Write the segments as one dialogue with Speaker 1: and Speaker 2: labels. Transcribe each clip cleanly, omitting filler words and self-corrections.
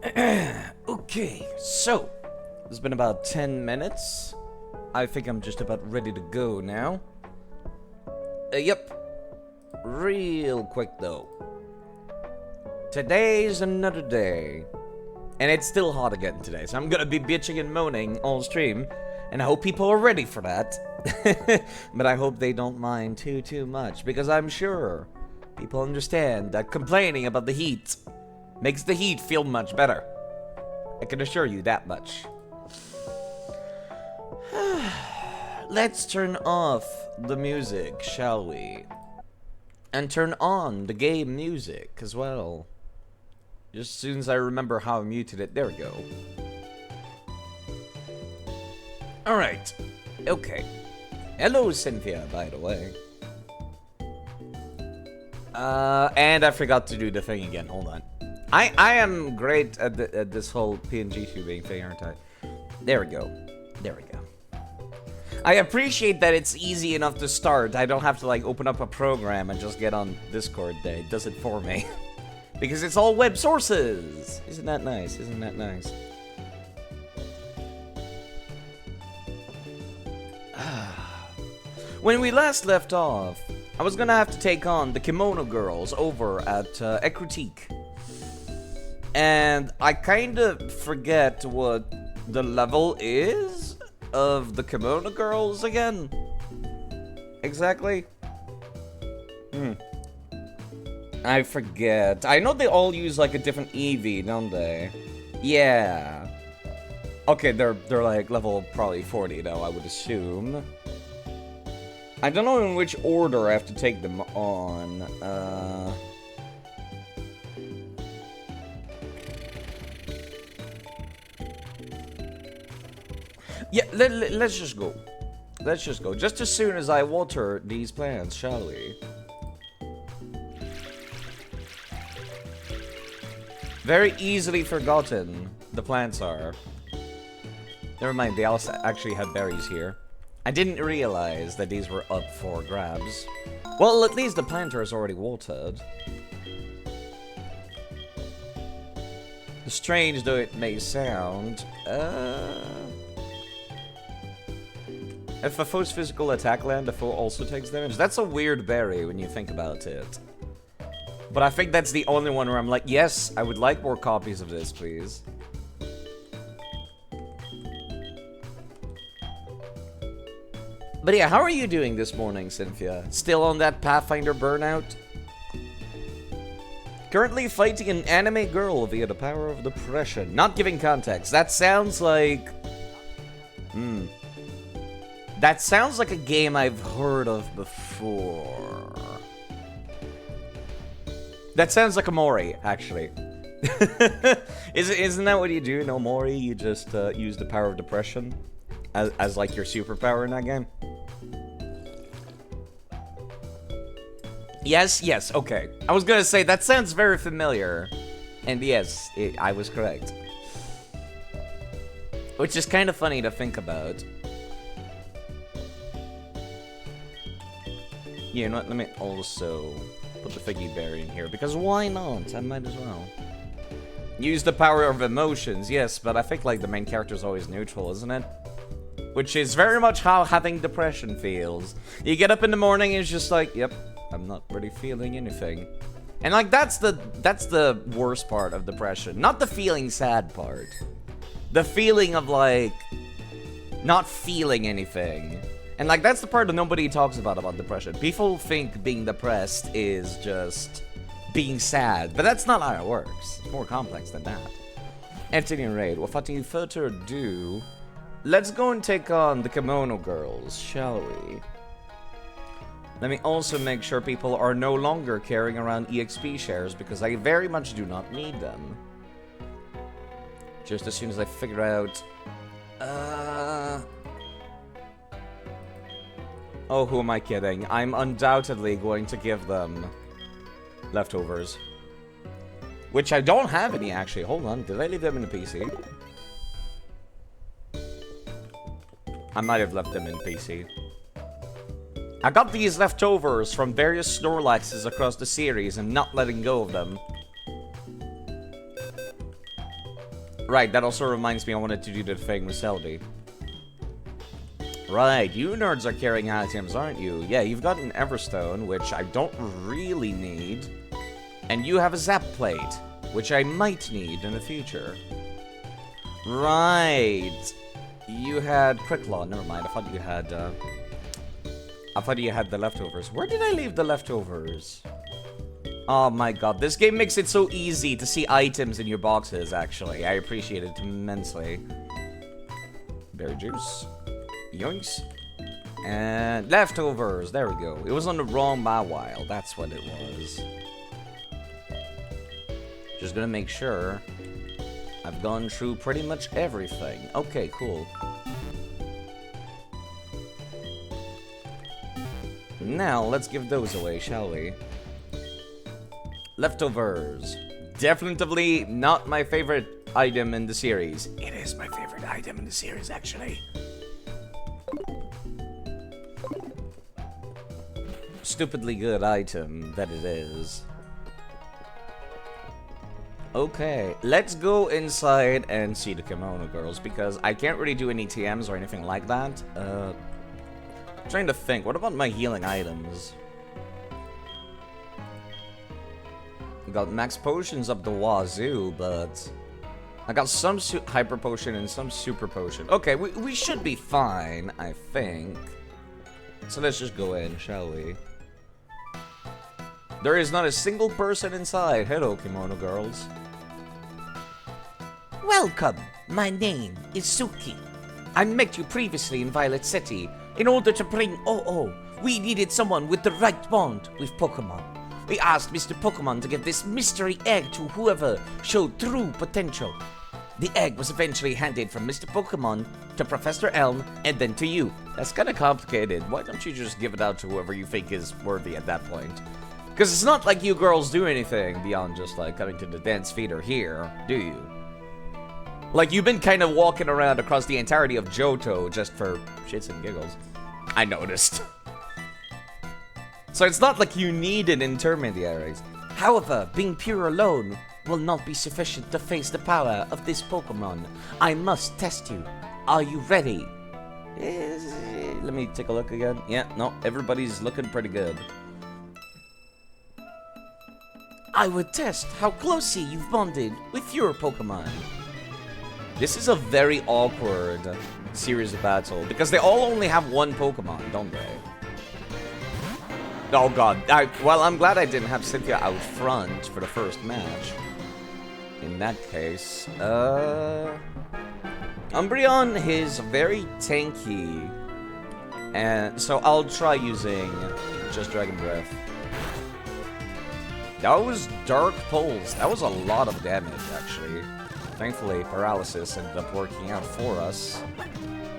Speaker 1: Okay, so it's been about 10 minutes. I think I'm just about ready to go now. Yep. Real quick though. Today's another day. And it's still hot again today, so I'm gonna be bitching and moaning on stream. And I hope people are ready for that. But I hope they don't mind too much, because I'm sure people understand that complaining about the heat makes the heat feel much better. I can assure you that much. Let's turn off the music, shall we? And turn on the game music as well. Just as soon as I remember how I muted it. There we go. Alright. Okay. Hello, Cynthia, by the way. And I forgot to do the thing again. Hold on. I am great at this whole PNG tubing thing, aren't I? There we go. There we go. I appreciate that it's easy enough to start. I don't have to, like, open up a program and just get on Discord. It does it for me. Because it's all web sources! Isn't that nice? Isn't that nice? When we last left off, I was gonna have to take on the Kimono Girls over at Ecritique. And I kinda forget what the level is of the Kimono Girls again. Exactly. I forget. I know they all use like a different EV, don't they? Yeah. Okay, they're like level probably 40 though, I would assume. I don't know in which order I have to take them on. Yeah, let's just go. Let's just go. Just as soon as I water these plants, shall we? Very easily forgotten, the plants are. Never mind, they also actually had berries here. I didn't realize that these were up for grabs. Well, at least the planter is already watered. Strange though it may sound, if a foe's physical attack land, the foe also takes damage. That's a weird berry when you think about it. But I think that's the only one where I'm like, yes, I would like more copies of this, please. But yeah, how are you doing this morning, Cynthia? Still on that Pathfinder burnout? Currently fighting an anime girl via the power of depression. Not giving context. That sounds like... That sounds like a game I've heard of before. That sounds like a Mori, actually. Isn't that what you do? No Mori, you just use the power of depression as like your superpower in that game. Yes, okay. I was gonna say, that sounds very familiar. And yes, I was correct. Which is kind of funny to think about. You know what, let me also put the figgy berry in here, because why not? I might as well. Use the power of emotions, yes, but I think like the main character is always neutral, isn't it? Which is very much how having depression feels. You get up in the morning and it's just like, yep, I'm not really feeling anything. And like that's the worst part of depression. Not the feeling sad part. The feeling of like not feeling anything. And like that's the part that nobody talks about depression. People think being depressed is just being sad, but that's not how it works. It's more complex than that. At any rate, without any further ado, let's go and take on the Kimono Girls, shall we? Let me also make sure people are no longer carrying around EXP shares, because I very much do not need them. Just as soon as I figure out... Oh, who am I kidding? I'm undoubtedly going to give them leftovers. Which I don't have any, actually. Hold on, did I leave them in the PC? I might have left them in PC. I got these leftovers from various Snorlaxes across the series and not letting go of them. Right, that also reminds me I wanted to do the thing with Seldy. Right, you nerds are carrying items, aren't you? Yeah, you've got an Everstone, which I don't really need. And you have a Zap Plate, which I might need in the future. Right. You had Quick Law. Never mind. I thought you had the leftovers. Where did I leave the leftovers? Oh my god. This game makes it so easy to see items in your boxes, actually. I appreciate it immensely. Berry juice. Yoinks. And leftovers. There we go. It was on the wrong by while. That's what it was. Just gonna make sure I've gone through pretty much everything. Okay, cool. Now, let's give those away, shall we? Leftovers. Definitely not my favorite item in the series. It is my favorite item in the series, actually. Stupidly good item that it is. Okay, let's go inside and see the kimono girls, because I can't really do any TMs or anything like that. I'm trying to think, what about my healing items? I got max potions up the wazoo, but I got some hyper potion and some super potion. Okay, we should be fine, I think. So let's just go in, shall we? There is not a single person inside. Hello, kimono girls.
Speaker 2: Welcome. My name is Suki. I met you previously in Violet City. In order to bring Oh, we needed someone with the right bond with Pokemon. We asked Mr. Pokemon to give this mystery egg to whoever showed true potential. The egg was eventually handed from Mr. Pokemon to Professor Elm and then to you.
Speaker 1: That's kind of complicated. Why don't you just give it out to whoever you think is worthy at that point? Because it's not like you girls do anything beyond just, like, coming to the dance feeder here, do you? Like, you've been kind of walking around across the entirety of Johto just for shits and giggles. I noticed. So it's not like you need an intermediaries.
Speaker 2: However, being pure alone will not be sufficient to face the power of this Pokemon. I must test you. Are you ready?
Speaker 1: Let me take a look again. Yeah, no, everybody's looking pretty good.
Speaker 2: I would test how closely you've bonded with your Pokemon.
Speaker 1: This is a very awkward series of battle, because they all only have one Pokemon, don't they? Oh god, well, I'm glad I didn't have Cynthia out front for the first match. In that case, Umbreon is very tanky, and so I'll try using just Dragon Breath. That was Dark Pulse. That was a lot of damage, actually. Thankfully, Paralysis ended up working out for us.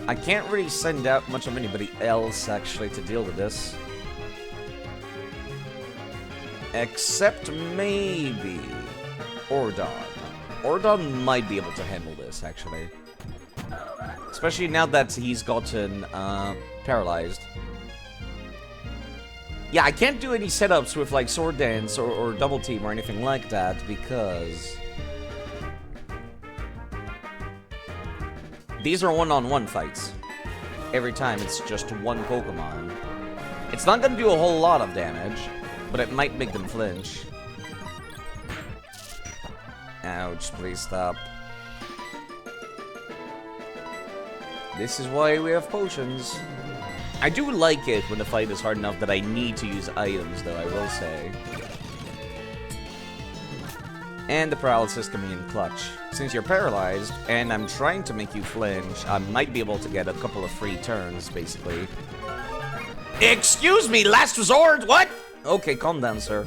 Speaker 1: I can't really send out much of anybody else, actually, to deal with this. Except maybe Ordon. Ordon might be able to handle this, actually. Especially now that he's gotten paralyzed. Yeah, I can't do any setups with, like, Sword Dance or Double Team or anything like that, because these are one-on-one fights. Every time it's just one Pokemon. It's not gonna do a whole lot of damage, but it might make them flinch. Ouch, please stop. This is why we have potions. I do like it when the fight is hard enough that I need to use items, though, I will say. And the paralysis can be in clutch. Since you're paralyzed, and I'm trying to make you flinch, I might be able to get a couple of free turns, basically. Excuse me, last resort, what? Okay, calm down, sir.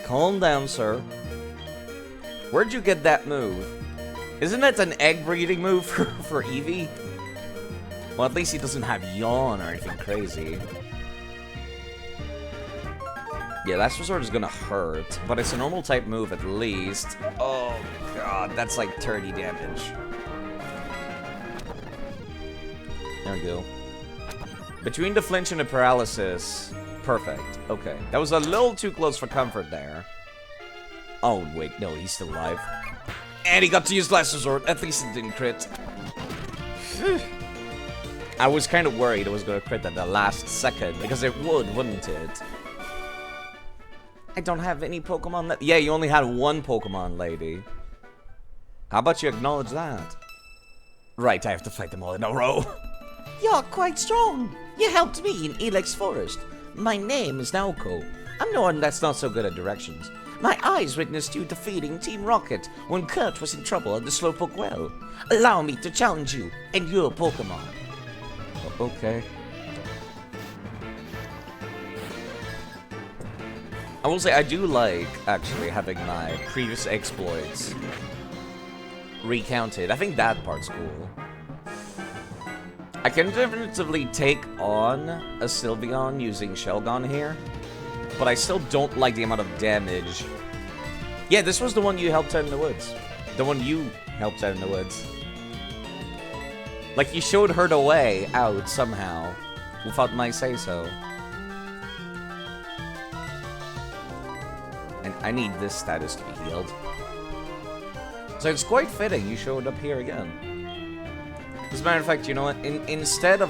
Speaker 1: Calm down, sir. Where'd you get that move? Isn't that an egg-breeding move for Eevee? Well, at least he doesn't have Yawn or anything crazy. Yeah, Last Resort is gonna hurt, but it's a normal type move at least. Oh god, that's like 30 damage. There we go. Between the flinch and the paralysis, perfect. Okay, that was a little too close for comfort there. Oh wait, no, he's still alive. And he got to use Last Resort. At least it didn't crit. I was kind of worried it was going to crit at the last second, because it would, wouldn't it? I don't have any Pokemon left. Yeah, you only had one Pokemon, lady. How about you acknowledge that? Right, I have to fight them all in a row.
Speaker 2: You're quite strong. You helped me in Elex Forest. My name is Naoko. I'm no one that's not so good at directions. My eyes witnessed you defeating Team Rocket when Kurt was in trouble at the Slowpoke Well. Allow me to challenge you and your Pokemon.
Speaker 1: Okay. I will say I do like, actually, having my previous exploits recounted. I think that part's cool. I can definitively take on a Sylveon using Shelgon here, but I still don't like the amount of damage. Yeah, this was the one you helped out in the woods. The one you helped out in the woods. Like, you showed her the way out somehow, without my say-so. And I need this status to be healed. So it's quite fitting you showed up here again. As a matter of fact, you know what? Instead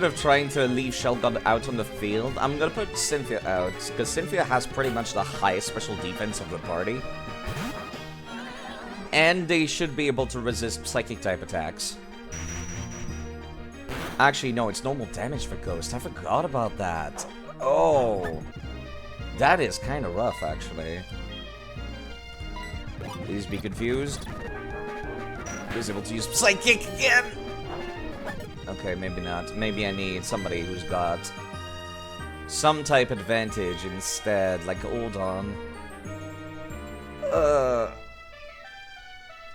Speaker 1: of trying to leave Shelgon out on the field, I'm gonna put Cynthia out, because Cynthia has pretty much the highest special defense of the party. And they should be able to resist Psychic-type attacks. Actually, no, it's normal damage for Ghost. I forgot about that. Oh. That is kind of rough, actually. Please be confused. Who's able to use Psychic again? Okay, maybe not. Maybe I need somebody who's got some type advantage instead. Like, hold on.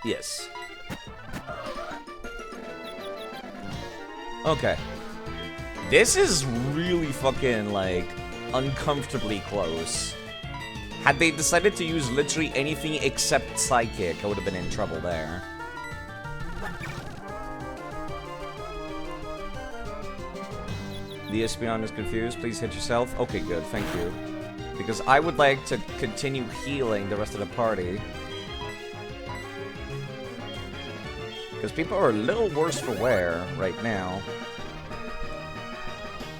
Speaker 1: Yes. Okay. This is really fucking, like, uncomfortably close. Had they decided to use literally anything except Psychic, I would have been in trouble there. The Espeon is confused. Please hit yourself. Okay, good. Thank you. Because I would like to continue healing the rest of the party. Because people are a little worse for wear right now.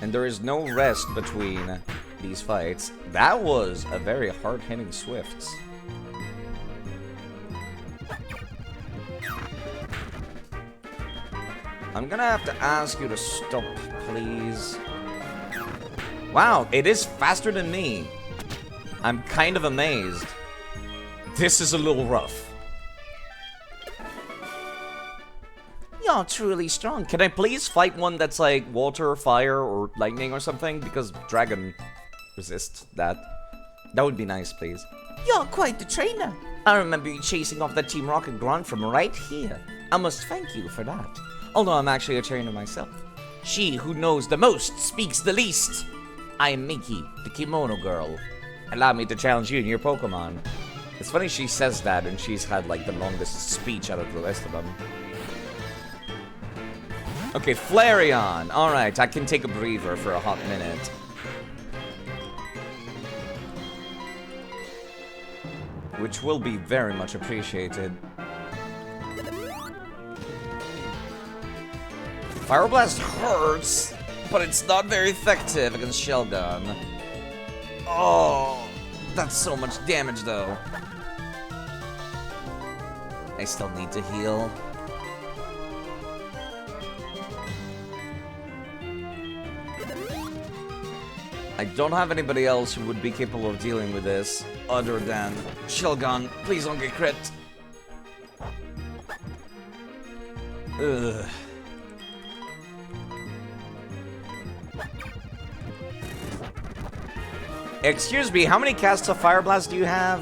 Speaker 1: And there is no rest between these fights. That was a very hard-hitting Swifts. I'm gonna have to ask you to stop, please. Wow, it is faster than me. I'm kind of amazed. This is a little rough.
Speaker 2: You're truly strong.
Speaker 1: Can I please fight one that's like water, fire, or lightning or something? Because dragon resists that. That would be nice, please.
Speaker 2: You're quite the trainer. I remember you chasing off that Team Rocket grunt from right here. I must thank you for that.
Speaker 1: Although I'm actually a trainer myself.
Speaker 2: She who knows the most speaks the least. I am Miki, the kimono girl.
Speaker 1: Allow me to challenge you and your Pokemon. It's funny she says that and she's had like the longest speech out of the rest of them. Okay, Flareon. Alright, I can take a breather for a hot minute. Which will be very much appreciated. Fire Blast hurts, but it's not very effective against Shelgon. Oh, that's so much damage though. I still need to heal. I don't have anybody else who would be capable of dealing with this other than Shelgon. Please don't get crit. Ugh. Excuse me, how many casts of Fire Blast do you have?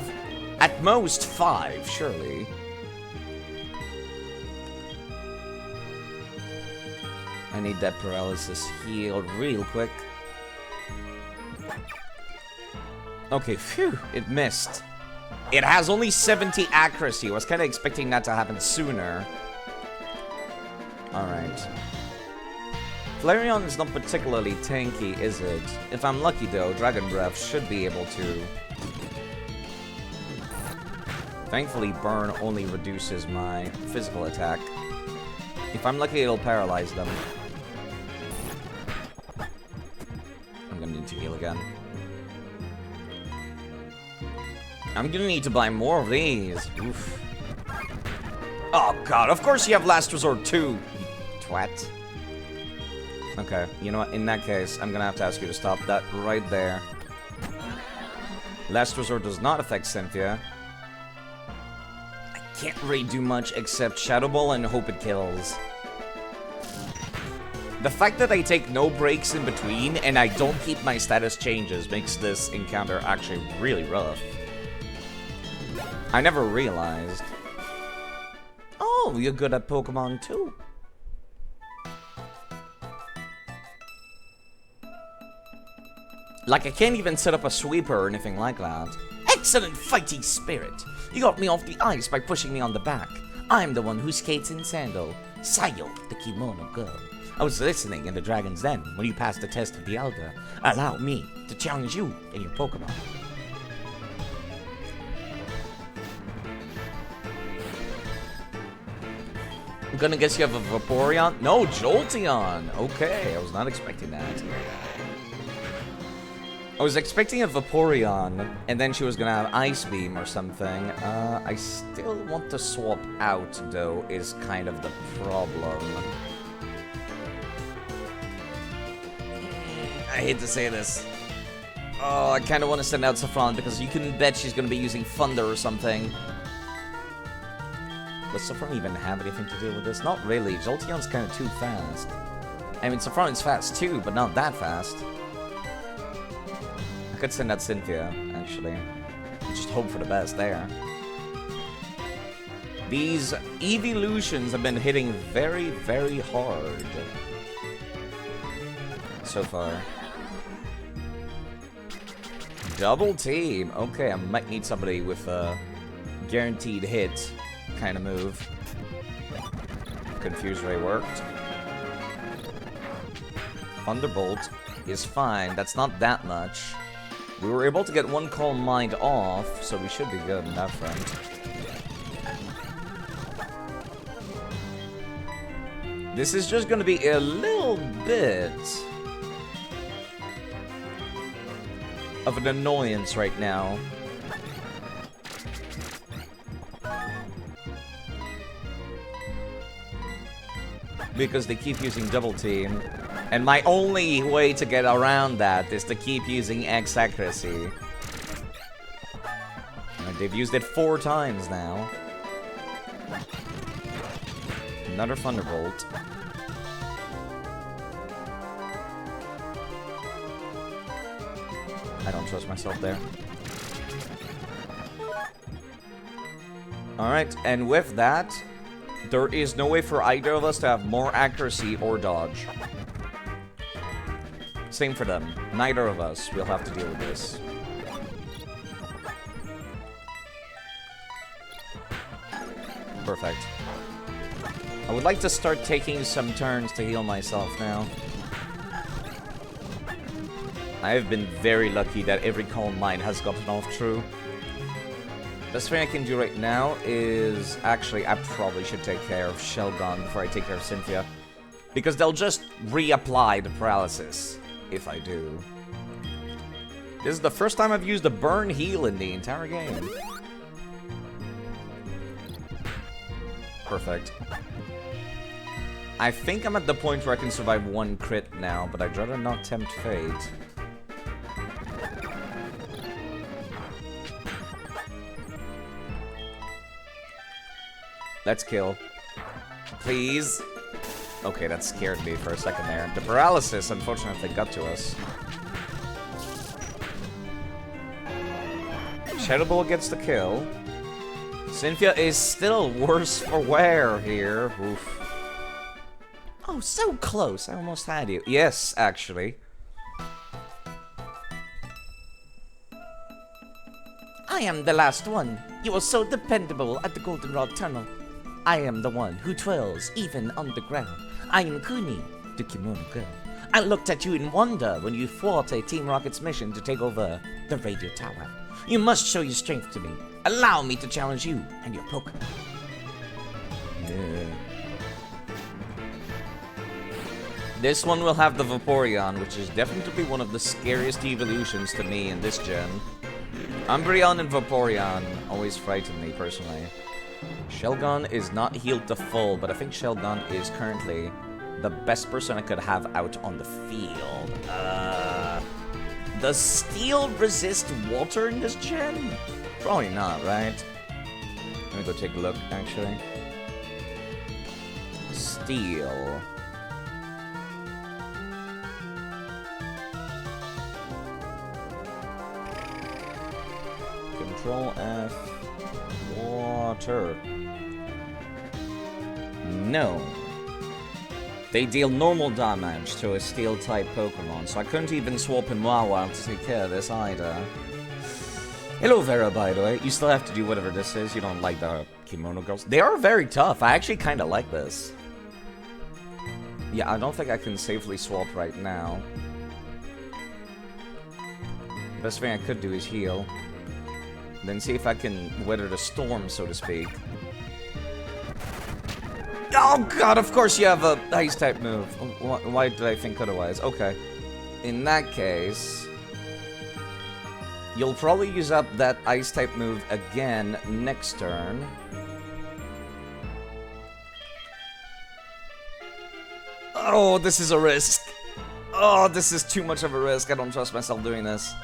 Speaker 1: At most 5, surely. I need that paralysis healed real quick. Okay, phew, it missed. It has only 70 accuracy. I was kind of expecting that to happen sooner. Alright. Flareon is not particularly tanky, is it? If I'm lucky though, Dragon Breath should be able to Thankfully, burn only reduces my physical attack. If I'm lucky, it'll paralyze them. I'm gonna need to heal again. I'm gonna need to buy more of these. Oof. Oh god, of course you have Last Resort too, you twat. Okay, you know what, in that case, I'm gonna have to ask you to stop that right there. Last Resort does not affect Cynthia. I can't really do much except Shadow Ball and hope it kills. The fact that I take no breaks in between and I don't keep my status changes makes this encounter actually really rough. I never realized. Oh, you're good at Pokemon too. Like, I can't even set up a sweeper or anything like that.
Speaker 2: Excellent fighting spirit. You got me off the ice by pushing me on the back. I'm the one who skates in sandal. Sayo, the kimono girl. I was listening in the Dragon's Den when you passed the test of the Elder. Allow me to challenge you and your Pokemon.
Speaker 1: I'm gonna guess you have a Vaporeon? No, Jolteon! Okay, I was not expecting that. I was expecting a Vaporeon, and then she was gonna have Ice Beam or something. I still want to swap out, though, is kind of the problem. I hate to say this. Oh, I kind of want to send out Saffron, because you can bet she's gonna be using Thunder or something. Does Saffron even have anything to do with this? Not really. Jolteon's kind of too fast. I mean, Saffron's fast too, but not that fast. I could send out Cynthia, actually. Just hope for the best there. These evolutions have been hitting very, very hard. So far. Double team. Okay, I might need somebody with a guaranteed hit kind of move. Confuse Ray worked. Thunderbolt is fine. That's not that much. We were able to get one Calm Mind off, so we should be good in that front. This is just going to be a little bit of an annoyance right now. Because they keep using Double Team. And my only way to get around that is to keep using X Accuracy. And they've used it 4 times now. Another Thunderbolt. I don't trust myself there. Alright, and with that, there is no way for either of us to have more accuracy or dodge. Same for them. Neither of us will have to deal with this. Perfect. I would like to start taking some turns to heal myself now. I have been very lucky that every Calm Mind has gotten off true. Best thing I can do right now is... Actually, I probably should take care of Shelgon before I take care of Cynthia. Because they'll just reapply the paralysis, if I do. This is the first time I've used a burn heal in the entire game. Perfect. I think I'm at the point where I can survive 1 crit now, but I'd rather not tempt fate. Let's kill. Please. Okay, that scared me for a second there. The paralysis, unfortunately, got to us. Shadow Ball gets the kill. Cynthia is still worse for wear here. Oof. Oh, so close. I almost had you. Yes, actually.
Speaker 2: I am the last one. You are so dependable at the Goldenrod Tunnel. I am the one who dwells even underground. I am Kuni, the kimono girl. I looked at you in wonder when you thwarted Team Rocket's mission to take over the radio tower. You must show your strength to me. Allow me to challenge you and your Pokemon.
Speaker 1: Yeah. This one will have the Vaporeon, which is definitely one of the scariest evolutions to me in this gen. Umbreon and Vaporeon always frighten me, personally. Shelgon is not healed to full, but I think Shelgon is currently the best person I could have out on the field. Does Steel resist water in this gen? Probably not, right? Let me go take a look, actually. Steel. Control F. Water. No. They deal normal damage to a Steel-type Pokemon, so I couldn't even swap in Wawa to take care of this either. Hello, Vera, by the way. You still have to do whatever this is. You don't like the Kimono Girls. They are very tough. I actually kind of like this. Yeah, I don't think I can safely swap right now. Best thing I could do is heal. Then see if I can weather the storm, so to speak. Oh god, of course you have a Ice-type move. Why did I think otherwise? Okay. In that case, you'll probably use up that Ice-type move again next turn. Oh, this is a risk. Oh, this is too much of a risk. I don't trust myself doing this.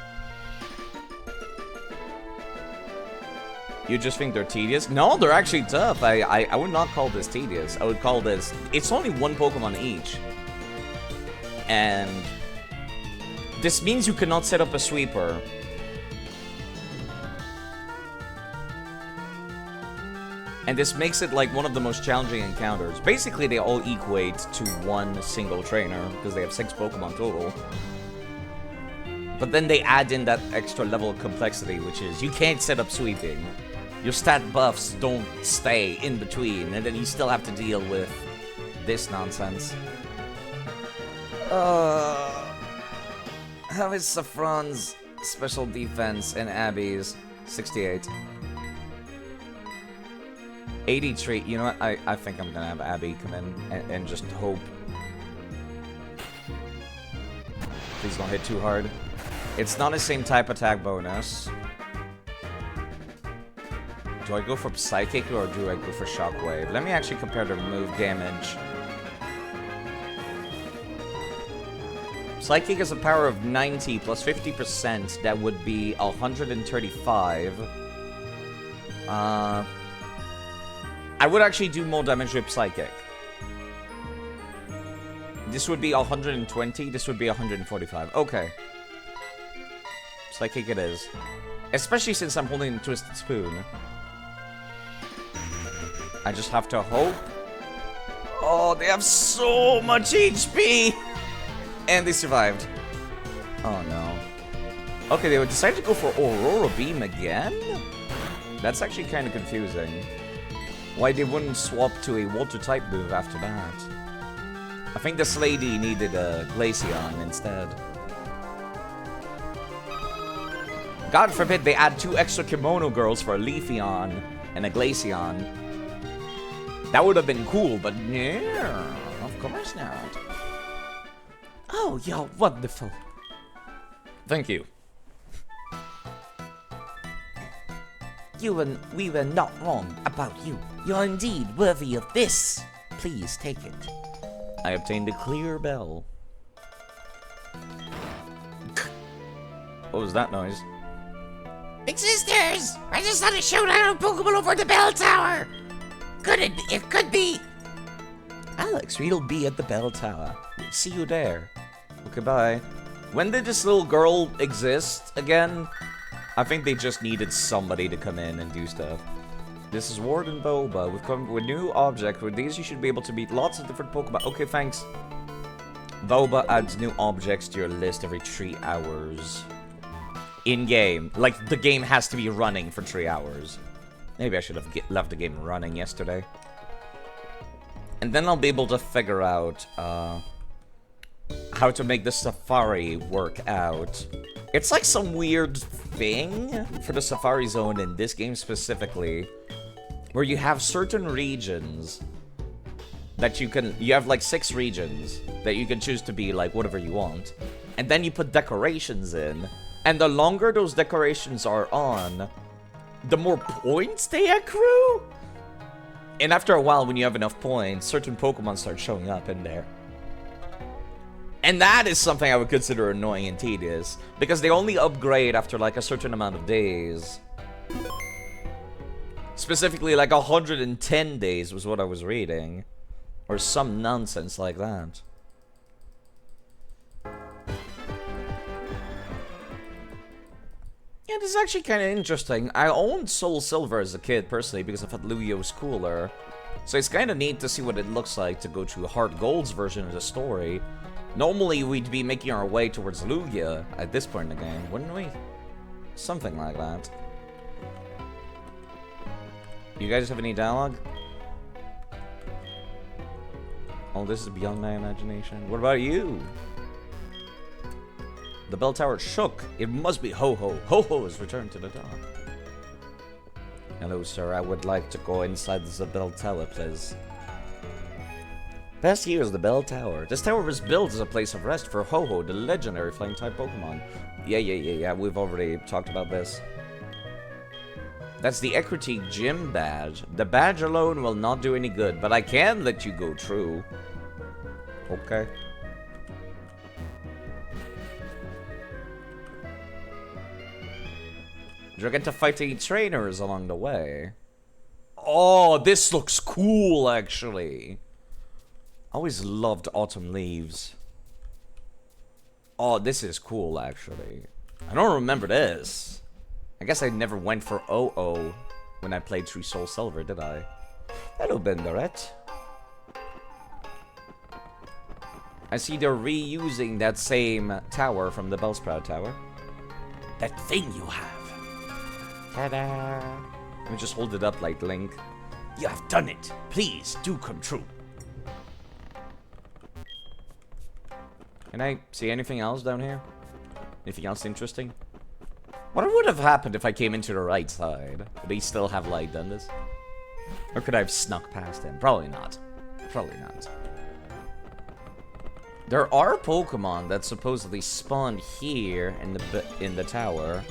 Speaker 1: You just think they're tedious? No, they're actually tough. I would not call this tedious. I would call this... It's only one Pokemon each. And... this means you cannot set up a sweeper. And this makes it like one of the most challenging encounters. Basically, they all equate to one single trainer, because they have 6 Pokemon total. But then they add in that extra level of complexity, which is you can't set up sweeping. Your stat buffs don't stay in between, and then you still have to deal with this nonsense. How is Saffron's special defense and Abby's 68? 83. You know what? I think I'm gonna have Abby come in and just hope. Please don't hit too hard. It's not the same type attack bonus. Do I go for Psychic or do I go for Shockwave? Let me actually compare the move damage. Psychic has a power of 90 plus 50%. That would be 135. I would actually do more damage with Psychic. This would be 120. This would be 145. Okay. Psychic it is. Especially since I'm holding a Twisted Spoon. I just have to hope. Oh, they have so much HP! And they survived. Oh no. Okay, they would decide to go for Aurora Beam again? That's actually kind of confusing. Why they wouldn't swap to a Water-type move after that? I think this lady needed a Glaceon instead. God forbid they add 2 extra Kimono Girls for a Leafeon and a Glaceon. That would have been cool, but yeah, of course not.
Speaker 2: Oh, you're wonderful.
Speaker 1: Thank you.
Speaker 2: We were not wrong about you. You're indeed worthy of this. Please take it.
Speaker 1: I obtained a clear bell. What was that noise?
Speaker 2: Big sisters! I just saw a showdown of Pokemon over the bell tower! It could be... Alex, we'll be at the bell tower. See you there.
Speaker 1: Okay, bye. When did this little girl exist again? I think they just needed somebody to come in and do stuff. This is Warden Boba. We've come with new object. With these, you should be able to beat lots of different Pokemon. Okay, thanks. Boba adds new objects to your list every 3 hours. In-game. Like, the game has to be running for 3 hours. Maybe I should have left the game running yesterday. And then I'll be able to figure out, how to make the safari work out. It's like some weird thing for the Safari Zone in this game specifically, where you have certain regions that you have like 6 regions that you can choose to be like whatever you want, and then you put decorations in, and the longer those decorations are on, the more points they accrue. And after a while, when you have enough points, certain Pokemon start showing up in there. And that is something I would consider annoying and tedious, because they only upgrade after like a certain amount of days. Specifically, like 110 days was what I was reading. Or some nonsense like that. Yeah, this is actually kind of interesting. I owned Soul Silver as a kid, personally, because I thought Lugia was cooler. So it's kind of neat to see what it looks like to go through Heart Gold's version of the story. Normally, we'd be making our way towards Lugia at this point in the game, wouldn't we? Something like that. You guys have any dialogue? Oh, this is beyond my imagination. What about you? The bell tower shook. It must be Ho-Ho. Ho-Ho has returned to the dock. Hello, sir. I would like to go inside the bell tower, please. Past here is the bell tower. This tower was built as a place of rest for Ho-Ho, the legendary flying-type Pokemon. Yeah. We've already talked about this. That's the Equity Gym badge. The badge alone will not do any good, but I can let you go through. Okay. You'll get to fight the trainers along the way. Oh, this looks cool, actually. I always loved Autumn Leaves. Oh, this is cool, actually. I don't remember this. I guess I never went for OO when I played through Soul Silver, did I? Hello, Benderette. I see they're reusing that same tower from the Bellsprout Tower. That thing you have. Ta-da! Let me just hold it up like Link. You have done it. Please, do come true. Can I see anything else down here? Anything else interesting? What would have happened if I came into the right side? Would he still have, like, done this? Or could I have snuck past him? Probably not. Probably not. There are Pokemon that supposedly spawned here in the tower.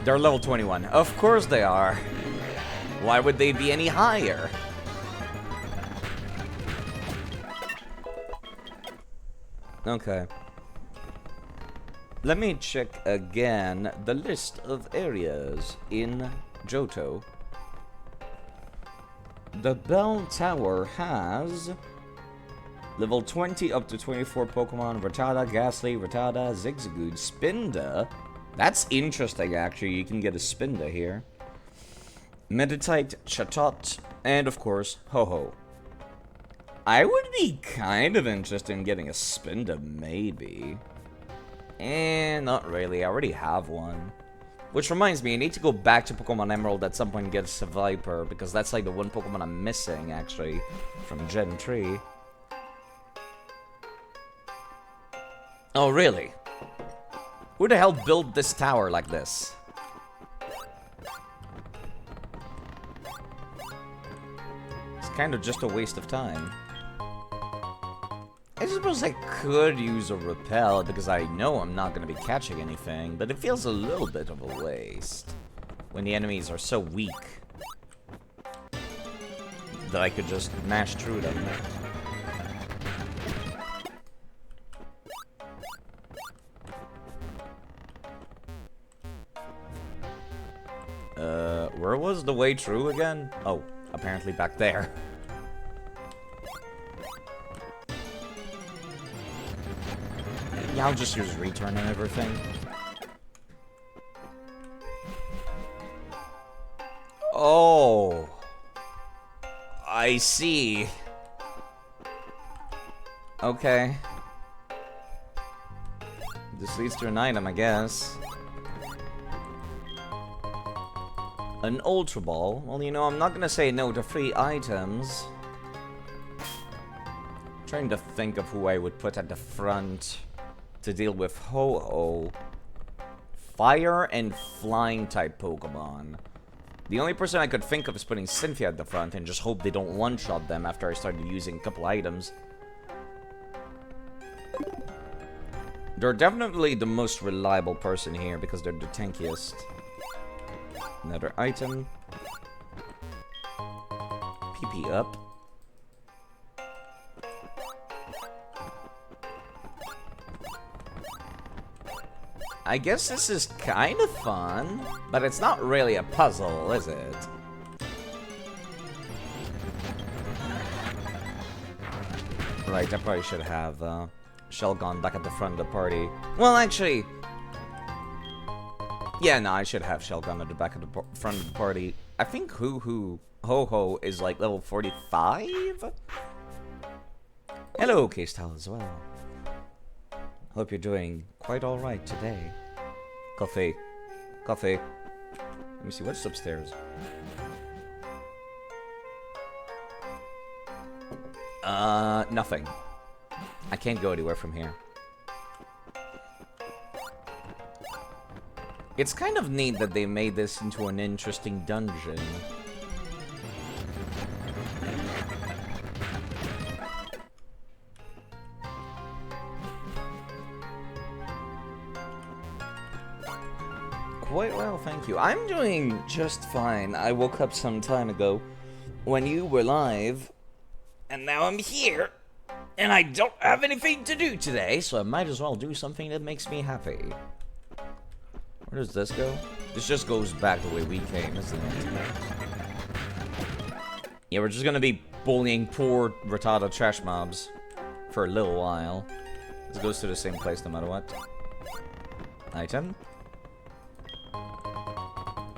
Speaker 1: They're level 21. Of course they are. Why would they be any higher? Okay. Let me check again the list of areas in Johto. The Bell Tower has level 20 up to 24 Pokemon. Rattata, Ghastly, Rattata, Zigzagoon, Spinda. That's interesting, actually. You can get a Spinda here. Meditite, Chatot, and of course, Ho-Ho. I would be kind of interested in getting a Spinda, maybe. Not really. I already have one. Which reminds me, I need to go back to Pokemon Emerald at some point and get a Viper, because that's like the one Pokemon I'm missing, actually, from Gen 3. Oh, really? Who the hell built this tower like this? It's kind of just a waste of time. I suppose I could use a repel because I know I'm not going to be catching anything, but it feels a little bit of a waste when the enemies are so weak that I could just mash through them. Where was the way through again? Oh, apparently back there. Yeah, I'll just use return and everything. Oh. I see. Okay. This leads to an item, I guess. An Ultra Ball. Well, you know, I'm not gonna say no to free items. I'm trying to think of who I would put at the front. to deal with Ho-Oh, fire and flying type Pokemon. The only person I could think of is putting Cynthia at the front and just hope they don't one-shot them after I started using a couple items. They're definitely the most reliable person here because they're the tankiest. Another item. PP up. I guess this is kind of fun, but it's not really a puzzle, is it? Right, I probably should have Shelgon back at the front of the party. Well, actually... Yeah, no, I should have Shelgon at the back of the front of the party. I think Ho-Ho is like level 45? Hello, K-Style as well. Hope you're doing quite alright today. Coffee. Coffee. Let me see, what's upstairs? Nothing. I can't go anywhere from here. It's kind of neat that they made this into an interesting dungeon. Quite well, thank you. I'm doing just fine. I woke up some time ago when you were live, and now I'm here, and I don't have anything to do today, so I might as well do something that makes me happy. Where does this go? This just goes back the way we came, isn't it? Yeah, we're just gonna be bullying poor Rattata trash mobs for a little while. This goes to the same place no matter what. Item.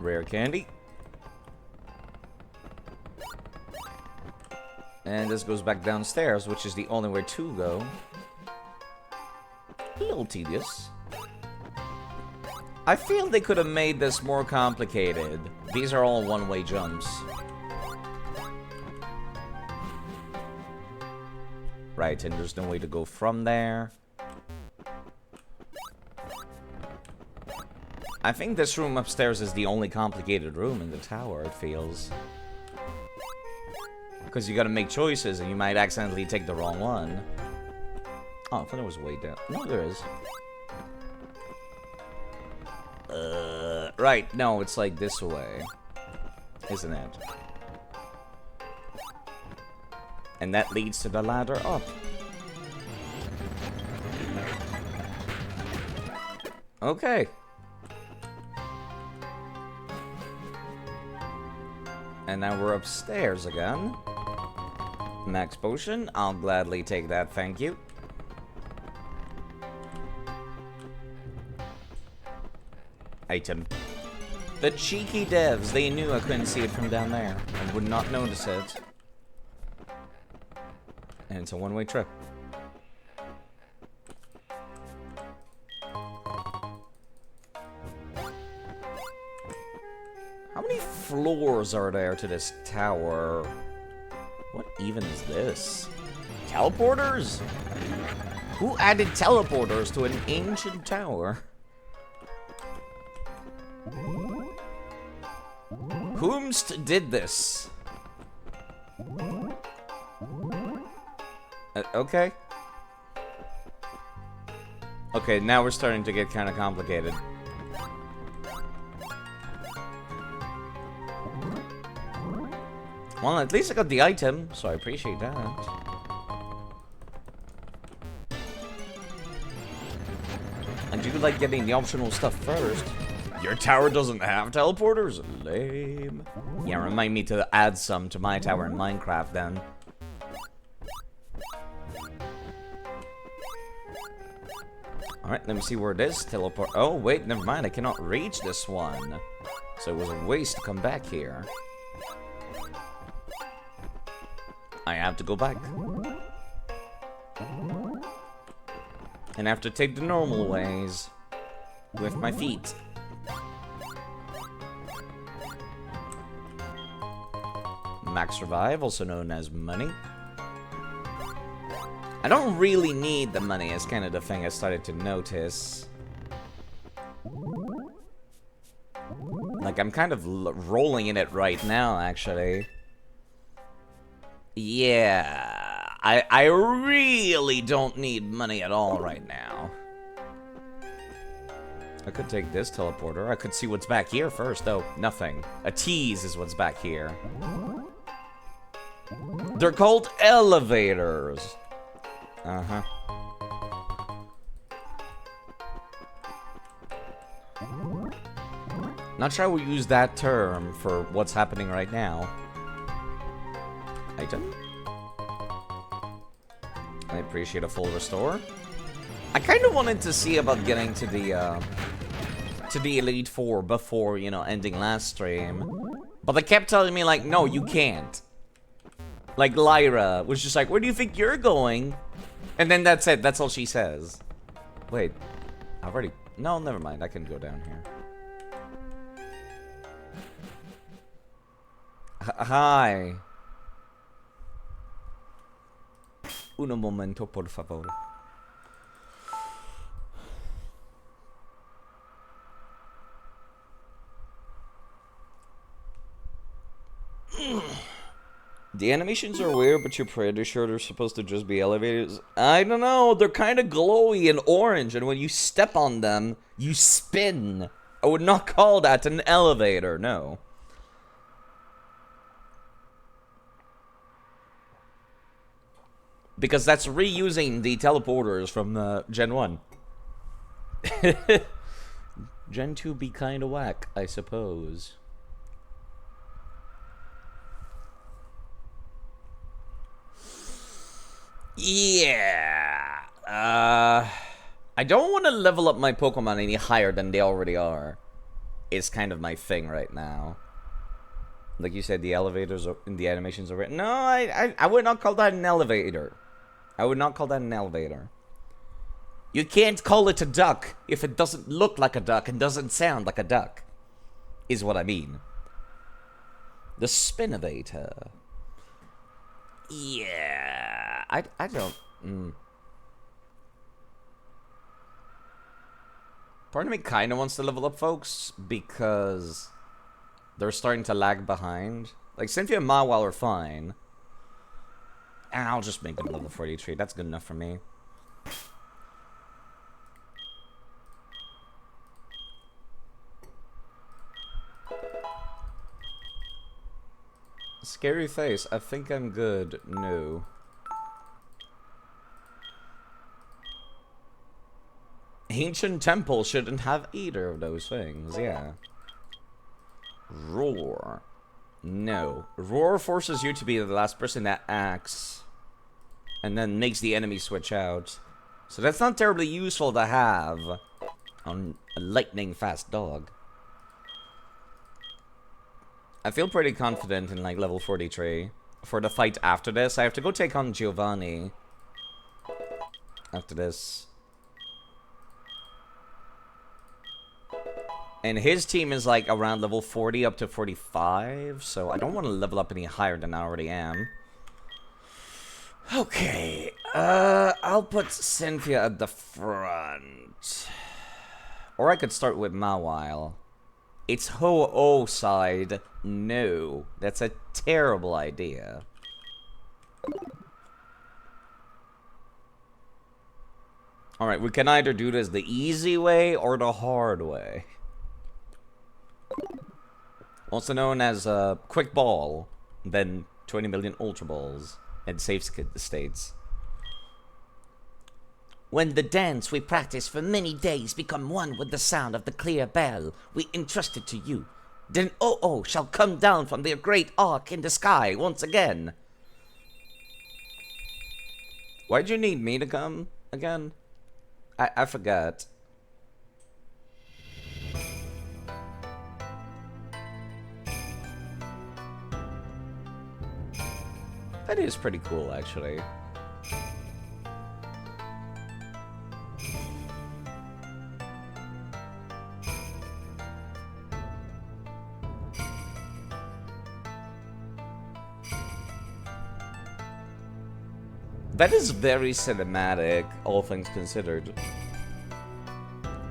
Speaker 1: Rare candy. And this goes back downstairs, which is the only way to go. A little tedious. I feel they could have made this more complicated. These are all one-way jumps. Right, and there's no way to go from there. I think this room upstairs is the only complicated room in the tower, it feels. Because you gotta make choices, and you might accidentally take the wrong one. Oh, I thought there was a way down. No, there is. Right, no, it's like this way. Isn't it? And that leads to the ladder up. Okay. And now we're upstairs again. Max potion. I'll gladly take that, thank you. Item. The cheeky devs, they knew I couldn't see it from down there. I would not notice it. And it's a one-way trip. How many floors are there to this tower? What even is this? Teleporters? Who added teleporters to an ancient tower? Whomst did this? Okay. Okay, now we're starting to get kind of complicated. Well, at least I got the item, so I appreciate that. I do like getting the optional stuff first. Your tower doesn't have teleporters? Lame. Yeah, remind me to add some to my tower in Minecraft then. Alright, let me see where it is. Teleport. Oh, wait, never mind. I cannot reach this one. So it was a waste to come back here. I have to go back. And I have to take the normal ways. With my feet. Max Revive, also known as money. I don't really need the money, is kind of the thing I started to notice. Like, I'm kind of rolling in it right now, actually. Yeah, I really don't need money at all right now. I could take this teleporter. I could see what's back here first. Oh, nothing. A tease is what's back here. They're called elevators. Uh-huh. Not sure we use that term for what's happening right now. Item. I appreciate a full restore. I kind of wanted to see about getting to the Elite Four before, you know, ending last stream. But they kept telling me, like, no, you can't. Like, Lyra was just like, where do you think you're going? And then that's it. That's all she says. Wait. I've already... No, never mind. I can go down here. Hi. Un momento, por favor. The animations are weird, but you're pretty sure they're supposed to just be elevators? I don't know, they're kind of glowy and orange, and when you step on them, you spin. I would not call that an elevator, no. Because that's reusing the teleporters from Gen 1. Gen 2 be kinda whack, I suppose. Yeah. I don't want to level up my Pokemon any higher than they already are. It's kind of my thing right now. Like you said, the elevators in the animations are written. No, I would not call that an elevator. I would not call that an elevator. You can't call it a duck if it doesn't look like a duck and doesn't sound like a duck. Is what I mean. The Spinovator. Yeah, I don't. Part of me kind of wants to level up, folks, because they're starting to lag behind. Like Cynthia and Mawile are fine, and I'll just make them level 43. That's good enough for me. Scary face. I think I'm good. No. Ancient Temple shouldn't have either of those things, yeah. Roar. No. Roar forces you to be the last person that acts, and then makes the enemy switch out. So that's not terribly useful to have on a lightning fast dog. I feel pretty confident in, like, level 43. For the fight after this, I have to go take on Giovanni. After this. And his team is, like, around level 40 up to 45. So I don't want to level up any higher than I already am. Okay. I'll put Cynthia at the front. Or I could start with Mawile. It's Ho-Oh side. No, that's a terrible idea. Alright, we can either do this the easy way or the hard way. Also known as Quick Ball, then 20 million Ultra Balls, and safe states.
Speaker 2: When the dance we practiced for many days become one with the sound of the clear bell we entrusted to you, then Oh-Oh shall come down from their great arc in the sky once again.
Speaker 1: Why'd you need me to come again? I forgot. That is pretty cool, actually. That is very cinematic, all things considered.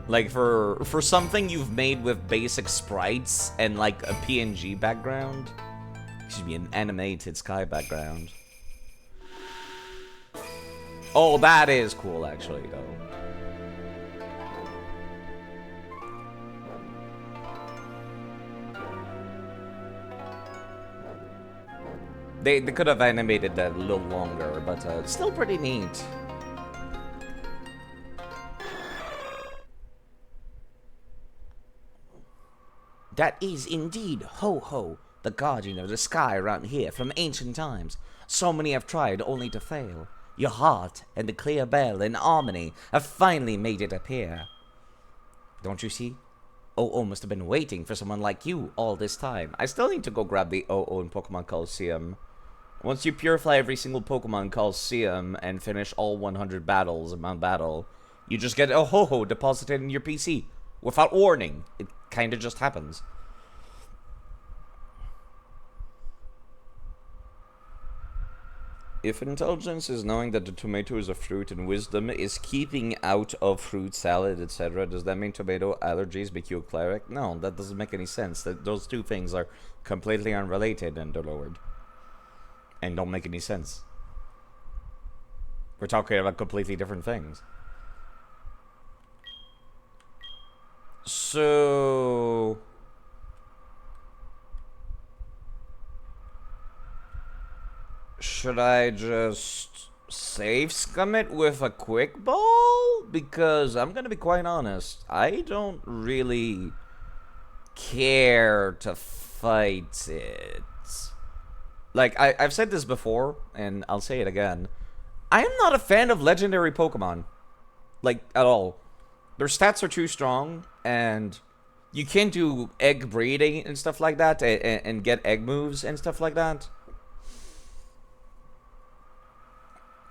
Speaker 1: Like, for something you've made with basic sprites and, like, a PNG background. Excuse me, an animated sky background. Oh, that is cool, actually, though. They could have animated that a little longer, but still pretty neat.
Speaker 2: That is indeed Ho-Ho, the guardian of the sky around here from ancient times. So many have tried only to fail. Your heart and the clear bell in harmony have finally made it appear. Don't you see? Oh must have been waiting for someone like you all this time.
Speaker 1: I still need to go grab the Oh in Pokemon Coliseum. Once you purify every single Pokemon Coliseum and finish all 100 battles in Mount Battle, you just get a Ho-Ho deposited in your PC. Without warning. It kinda just happens. If intelligence is knowing that the tomato is a fruit and wisdom is keeping out of fruit salad, etc., does that mean tomato allergies make you a cleric? No, that doesn't make any sense. Those two things are completely unrelated, Underlord. And don't make any sense. We're talking about completely different things. So... should I just save scum it with a quick ball? Because I'm gonna be quite honest, I don't really care to fight it. Like, I've said this before, and I'll say it again. I am not a fan of legendary Pokemon. Like, at all. Their stats are too strong, and you can't do egg breeding and stuff like that, and get egg moves and stuff like that.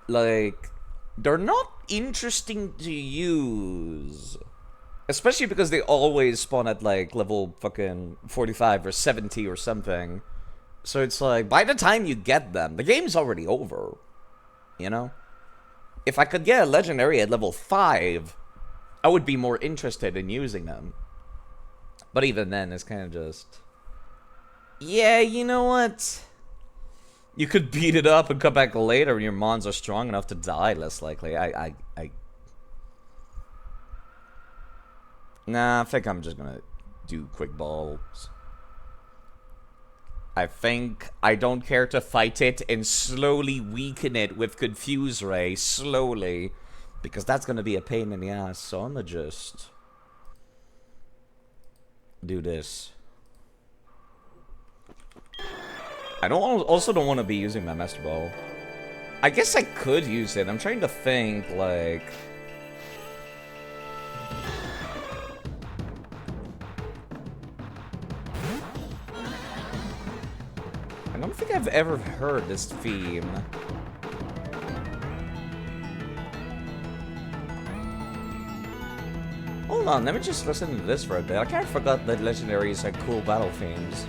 Speaker 1: Like, they're not interesting to use. Especially because they always spawn at, like, level fucking 45 or 70 or something. So it's like, by the time you get them, the game's already over. You know? If I could get a legendary at level 5, I would be more interested in using them. But even then, it's kind of just... yeah, you know what? You could beat it up and come back later when your mons are strong enough to die, less likely. Nah, I think I'm just gonna do quick balls. I think I don't care to fight it and slowly weaken it with Confuse Ray, slowly. Because that's gonna be a pain in the ass, so I'm gonna just... do this. I also don't want to be using my Master Ball. I guess I could use it. I'm trying to think, like... I don't think I've ever heard this theme. Hold on, let me just listen to this for a bit. I kind of forgot that legendaries had cool battle themes.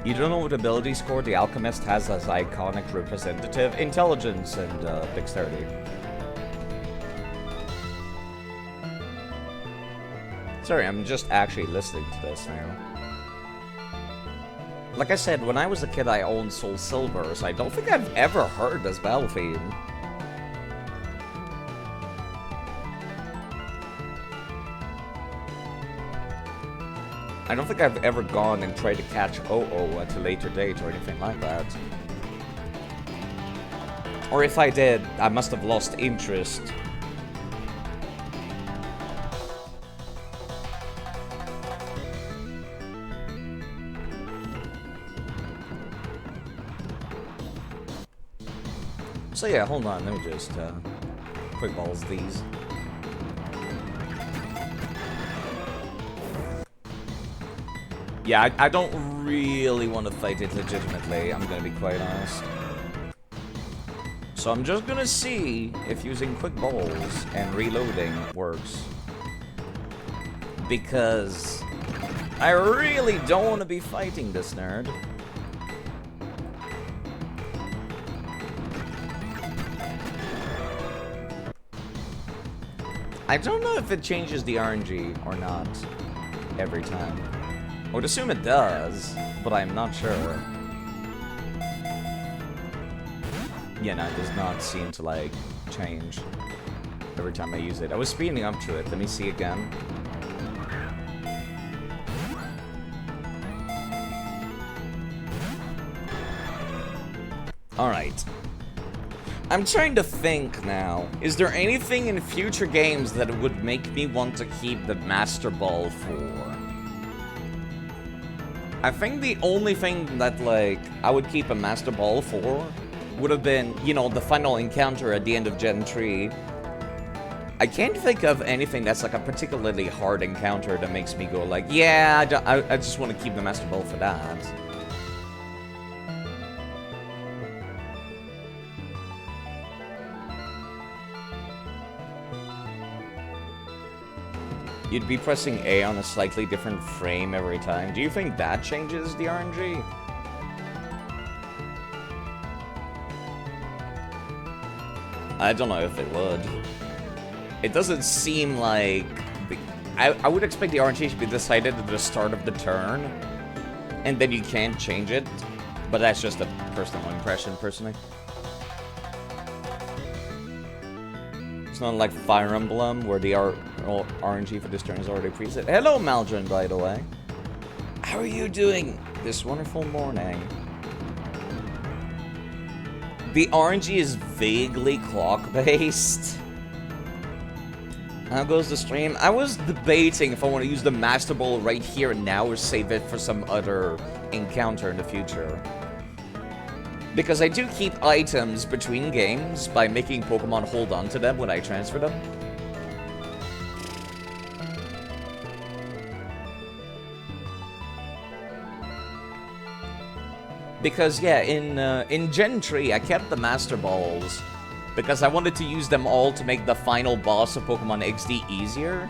Speaker 1: You don't know what ability score the Alchemist has as iconic representative? Intelligence and dexterity. Sorry, I'm just actually listening to this now. Like I said, when I was a kid I owned Soul Silver, so I don't think I've ever heard this battle theme. I don't think I've ever gone and tried to catch Oh at a later date or anything like that. Or if I did, I must have lost interest. So yeah, hold on, let me just quick balls these. Yeah, I don't really want to fight it legitimately, I'm gonna be quite honest. So I'm just gonna see if using quick balls and reloading works. Because I really don't want to be fighting this nerd. I don't know if it changes the RNG or not every time. I would assume it does, but I'm not sure. Yeah, no, it does not seem to, like, change every time I use it. I was speeding up to it. Let me see again. Alright. I'm trying to think now. Is there anything in future games that would make me want to keep the Master Ball for? I think the only thing that, like, I would keep a Master Ball for would have been, you know, the final encounter at the end of Gen 3. I can't think of anything that's, like, a particularly hard encounter that makes me go, like, yeah, I just want to keep the Master Ball for that. You'd be pressing A on a slightly different frame every time. Do you think that changes the RNG? I don't know if it would. It doesn't seem like... I would expect the RNG to be decided at the start of the turn, and then you can't change it. But that's just a personal impression, personally. It's not like Fire Emblem, where the RNG for this turn is already preset. Hello, Maldron, by the way. How are you doing this wonderful morning? The RNG is vaguely clock-based. How goes the stream? I was debating if I want to use the Master Ball right here and now or save it for some other encounter in the future. Because I do keep items between games by making Pokemon hold on to them when I transfer them. Because, yeah, in Gen 3, I kept the Master Balls because I wanted to use them all to make the final boss of Pokemon XD easier.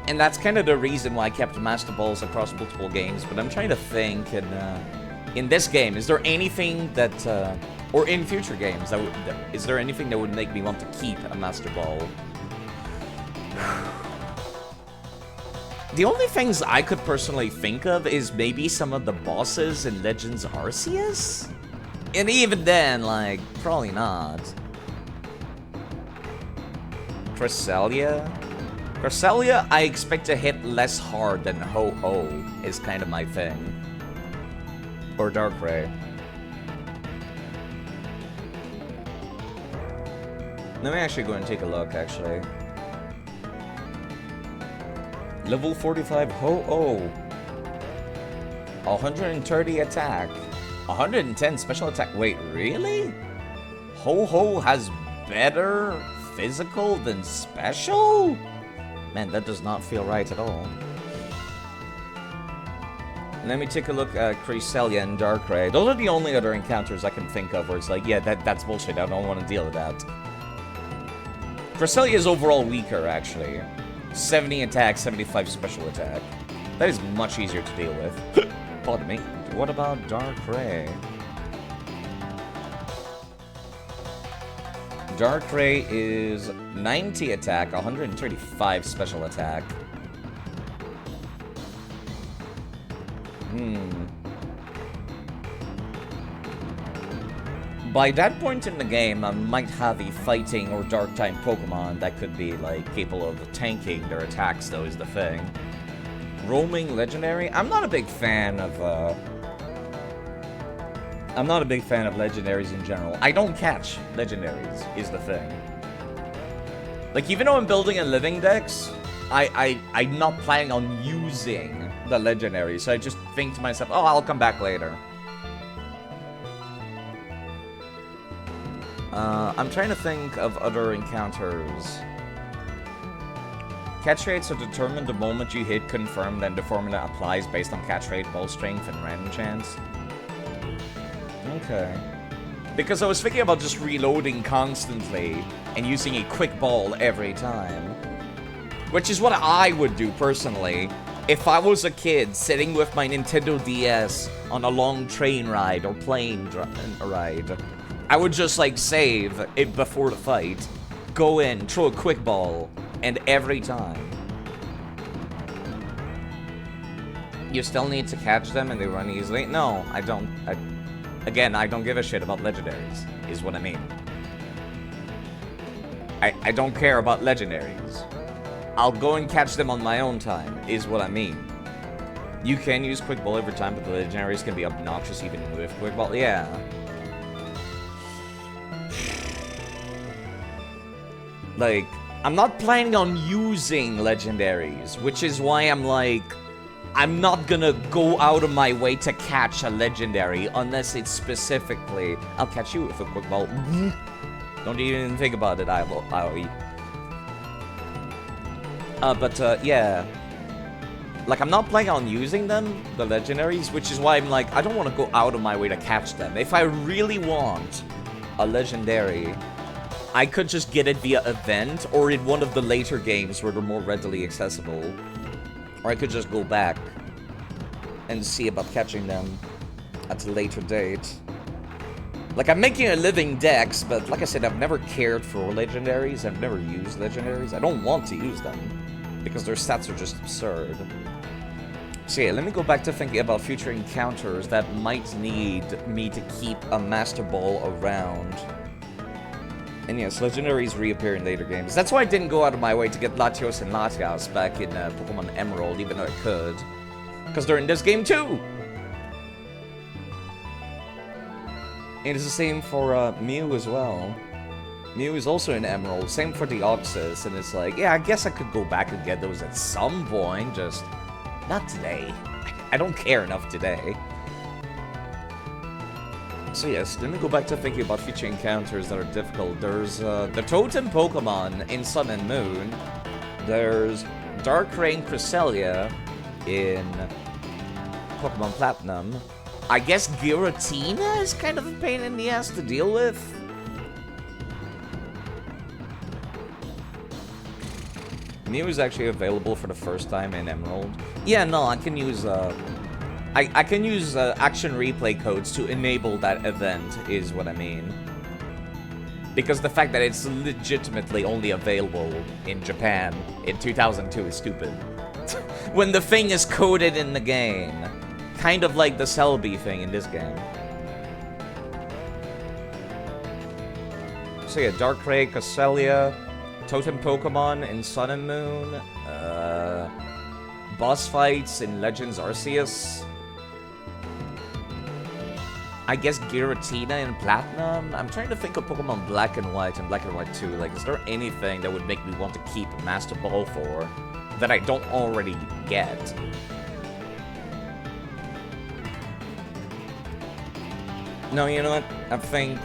Speaker 1: And that's kind of the reason why I kept the Master Balls across multiple games, but I'm trying to think, in this game, is there anything that, or in future games, is there anything that would make me want to keep a Master Ball? The only things I could personally think of is maybe some of the bosses in Legends Arceus? And even then, like, probably not. Cresselia? Cresselia, I expect to hit less hard than Ho-Oh, is kind of my thing. Or Darkrai. Let me actually go and take a look, actually. Level 45 Ho-Oh. 130 attack. 110 special attack. Wait, really? Ho-Oh has better physical than special? Man, that does not feel right at all. Let me take a look at Cresselia and Darkrai. Those are the only other encounters I can think of where it's like, yeah, that's bullshit. I don't want to deal with that. Cresselia is overall weaker, actually. 70 attack, 75 special attack. That is much easier to deal with. Pardon me. What about Darkrai? Darkrai is 90 attack, 135 special attack. By that point in the game, I might have a fighting or dark type Pokemon that could be, like, capable of tanking their attacks, though, is the thing. Roaming Legendary? I'm not a big fan of legendaries in general. I don't catch legendaries, is the thing. Like, even though I'm building a LivingDex, I'm not planning on using the legendaries, so I just think to myself, oh, I'll come back later. I'm trying to think of other encounters. Catch rates are determined the moment you hit confirm, then the formula applies based on catch rate, ball strength, and random chance. Okay. Because I was thinking about just reloading constantly and using a quick ball every time. Which is what I would do personally if I was a kid sitting with my Nintendo DS on a long train ride or plane ride. I would just, like, save it before the fight, go in, throw a quick ball, and every time you still need to catch them and they run easily? No, I don't. Again, I don't give a shit about legendaries, is what I mean. I don't care about legendaries. I'll go and catch them on my own time, is what I mean. You can use quick ball every time, but the legendaries can be obnoxious even with quick ball. Yeah. Like, I'm not planning on using legendaries, which is why I'm like, I'm not gonna go out of my way to catch a legendary unless it's specifically, I'll catch you with a quick ball. Don't even think about it, IOE. Yeah. Like, I'm not planning on using them, the legendaries, which is why I'm like, I don't want to go out of my way to catch them. If I really want a legendary, I could just get it via event, or in one of the later games where they're more readily accessible. Or I could just go back and see about catching them at a later date. Like, I'm making a LivingDex, but like I said, I've never cared for legendaries. I've never used legendaries. I don't want to use them, because their stats are just absurd. So yeah, let me go back to thinking about future encounters that might need me to keep a Master Ball around. And yes, legendaries reappear in later games. That's why I didn't go out of my way to get Latios and Latias back in Pokemon Emerald, even though I could. Because they're in this game too! And it's the same for Mew as well. Mew is also in Emerald, same for the Oxus, and it's like, yeah, I guess I could go back and get those at some point, just not today. I don't care enough today. So yes, let me go back to thinking about future encounters that are difficult. There's the Totem Pokemon in Sun and Moon. There's Darkrai Cresselia in Pokemon Platinum. I guess Giratina is kind of a pain in the ass to deal with. Mew is actually available for the first time in Emerald. Yeah, no, I can use I can use action replay codes to enable that event, is what I mean. Because the fact that it's legitimately only available in Japan in 2002 is stupid. When the thing is coded in the game. Kind of like the Celebi thing in this game. So yeah, Darkrai, Cresselia, Totem Pokemon in Sun and Moon, boss fights in Legends Arceus. I guess Giratina in Platinum? I'm trying to think of Pokemon Black and White and Black and White 2. Like, is there anything that would make me want to keep a Master Ball for that I don't already get? No, you know what? I think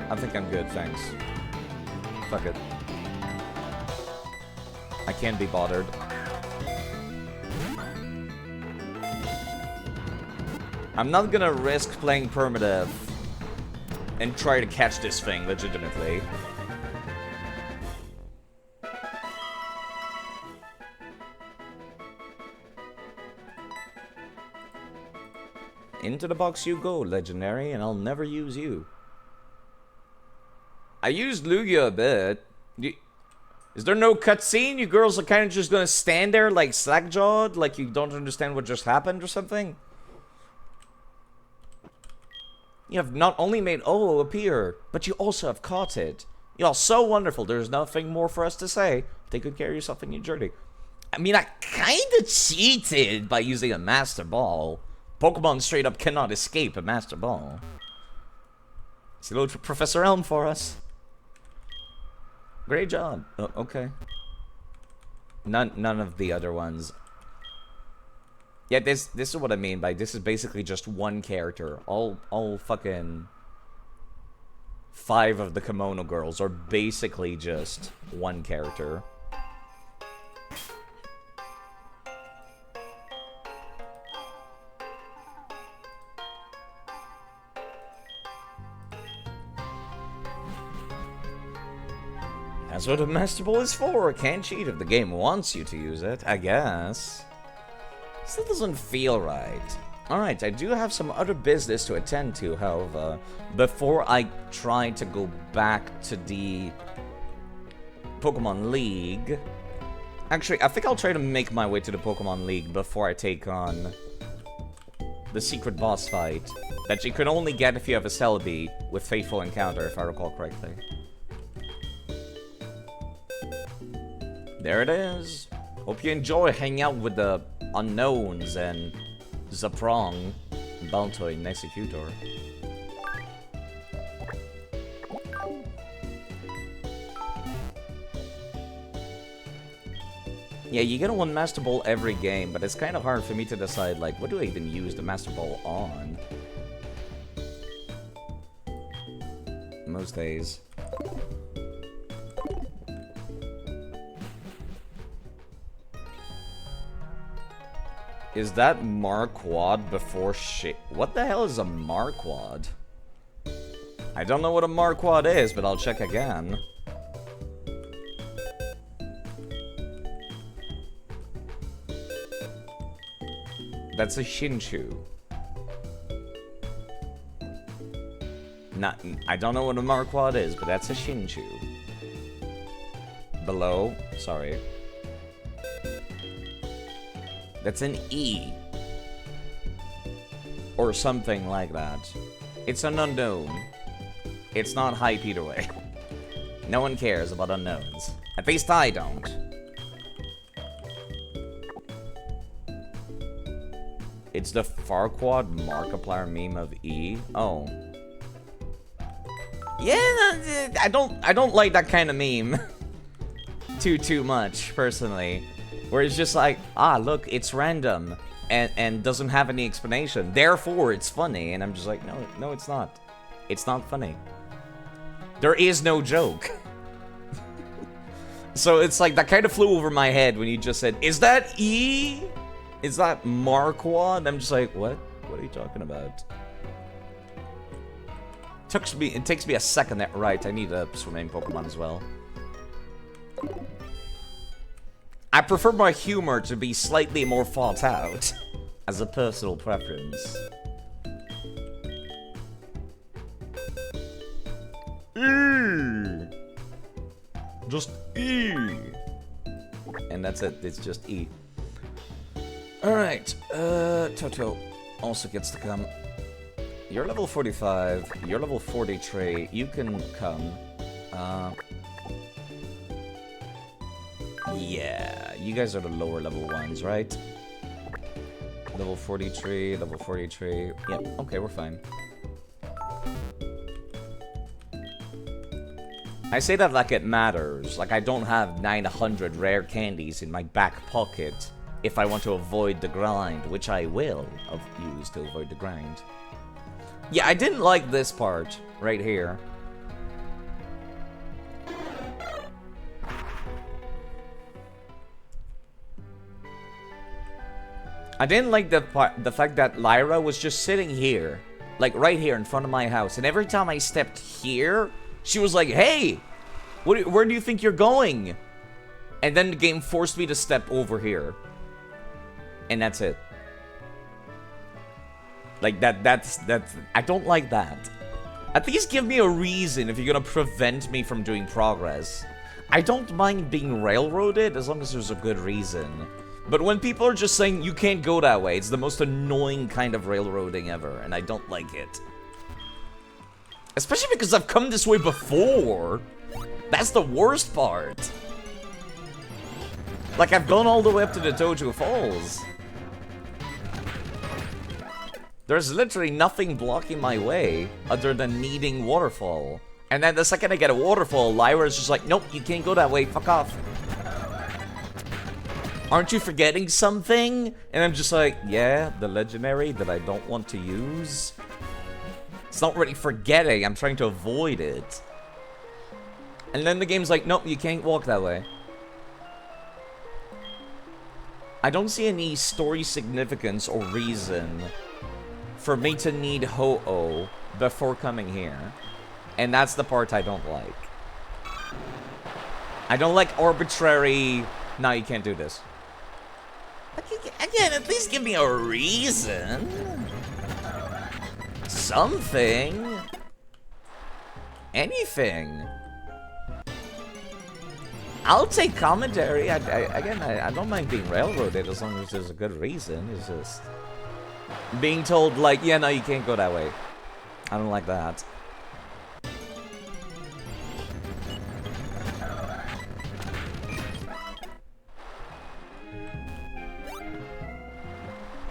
Speaker 1: I'm good, thanks. Fuck it. I can't be bothered. I'm not gonna risk playing Permadeath and try to catch this thing legitimately. Into the box you go, Legendary, and I'll never use you. I used Lugia a bit. Is there no cutscene? You girls are kind of just gonna stand there like slack-jawed, like you don't understand what just happened or something? You have not only made O appear, but you also have caught it. You are so wonderful, there's nothing more for us to say. Take good care of yourself in your journey. I mean, I kinda cheated by using a Master Ball. Pokemon straight up cannot escape a Master Ball. Say hello to Professor Elm for us. Great job. Oh, okay. None of the other ones. Yeah, this is what I mean by this is basically just one character. All fucking 5 of the Kimono girls are basically just one character. That's what a Master Ball is for. Can't cheat if the game wants you to use it, I guess. Still doesn't feel right. Alright, I do have some other business to attend to, however, before I try to go back to the Pokemon League. Actually, I think I'll try to make my way to the Pokemon League before I take on the secret boss fight that you can only get if you have a Celebi with Faithful Encounter, if I recall correctly. There it is. Hope you enjoy hanging out with the unknowns and Zaprong, Baltoy, and Executor. Yeah, you get a one Master Ball every game, but it's kind of hard for me to decide, like, what do I even use the Master Ball on? Most days. Is that Marquard before shit? What the hell is a Marquard? I don't know what a Marquard is, but I'll check again. That's a Shinchu. I don't know what a Marquard is, but that's a Shinchu. Below, sorry. That's an E. Or something like that. It's an unknown. It's not hype either way. No one cares about unknowns. At least I don't. It's the Farquaad Markiplier meme of E. Oh. Yeah, I don't like that kind of meme too much, personally. Where it's just like, ah, look, it's random and doesn't have any explanation. Therefore, it's funny. And I'm just like, no, it's not. It's not funny. There is no joke. So it's like, that kind of flew over my head when you just said, is that E? Is that Marquard? I'm just like, what? What are you talking about? It takes me a second. Right, I need a swimming Pokemon as well. I prefer my humor to be slightly more thought out, as a personal preference. E. Just E. And that's it. It's just E. Alright, Toto also gets to come. You're level 45, you're level 43, you can come. Yeah, you guys are the lower level ones, right? Level 43, level 43. Yep, okay, we're fine. I say that like it matters. Like I don't have 900 rare candies in my back pocket if I want to avoid the grind, which I will use to avoid the grind. Yeah, I didn't like this part right here. I didn't like the fact that Lyra was just sitting here, like right here in front of my house, and every time I stepped here, she was like, "Hey, where do you think you're going?" And then the game forced me to step over here. And that's it. Like, that's... I don't like that. At least give me a reason if you're gonna prevent me from doing progress. I don't mind being railroaded as long as there's a good reason. But when people are just saying, you can't go that way, it's the most annoying kind of railroading ever, and I don't like it. Especially because I've come this way before. That's the worst part. Like, I've gone all the way up to the Tojo Falls. There's literally nothing blocking my way other than needing waterfall. And then the second I get a waterfall, Lyra's just like, nope, you can't go that way, fuck off. Aren't you forgetting something? And I'm just like, yeah, the legendary that I don't want to use. It's not really forgetting, I'm trying to avoid it. And then the game's like, nope, you can't walk that way. I don't see any story significance or reason for me to need Ho-Oh before coming here. And that's the part I don't like. I don't like arbitrary... No, you can't do this. Again, at least give me a reason. Something. Anything. I'll take commentary. Again, I don't mind being railroaded as long as there's a good reason. It's just being told, like, yeah, no, you can't go that way. I don't like that.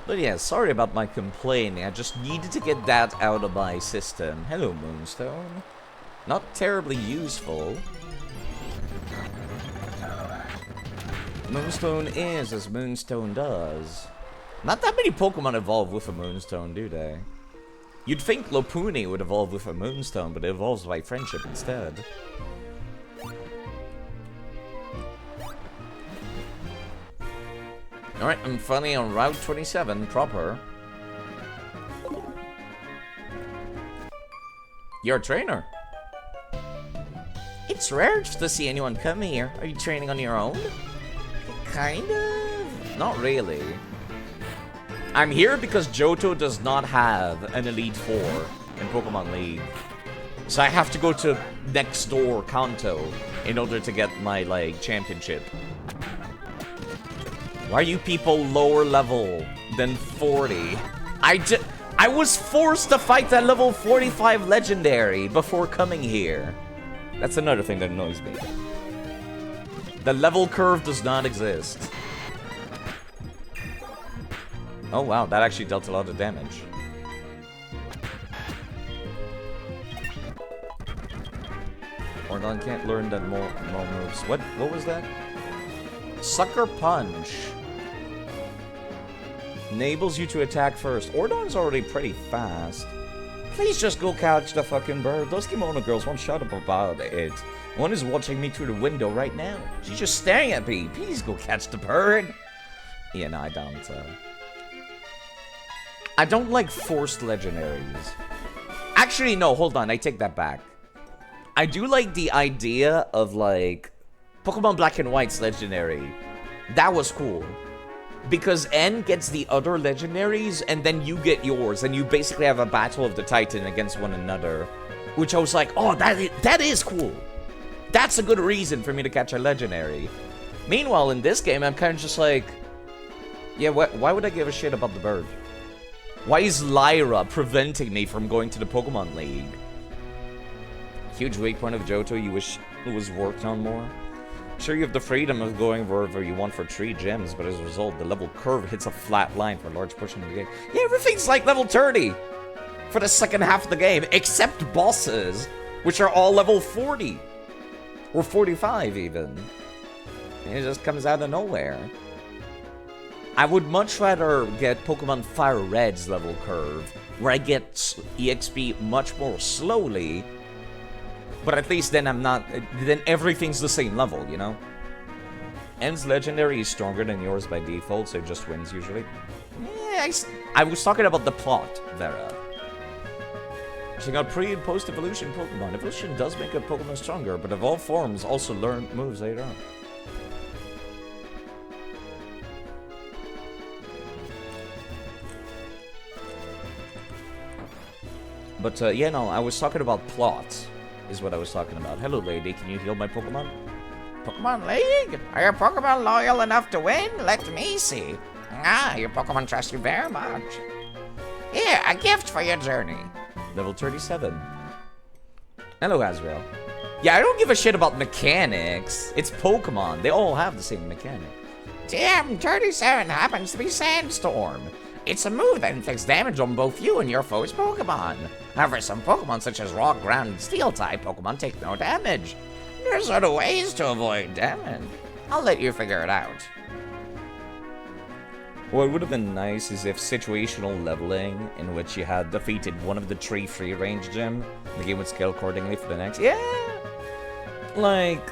Speaker 1: But yeah, sorry about my complaining. I just needed to get that out of my system. Hello, Moonstone. Not terribly useful. Moonstone is as Moonstone does. Not that many Pokemon evolve with a Moonstone, do they? You'd think Lopunny would evolve with a Moonstone, but it evolves by friendship instead. Alright, I'm finally on Route 27 proper. You're a trainer. It's rare to see anyone come here. Are you training on your own? Kind of. Not really. I'm here because Johto does not have an Elite Four in Pokemon League. So I have to go to next door Kanto in order to get my, like, championship. Why are you people lower level than 40? I was forced to fight that level 45 legendary before coming here. That's another thing that annoys me. The level curve does not exist. Oh wow, that actually dealt a lot of damage. Ordon can't learn that more moves. What was that? Sucker Punch. Enables you to attack first. Ordon's already pretty fast. Please just go catch the fucking bird. Those kimono girls won't shut up about it. One is watching me through the window right now. She's just staring at me. Please go catch the bird. Yeah, no, I don't. I don't like forced legendaries. Actually, no, hold on. I take that back. I do like the idea of, like, Pokemon Black and White's legendary. That was cool. Because N gets the other legendaries, and then you get yours, and you basically have a battle of the Titan against one another. Which I was like, oh, that is cool. That's a good reason for me to catch a legendary. Meanwhile, in this game, I'm kind of just like, yeah, why would I give a shit about the bird? Why is Lyra preventing me from going to the Pokemon League? Huge weak point of Johto you wish it was worked on more? Sure, you have the freedom of going wherever you want for 3 gems, but as a result, the level curve hits a flat line for a large portion of the game. Yeah, everything's like level 30 for the second half of the game, except bosses, which are all level 40. Or 45, even. And it just comes out of nowhere. I would much rather get Pokemon Fire Red's level curve, where I get EXP much more slowly, but at least then then everything's the same level, you know? N's legendary is stronger than yours by default, so it just wins usually. Yeah, I was talking about the plot, Vera. She got pre- and post-evolution Pokemon. Evolution does make a Pokemon stronger, but evolved forms also learn moves later on. But, yeah, no, I was talking about plot, is what I was talking about. Hello, lady, can you heal my Pokemon?
Speaker 2: Pokemon League? Are your Pokemon loyal enough to win? Let me see. Ah, your Pokemon trust you very much. Here, a gift for your journey.
Speaker 1: Level 37. Hello, Azrael. Yeah, I don't give a shit about mechanics. It's Pokemon. They all have the same mechanic.
Speaker 2: TM37 happens to be Sandstorm. It's a move that inflicts damage on both you and your foe's Pokemon. However, some Pokemon such as Rock, Ground, and Steel-type Pokemon take no damage. There's other ways to avoid damage. I'll let you figure it out.
Speaker 1: What would have been nice is if situational leveling, in which you had defeated one of the 3 free-range gym, the game would scale accordingly for the next. Yeah! Like,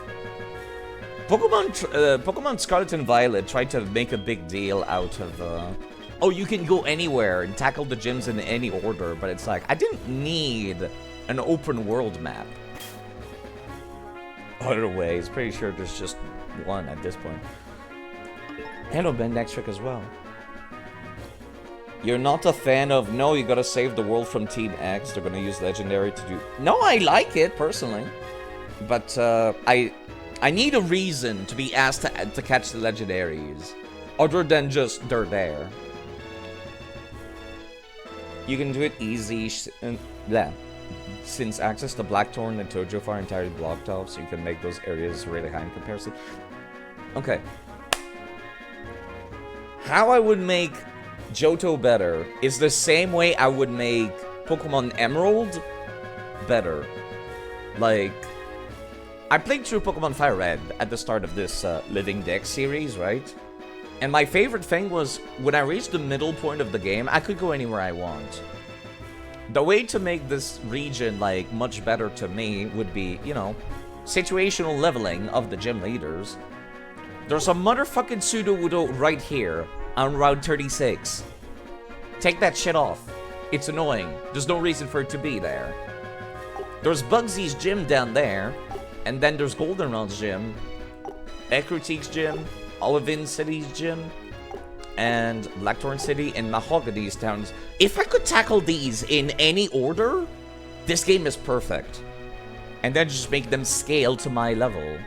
Speaker 1: Pokemon Scarlet and Violet tried to make a big deal out of, oh, you can go anywhere and tackle the gyms in any order, but it's like, I didn't need an open world map. Other ways, pretty sure there's just one at this point. Hello, LivingDex as well. You're not a fan of, no, you gotta save the world from Team X, they're gonna use Legendary to do... No, I like it, personally. But, I need a reason to be asked to catch the legendaries, other than just they're there. You can do it easy, since access to Blackthorn and Tojo are entirely blocked off, so you can make those areas really high in comparison. Okay. How I would make Johto better is the same way I would make Pokemon Emerald better. Like, I played through Pokemon Fire Red at the start of this LivingDex series, right? And my favorite thing was, when I reached the middle point of the game, I could go anywhere I want. The way to make this region, like, much better to me would be, you know, situational leveling of the gym leaders. There's a motherfucking Sudowoodo right here on Route 36. Take that shit off. It's annoying. There's no reason for it to be there. There's Bugsy's gym down there, and then there's Goldenrod's gym, Ecrutique's gym, Olivine City's gym, and Blackthorn City and Mahogany's towns. If I could tackle these in any order, this game is perfect. And then just make them scale to my level.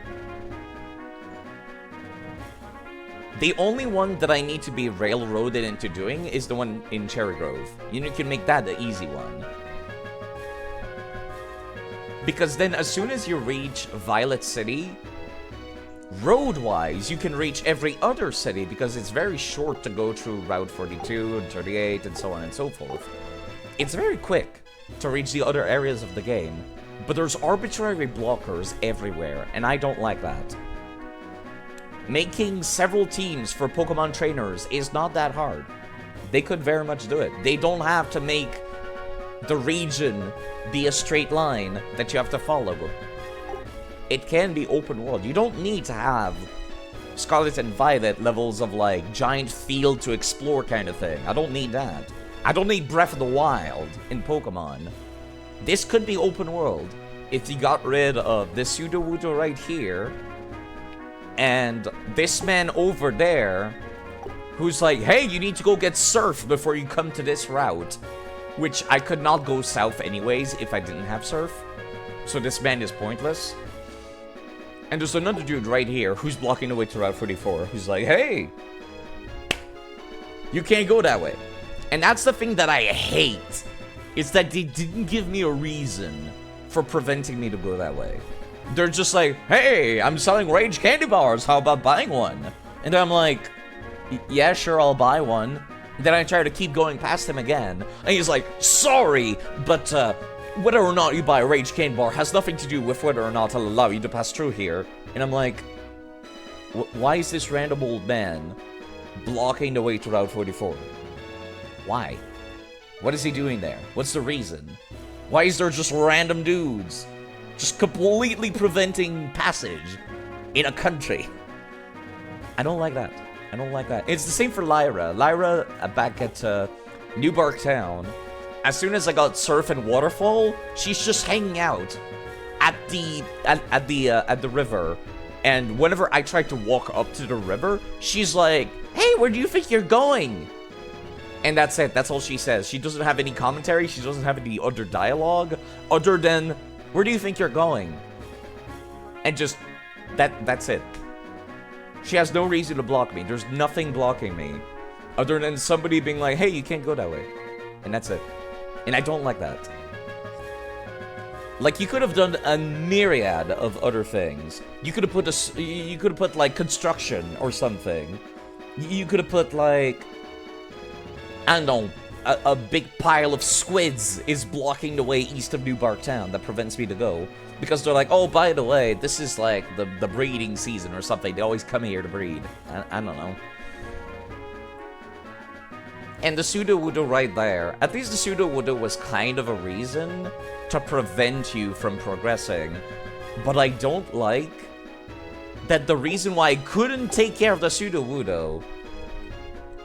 Speaker 1: The only one that I need to be railroaded into doing is the one in Cherry Grove. You can make that the easy one. Because then as soon as you reach Violet City, road-wise, you can reach every other city because it's very short to go through Route 42 and 38 and so on and so forth. It's very quick to reach the other areas of the game, but there's arbitrary blockers everywhere, and I don't like that. Making several teams for Pokemon trainers is not that hard. They could very much do it. They don't have to make the region be a straight line that you have to follow. It can be open world. You don't need to have Scarlet and Violet levels of, like, giant field to explore kind of thing. I don't need that. I don't need Breath of the Wild in Pokemon. This could be open world if you got rid of this Sudowoodo right here and this man over there who's like, hey, you need to go get Surf before you come to this route. Which I could not go south anyways if I didn't have Surf. So this man is pointless. And there's another dude right here who's blocking the way to Route 44 who's like, hey, you can't go that way. And that's the thing that I hate, is that they didn't give me a reason for preventing me to go that way. They're just like, hey, I'm selling Rage candy bars, how about buying one? And I'm like, yeah, sure, I'll buy one. Then I try to keep going past him again, and he's like, sorry, but whether or not you buy a Rage candy bar has nothing to do with whether or not I'll allow you to pass through here. And I'm like, why is this random old man blocking the way to Route 44? Why? What is he doing there? What's the reason? Why is there just random dudes just completely preventing passage in a country? I don't like that. I don't like that. It's the same for Lyra. Lyra, back at New Bark Town, as soon as I got Surf and Waterfall, she's just hanging out at the river. And whenever I tried to walk up to the river, she's like, hey, where do you think you're going? And that's it. That's all she says. She doesn't have any commentary. She doesn't have any other dialogue other than, where do you think you're going? And just, that's it. She has no reason to block me. There's nothing blocking me other than somebody being like, hey, you can't go that way. And that's it. And I don't like that. Like, you could have done a myriad of other things. You could have put like construction or something. You could have put like, I don't know, a big pile of squids is blocking the way east of New Bark Town that prevents me to go. Because they're like, oh, by the way, this is like the breeding season or something. They always come here to breed. I don't know. And the Sudowoodo right there, at least the Sudowoodo was kind of a reason to prevent you from progressing. But I don't like that the reason why I couldn't take care of the Sudowoodo,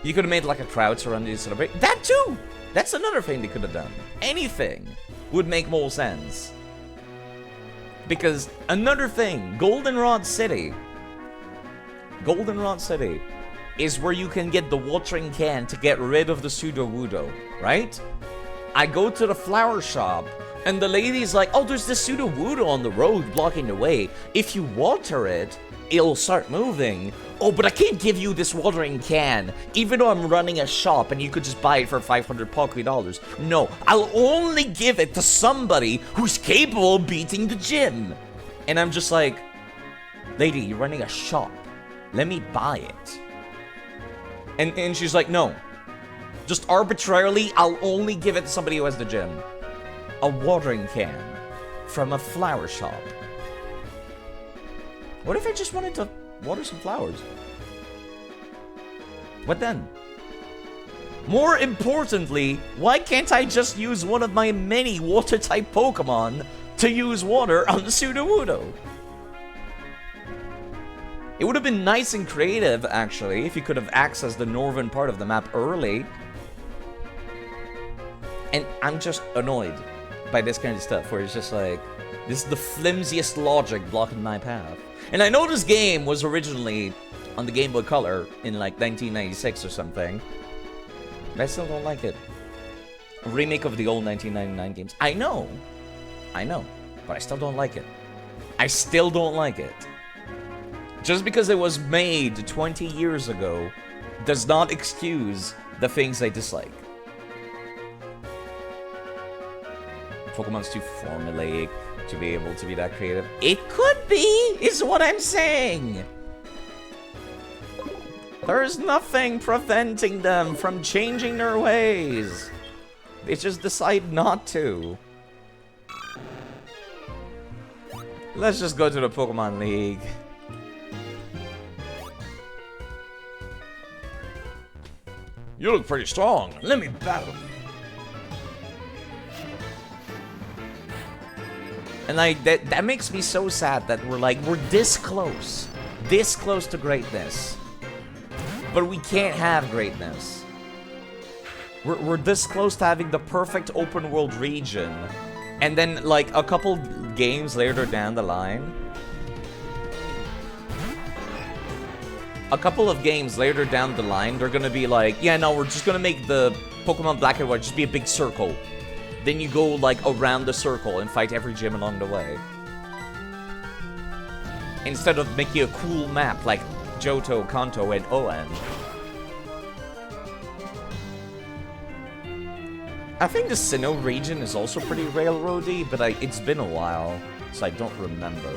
Speaker 1: you could have made like a crowd surrounding to celebrate. That too! That's another thing they could have done. Anything would make more sense. Because another thing, Goldenrod City is where you can get the watering can to get rid of the Sudowoodo, right? I go to the flower shop, And the lady's like, oh, there's this pseudo-voodoo on the road blocking the way. If you water it, it'll start moving. Oh, but I can't give you this watering can, even though I'm running a shop and you could just buy it for 500 Pocky dollars. No, I'll only give it to somebody who's capable of beating the gym. And I'm just like, lady, you're running a shop. Let me buy it. And she's like, no. Just arbitrarily, I'll only give it to somebody who has the gym. A watering can from a flower shop. What if I just wanted to water some flowers? What then? More importantly, why can't I just use one of my many water-type Pokemon to use water on the Sudowoodo? It would have been nice and creative, actually, if you could have accessed the northern part of the map early. And I'm just annoyed by this kind of stuff, where it's just like, this is the flimsiest logic blocking my path. And I know this game was originally on the Game Boy Color in like 1996 or something, but I still don't like it. A remake of the old 1999 games. I know, but I still don't like it. I still don't like it. Just because it was made 20 years ago does not excuse the things I dislike. Pokemon's too formulaic to be able to be that creative. It could be, is what I'm saying. There's nothing preventing them from changing their ways. They just decide not to. Let's just go to the Pokemon League. You look pretty strong. Let me battle you. And like that makes me so sad that we're this close to greatness, but we can't have greatness. We're this close to having the perfect open world region, and then like a couple games later down the line, they're gonna be like, yeah, no, we're just gonna make the Pokemon Black and White just be a big circle. Then you go, like, around the circle and fight every gym along the way. Instead of making a cool map like Johto, Kanto, and Oen. I think the Sinnoh region is also pretty railroady, but it's been a while, so I don't remember.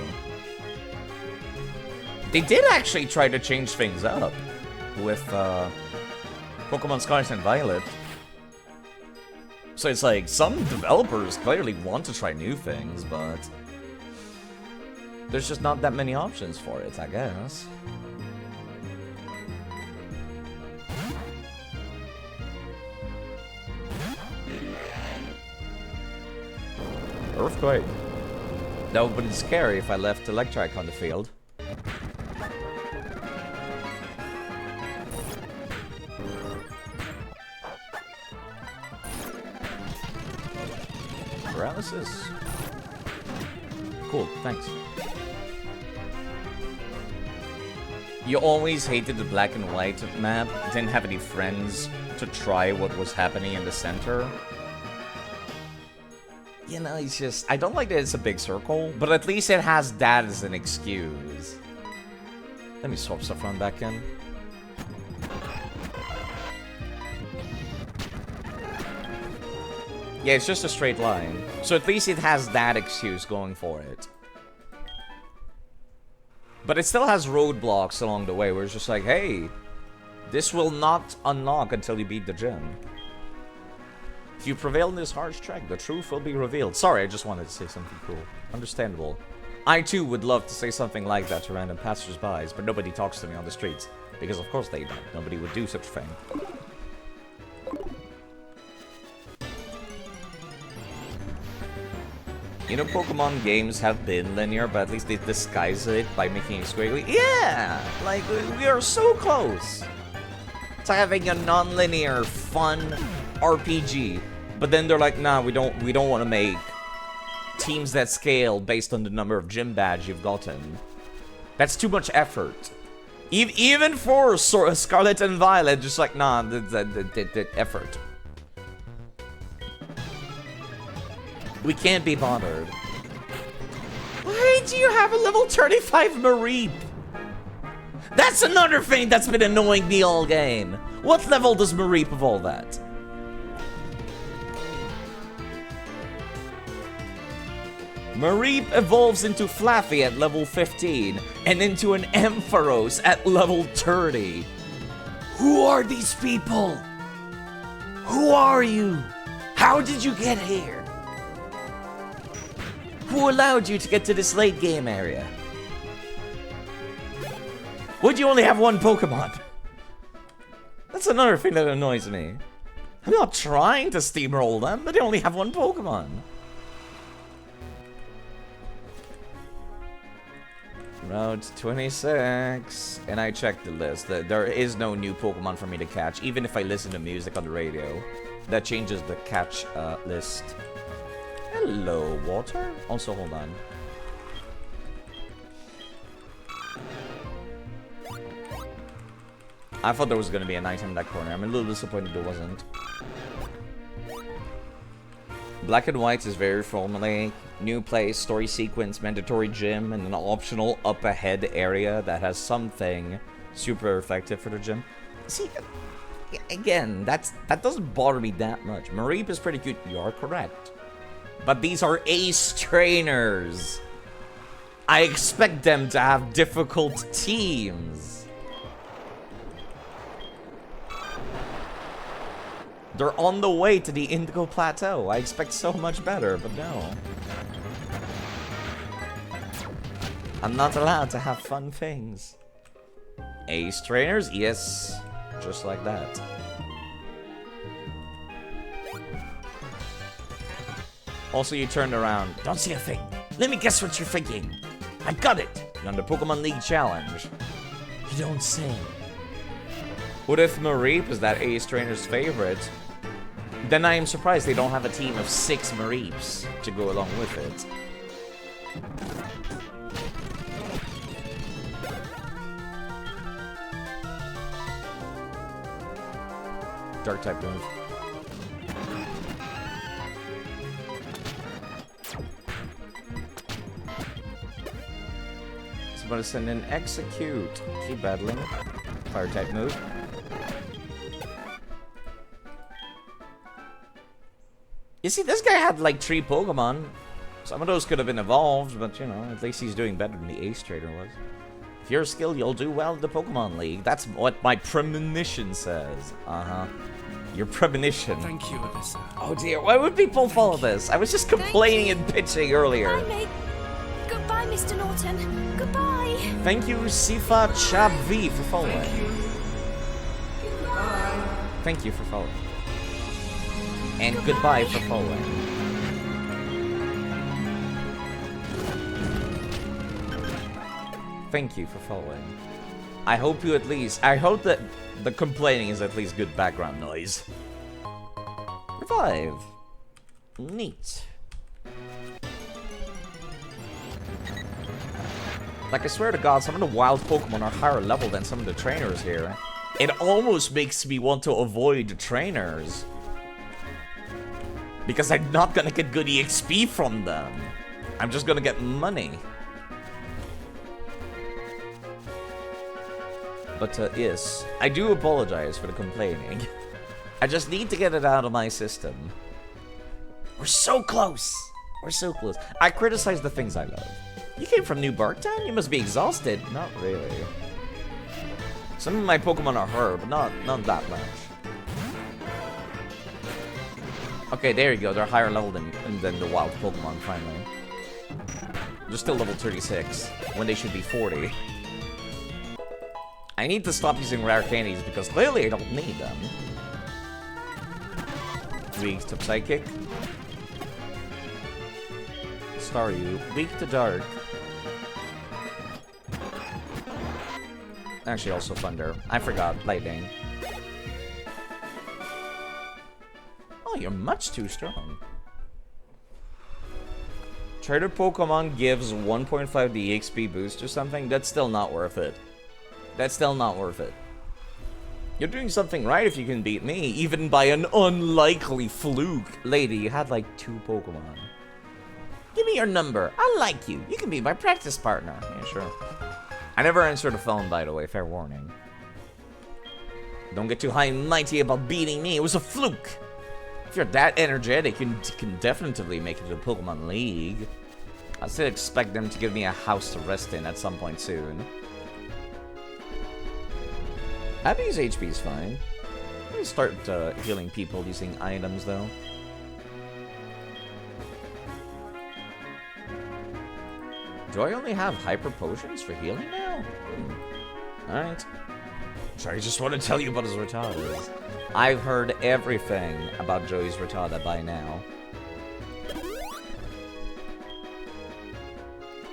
Speaker 1: They did actually try to change things up with Pokemon Scarlet and Violet. So it's like, some developers clearly want to try new things, but there's just not that many options for it, I guess. Earthquake. That would be scary if I left Electrike on the field. Paralysis. Cool, thanks. You always hated the black and white map, didn't have any friends to try what was happening in the center. You know, it's just, I don't like that it's a big circle, but at least it has that as an excuse. Let me swap stuff around back in. Yeah, it's just a straight line. So at least it has that excuse going for it. But it still has roadblocks along the way where it's just like, hey, this will not unlock until you beat the gym. If you prevail in this harsh trek, the truth will be revealed. Sorry, I just wanted to say something cool. Understandable. I too would love to say something like that to random passersby, but nobody talks to me on the streets. Because of course they don't. Nobody would do such a thing. You know, Pokemon games have been linear, but at least they disguise it by making it squiggly. Yeah! Like, we are so close to having a non-linear, fun RPG. But then they're like, nah, we don't want to make teams that scale based on the number of gym badge you've gotten. That's too much effort. Even for Scarlet and Violet, just like, nah, the effort. We can't be bothered. Why do you have a level 35 Mareep? That's another thing that's been annoying me all game. What level does Mareep evolve at? Mareep evolves into Flaffy at level 15 and into an Ampharos at level 30. Who are these people? Who are you? How did you get here? Who allowed you to get to this late game area? Would you only have one Pokemon? That's another thing that annoys me. I'm not trying to steamroll them, but they only have one Pokemon. Route 26. And I checked the list. There is no new Pokemon for me to catch, even if I listen to music on the radio. That changes the catch list. Hello, water? Also, hold on. I thought there was going to be an item in that corner. I'm a little disappointed there wasn't. Black and White is very formulaic. New place, story sequence, mandatory gym, and an optional up ahead area that has something super effective for the gym. See, again, that doesn't bother me that much. Mareep is pretty good. You are correct. But these are ace trainers. I expect them to have difficult teams. They're on the way to the Indigo Plateau. I expect so much better, but no. I'm not allowed to have fun things. Ace trainers? Yes. Just like that. Also, you turned around. Don't see a thing. Let me guess what you're thinking. I got it. You're on the Pokemon League Challenge. You don't say. What if Mareep is that Ace trainer's favorite? Then I am surprised they don't have a team of 6 Mareeps to go along with it. Dark type move. So I'm gonna send in Execute. Keep battling. Fire type move. You see, this guy had like 3 Pokemon. Some of those could have been evolved, but you know, at least he's doing better than the Ace Trainer was. If you're skilled, you'll do well in the Pokemon League. That's what my premonition says. Your premonition.
Speaker 3: Thank you, Alyssa.
Speaker 1: Oh dear, why would people follow this? I was just complaining and pitching earlier.
Speaker 4: Bye, mate. Goodbye, Mr. Norton. Goodbye.
Speaker 1: Thank you, Sifa Chabvi, for following. Thank you for following. And goodbye for following. Thank you for following. I hope you at least... I hope that the complaining is at least good background noise. Revive. Neat. Like, I swear to God, some of the wild Pokemon are higher level than some of the trainers here. It almost makes me want to avoid the trainers. Because I'm not gonna get good EXP from them. I'm just gonna get money. But, yes. I do apologize for the complaining. I just need to get it out of my system. We're so close. We're so close. I criticize the things I love. You came from New Barktown? You must be exhausted. Not really. Some of my Pokemon are hurt, but not that much. Okay, there you go. They're higher level than the wild Pokemon, finally. They're still level 36, when they should be 40. I need to stop using rare candies, because clearly I don't need them. Weak to Psychic. Staryu. Weak to Dark. Actually, also Thunder. I forgot. Lightning. Oh, you're much too strong. Trader Pokemon gives 1.5 DXP boost or something. That's still not worth it. That's still not worth it. You're doing something right if you can beat me, even by an unlikely fluke. Lady, you had like 2 Pokemon.
Speaker 2: Give me your number. I like you. You can be my practice partner.
Speaker 1: Yeah, sure. I never answered the phone, by the way. Fair warning.
Speaker 2: Don't get too high and mighty about beating me. It was a fluke.
Speaker 1: If you're that energetic, you can definitely make it to the Pokemon League. I still expect them to give me a house to rest in at some point soon. Abby's HP is fine. Let me start healing people using items, though. Do I only have hyper potions for healing now? Alright. Sorry, I just want to tell you about his Rattatas. I've heard everything about Joey's Rattata by now.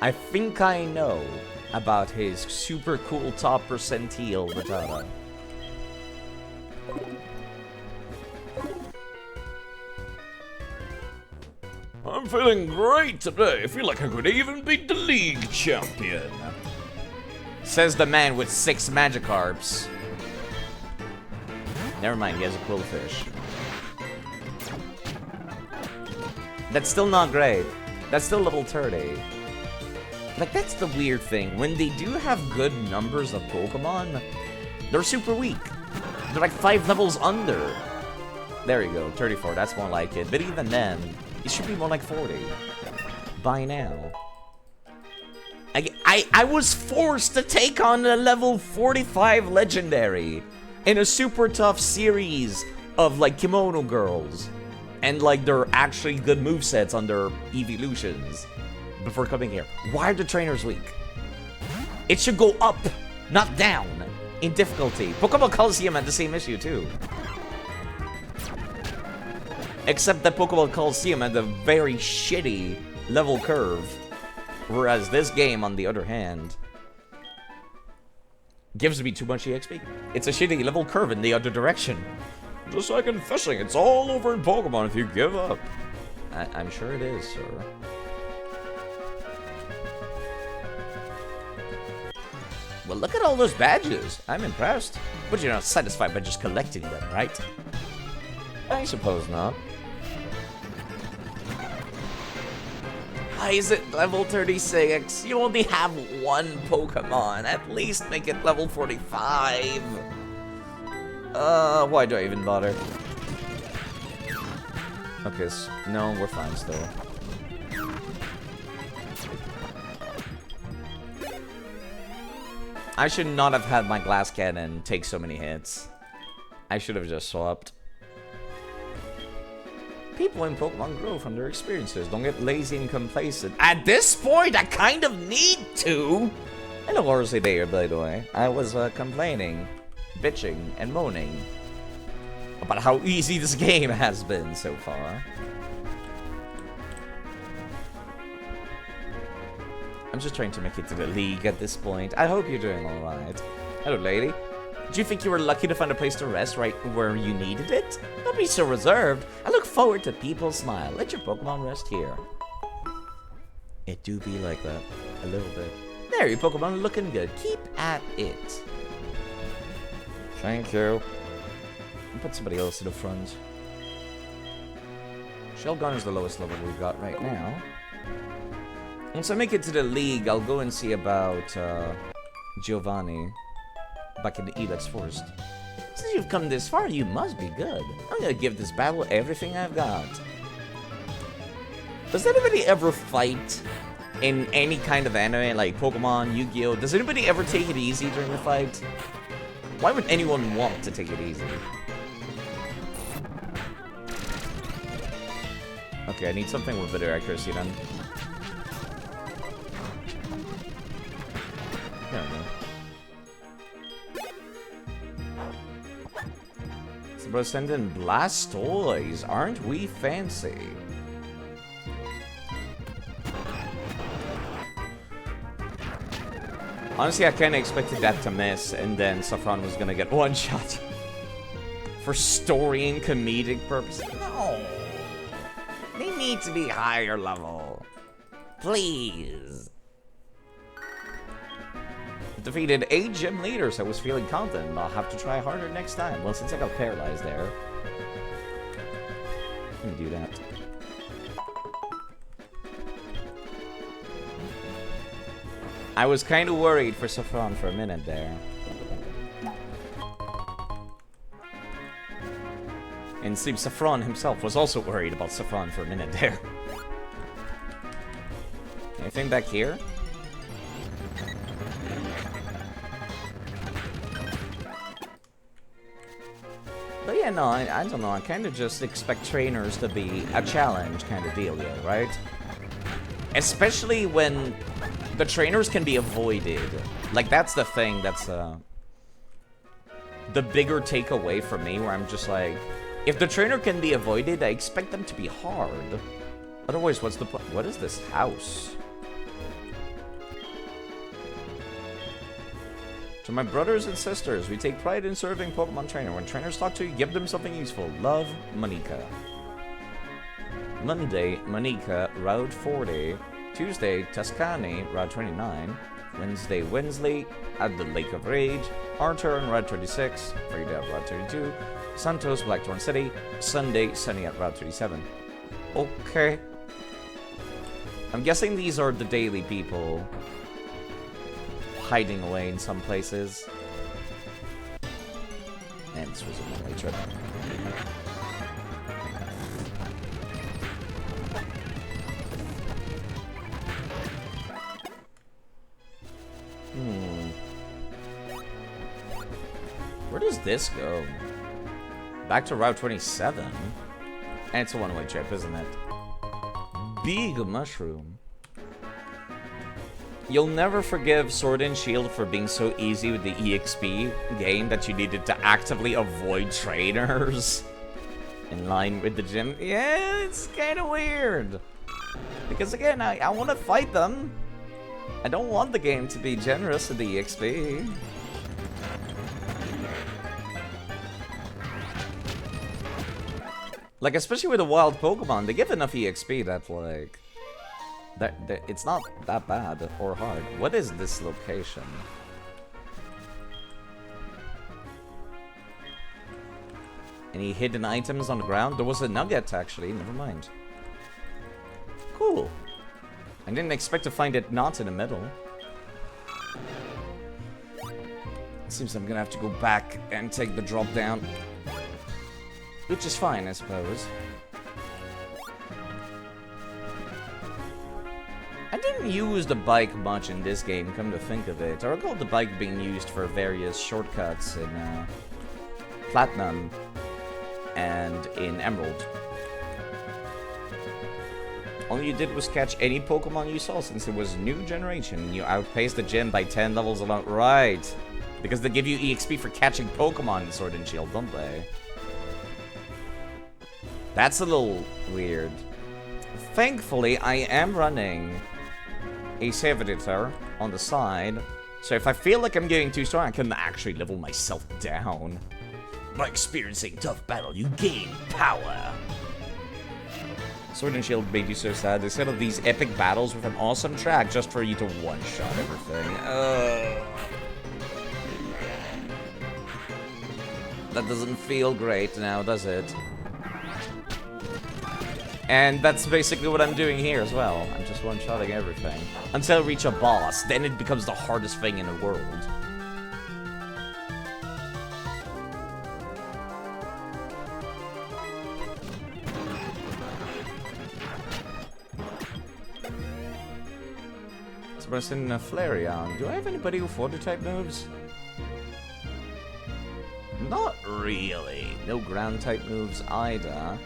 Speaker 1: I think I know about his super cool top percentile Rattata. I'm feeling great today. I feel like I could even beat the league champion. Says the man with 6 Magikarps. Never mind, he has a Quillfish. That's still not great. That's still level 30. Like, that's the weird thing. When they do have good numbers of Pokemon, they're super weak. They're like 5 levels under. There you go, 34. That's more like it. But even then, it should be more like 40. By now. I was forced to take on a level 45 legendary in a super tough series of like Kimono Girls. And like they're actually good movesets on their evolutions before coming here. Why are the trainers weak? It should go up, not down, in difficulty. Pokemon Coliseum had the same issue too. Except that Pokemon Coliseum had a very shitty level curve. Whereas this game, on the other hand, gives me too much EXP. It's a shitty level curve in the other direction. Just like in fishing, it's all over in Pokemon if you give up. I'm sure it is, sir. Well, look at all those badges. I'm impressed. But you're not satisfied by just collecting them, right? I suppose not. Why is it level 36? You only have 1 Pokemon. At least make it level 45. Why do I even bother? Okay, no, we're fine still. I should not have had my glass cannon take so many hits. I should have just swapped. People in Pokemon grow from their experiences. Don't get lazy and complacent. At this point, I kind of need to. Hello, Horsey there, by the way. I was complaining, bitching, and moaning about how easy this game has been so far. I'm just trying to make it to the league at this point. I hope you're doing alright. Hello, lady. Do you think you were lucky to find a place to rest right where you needed it? Don't be so reserved. I look forward to people's smile. Let your Pokemon rest here. It do be like that. A little bit. There, your Pokemon are looking good. Keep at it. Thank you. I'll put somebody else to the front. Shelgon is the lowest level we've got right now. Once I make it to the league, I'll go and see about Giovanni back in the Elex Forest. Since you've come this far, you must be good. I'm gonna give this battle everything I've got. Does anybody ever fight in any kind of anime, like Pokemon, Yu-Gi-Oh? Does anybody ever take it easy during the fight? Why would anyone want to take it easy? Okay, I need something with better accuracy then. There we go. But send in Blastoise, aren't we fancy? Honestly, I kinda expected that to miss, and then Saffron was gonna get one shot. For story and comedic purposes. No! They need to be higher level. Please. Defeated 8 gym leaders. I was feeling confident. I'll have to try harder next time. Well, since I got paralyzed there. Let me do that. I was kind of worried for Saffron for a minute there. And it seems Saffron himself was also worried about Saffron for a minute there. Anything back here? But yeah, no, I don't know. I kind of just expect trainers to be a challenge kind of deal, yeah, right? Especially when the trainers can be avoided. Like, that's the thing that's the bigger takeaway for me, where I'm just like, if the trainer can be avoided, I expect them to be hard. Otherwise, what's the point? What is this house? To my brothers and sisters, we take pride in serving Pokemon Trainer. When trainers talk to you, give them something useful. Love, Monica. Monday, Monica, Route 40. Tuesday, Tuscany, Route 29. Wednesday, Wensley, at the Lake of Rage. Arthur on Route 36. Friday at Route 32. Santos, Blackthorn City. Sunday, Sunny at Route 37. Okay. I'm guessing these are the daily people hiding away in some places. And this was a one-way trip. Where does this go? Back to Route 27? And it's a one-way trip, isn't it? Big mushroom. You'll never forgive Sword and Shield for being so easy with the EXP game that you needed to actively avoid trainers in line with the gym. Yeah, it's kind of weird. Because again, I want to fight them. I don't want the game to be generous with the EXP. Like, especially with the wild Pokemon, they give enough EXP that, like... That it's not that bad or hard. What is this location? Any hidden items on the ground? There was a nugget, actually. Never mind. Cool. I didn't expect to find it not in the middle. Seems I'm gonna have to go back and take the drop down. Which is fine, I suppose. I didn't use the bike much in this game, come to think of it. I recall the bike being used for various shortcuts in Platinum and in Emerald. All you did was catch any Pokemon you saw since it was new generation. You outpaced the gym by 10 levels alone. Right. Because they give you EXP for catching Pokemon in Sword and Shield, don't they? That's a little weird. Thankfully, I am running a save editor on the side. So if I feel like I'm getting too strong, I can actually level myself down. By experiencing tough battle, you gain power. Sword and Shield made you so sad. They set up these epic battles with an awesome track just for you to one-shot everything. That doesn't feel great now, does it? And that's basically what I'm doing here as well. I'm just one-shotting everything. Until I reach a boss, then it becomes the hardest thing in the world. Express in Flareon. Do I have anybody with water-type moves? Not really. No ground-type moves either.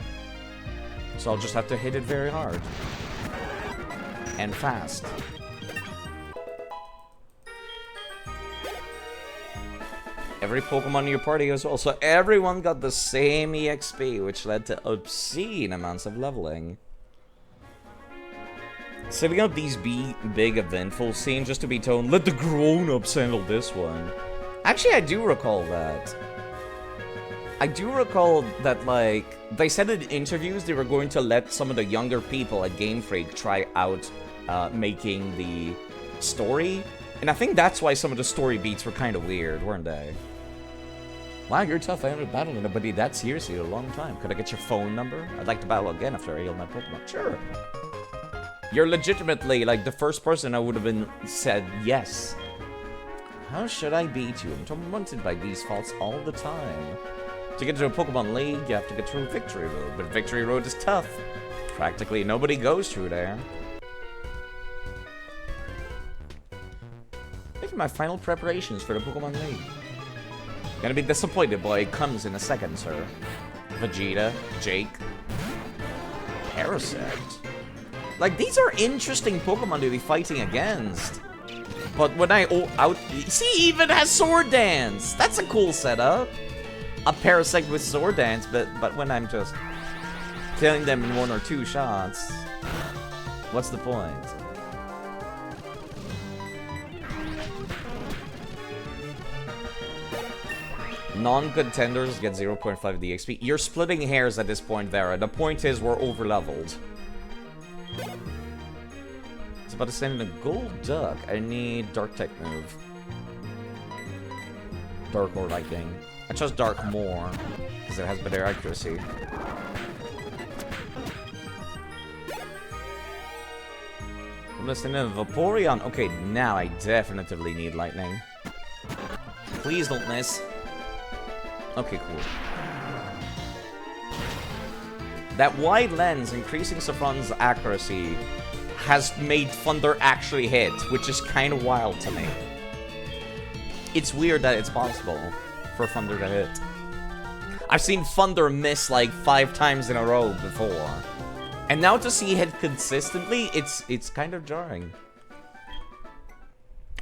Speaker 1: So I'll just have to hit it very hard. And fast. Every Pokemon in your party as well. So everyone got the same EXP, which led to obscene amounts of leveling. Setting up these big eventful scenes just to be told, let the grown-ups handle this one. Actually, I do recall that. I do recall that, like, they said in interviews they were going to let some of the younger people at Game Freak try out making the story. And I think that's why some of the story beats were kind of weird, weren't they? Wow, you're tough. I haven't battled anybody that seriously in a long time. Could I get your phone number? I'd like to battle again after I heal my Pokemon. Sure. You're legitimately, like, the first person I would have been said yes. How should I beat you? I'm tormented by these faults all the time. To get to a Pokemon League, you have to get through Victory Road, but Victory Road is tough. Practically nobody goes through there. Making my final preparations for the Pokemon League. Gonna be disappointed, boy. Comes in a second, sir. Vegeta, Jake, Parasect. Like, these are interesting Pokemon to be fighting against. But when I see, he even has Sword Dance. That's a cool setup. A Parasect with Sword Dance, but when I'm just killing them in 1 or 2 shots, what's the point? Non-contenders get 0.5 DXP. You're splitting hairs at this point, Vera. The point is we're over-leveled. It's about to send in a gold duck. I need dark type move. Dark or lightning. I chose dark more, because it has better accuracy. I'm gonna send in a Vaporeon. Okay, now I definitely need lightning. Please don't miss. Okay, cool. That wide lens increasing Saffron's accuracy has made Thunder actually hit, which is kind of wild to me. It's weird that it's possible for Thunder to hit. I've seen Thunder miss like 5 times in a row before. And now to see hit consistently, it's kind of jarring.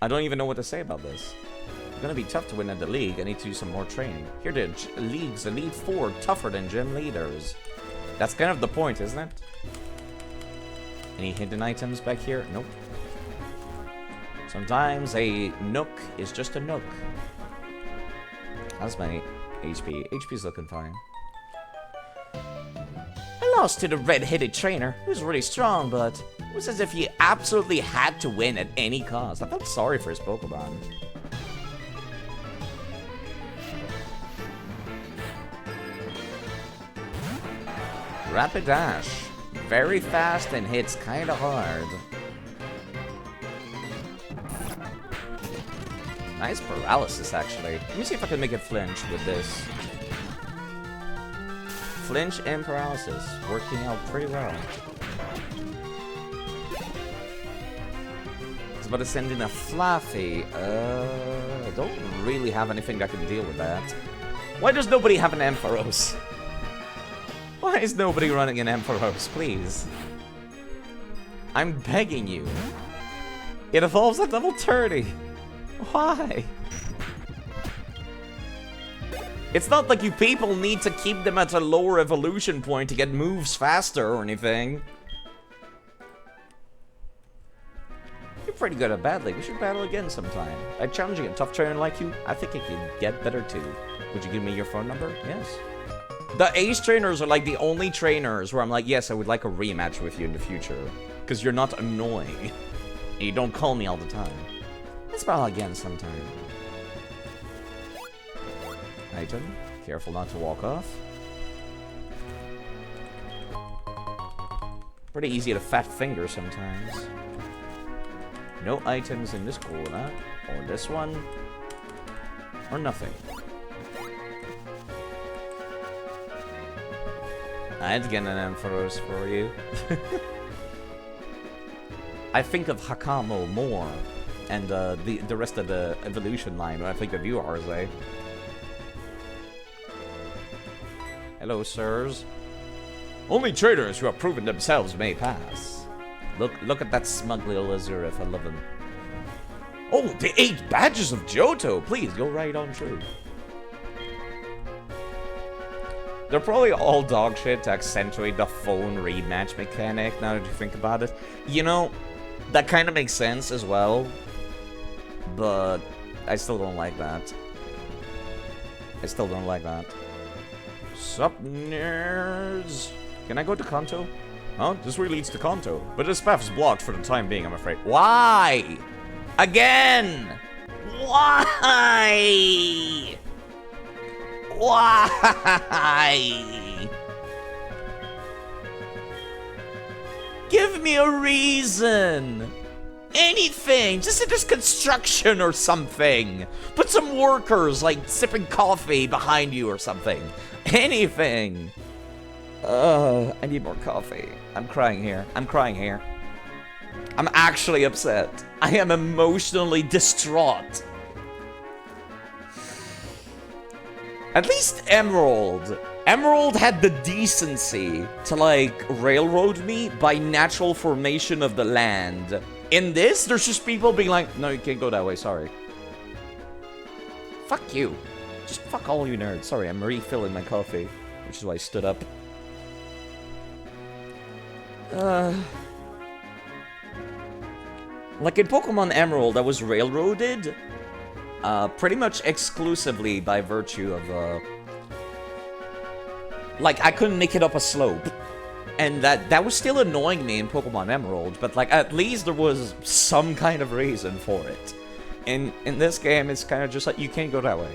Speaker 1: I don't even know what to say about this. It's gonna be tough to win at the league. I need to do some more training. Here the league's Elite Four, tougher than gym leaders. That's kind of the point, isn't it? Any hidden items back here? Nope. Sometimes a nook is just a nook. How's my HP? HP's looking fine. I lost to the red-headed trainer. He was really strong, but it was as if he absolutely had to win at any cost. I felt sorry for his Pokemon. Rapid Dash. Very fast and hits kinda hard. Nice paralysis, actually. Let me see if I can make it flinch with this. Flinch and paralysis. Working out pretty well. It's about to send in a Fluffy. I don't really have anything that can deal with that. Why does nobody have an Ampharos? Why is nobody running an Ampharos, please? I'm begging you. It evolves at level 30. Why? It's not like you people need to keep them at a lower evolution point to get moves faster or anything. You're pretty good at battling. We should battle again sometime. I challenge you a tough trainer like you. I think I can get better too. Would you give me your phone number? Yes. The Ace trainers are like the only trainers where I'm like, yes, I would like a rematch with you in the future. Because you're not annoying. And you don't call me all the time. Let's battle again sometime. Item. Careful not to walk off. Pretty easy to fat finger sometimes. No items in this corner. Or this one. Or nothing. I'd get an Ampharos for you. I think of Hakamo more, and the rest of the evolution line when I think of you, Arze. Hello, sirs. Only trainers who have proven themselves may pass. Look at that smug little Azurif, I love him. Oh, the 8 badges of Johto! Please, go right on through. They're probably all dog shit to accentuate the phone rematch mechanic, now that you think about it. You know, that kind of makes sense as well. But I still don't like that. I still don't like that. Sup, nerds? Can I go to Kanto? Huh? This really leads to Kanto. But this path is blocked for the time being, I'm afraid. Why? Again! Why? Why? Give me a reason. Anything. Just say there's construction or something. Put some workers, like, sipping coffee behind you or something. Anything. I need more coffee. I'm crying here. I'm crying here. I'm actually upset. I am emotionally distraught. At least Emerald. Emerald had the decency to, like, railroad me by natural formation of the land. In this, there's just people being like, no, you can't go that way, sorry. Fuck you. Just fuck all you nerds. Sorry, I'm refilling my coffee, which is why I stood up. Like in Pokemon Emerald, I was railroaded pretty much exclusively by virtue of, like, I couldn't make it up a slope. And that was still annoying me in Pokemon Emerald, but, like, at least there was some kind of reason for it. In this game, it's kind of just like, you can't go that way.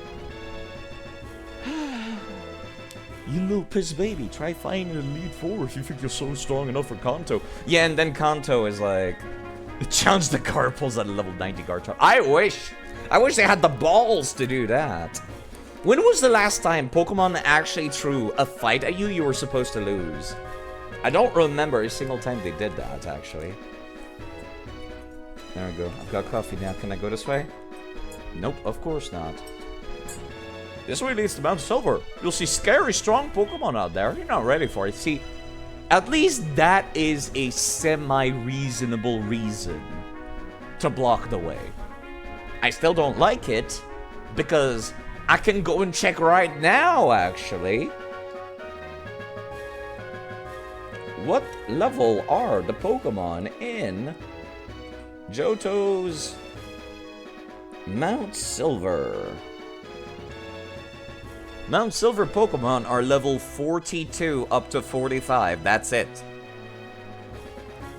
Speaker 1: You little piss baby, try finding the lead four if you think you're so strong enough for Kanto. Yeah, and then Kanto is like, challenge the Garples at a level 90 Garchomp. I wish they had the balls to do that. When was the last time Pokemon actually threw a fight at you you were supposed to lose? I don't remember a single time they did that, actually. There we go. I've got coffee now. Can I go this way? Nope, of course not. This way leads to Mount Silver. You'll see scary, strong Pokemon out there. You're not ready for it. See, at least that is a semi-reasonable reason to block the way. I still don't like it, because I can go and check right now, actually. What level are the Pokemon in Johto's Mount Silver? Mount Silver Pokemon are level 42 up to 45. That's it.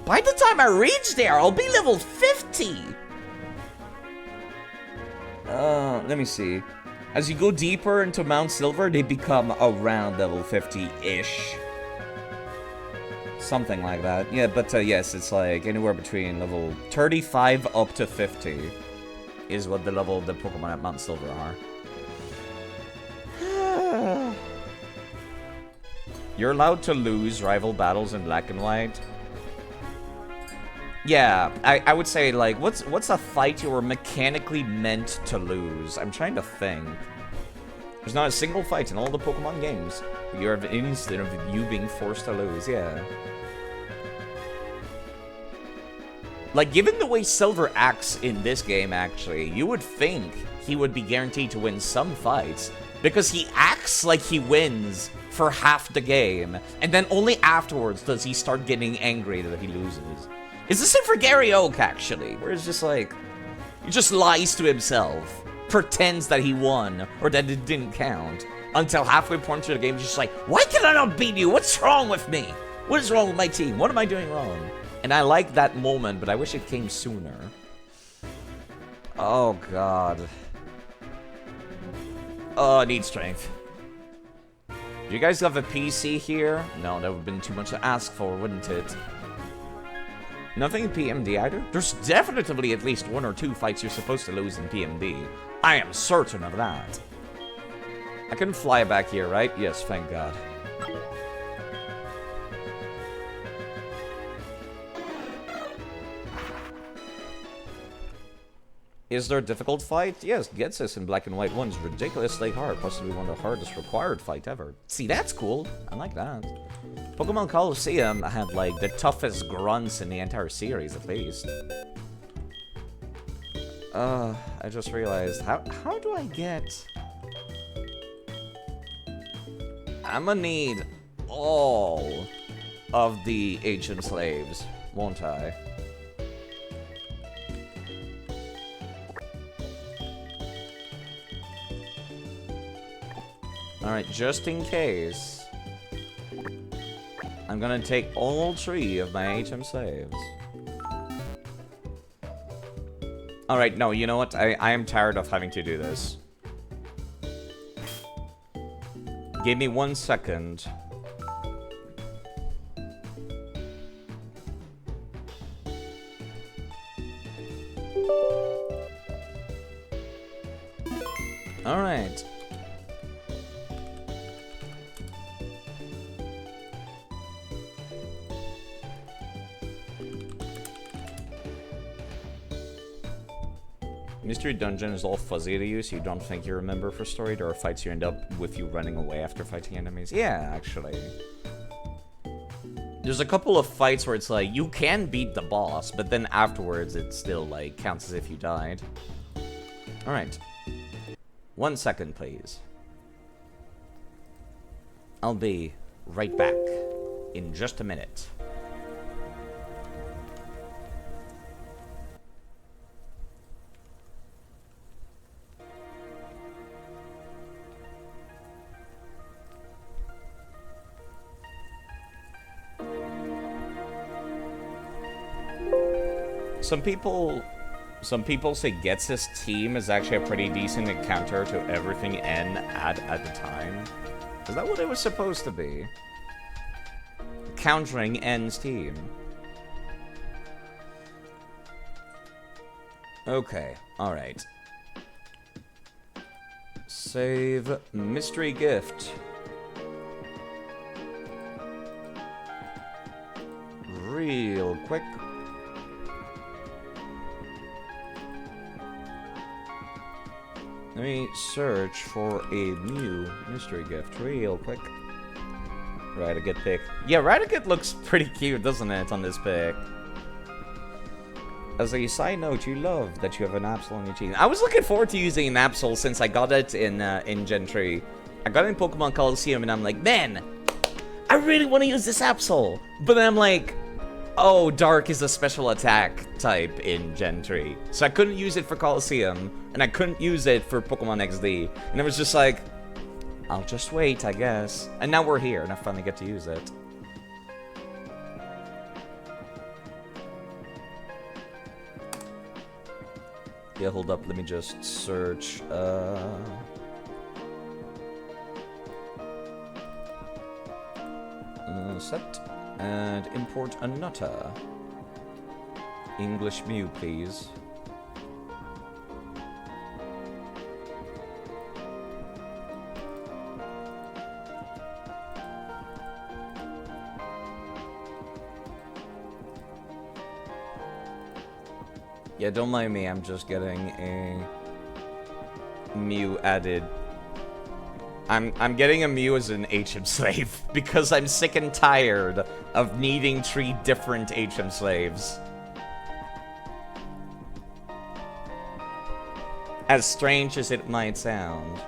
Speaker 1: By the time I reach there, I'll be level 50. Let me see. As you go deeper into Mount Silver, they become around level 50-ish. Something like that. Yeah, but yes, it's like anywhere between level 35 up to 50 is what the level of the Pokemon at Mount Silver are. You're allowed to lose rival battles in Black and White. Yeah, I would say, like, what's a fight you were mechanically meant to lose? I'm trying to think. There's not a single fight in all the Pokemon games where you have an instant of you being forced to lose, yeah. Like, given the way Silver acts in this game, actually, you would think he would be guaranteed to win some fights, because he acts like he wins for half the game, and then only afterwards does he start getting angry that he loses. Is this it for Gary Oak, actually? Where it's just like, he just lies to himself, pretends that he won, or that it didn't count, until halfway point through the game, he's just like, why can I not beat you? What's wrong with me? What is wrong with my team? What am I doing wrong? And I like that moment, but I wish it came sooner. Oh, God. Oh, I need strength. Do you guys have a PC here? No, that would have been too much to ask for, wouldn't it? Nothing in PMD either? There's definitely at least 1 or 2 fights you're supposed to lose in PMD. I am certain of that. I can fly back here, right? Yes, thank God. Is there a difficult fight? Yes, Getsis in Black and White 1 is ridiculously hard, possibly one of the hardest required fight ever. See, that's cool. I like that. Pokemon Coliseum had, like, the toughest grunts in the entire series, at least. I just realized, how do I get... I'm gonna need all of the ancient slaves, won't I? Alright, just in case, I'm gonna take all 3 of my HM slaves. Alright, no, you know what? I am tired of having to do this. Give me 1 second. Mystery Dungeon is all fuzzy to you, so you don't think you remember for story. There are fights you end up with you running away after fighting enemies. Yeah, actually. There's a couple of fights where it's like, you can beat the boss, but then afterwards it still, like, counts as if you died. Alright. 1 second, please. I'll be right back in just a minute. Some people say Getz's team is actually a pretty decent counter to everything N had at the time. Is that what it was supposed to be? Countering N's team. Okay, alright. Save mystery gift. Real quick. Let me search for a new mystery gift real quick. Radicate pick. Yeah, Radicate looks pretty cute, doesn't it, on this pick? As a side note, you love that you have an Absol on your team. I was looking forward to using an Absol since I got it in Gen 3. I got it in Pokemon Coliseum and I'm like, man, I really want to use this Absol. But then I'm like, oh, Dark is a special attack type in Gen 3. So I couldn't use it for Coliseum, and I couldn't use it for Pokemon XD. And it was just like, I'll just wait, I guess. And now we're here, and I finally get to use it. Yeah, hold up, let me just search, set. And import a Nutter. English Mew, please. Yeah, don't mind me, I'm just getting a Mew added. I'm getting a Mew as an HM slave because I'm sick and tired of needing 3 different HM slaves. As strange as it might sound.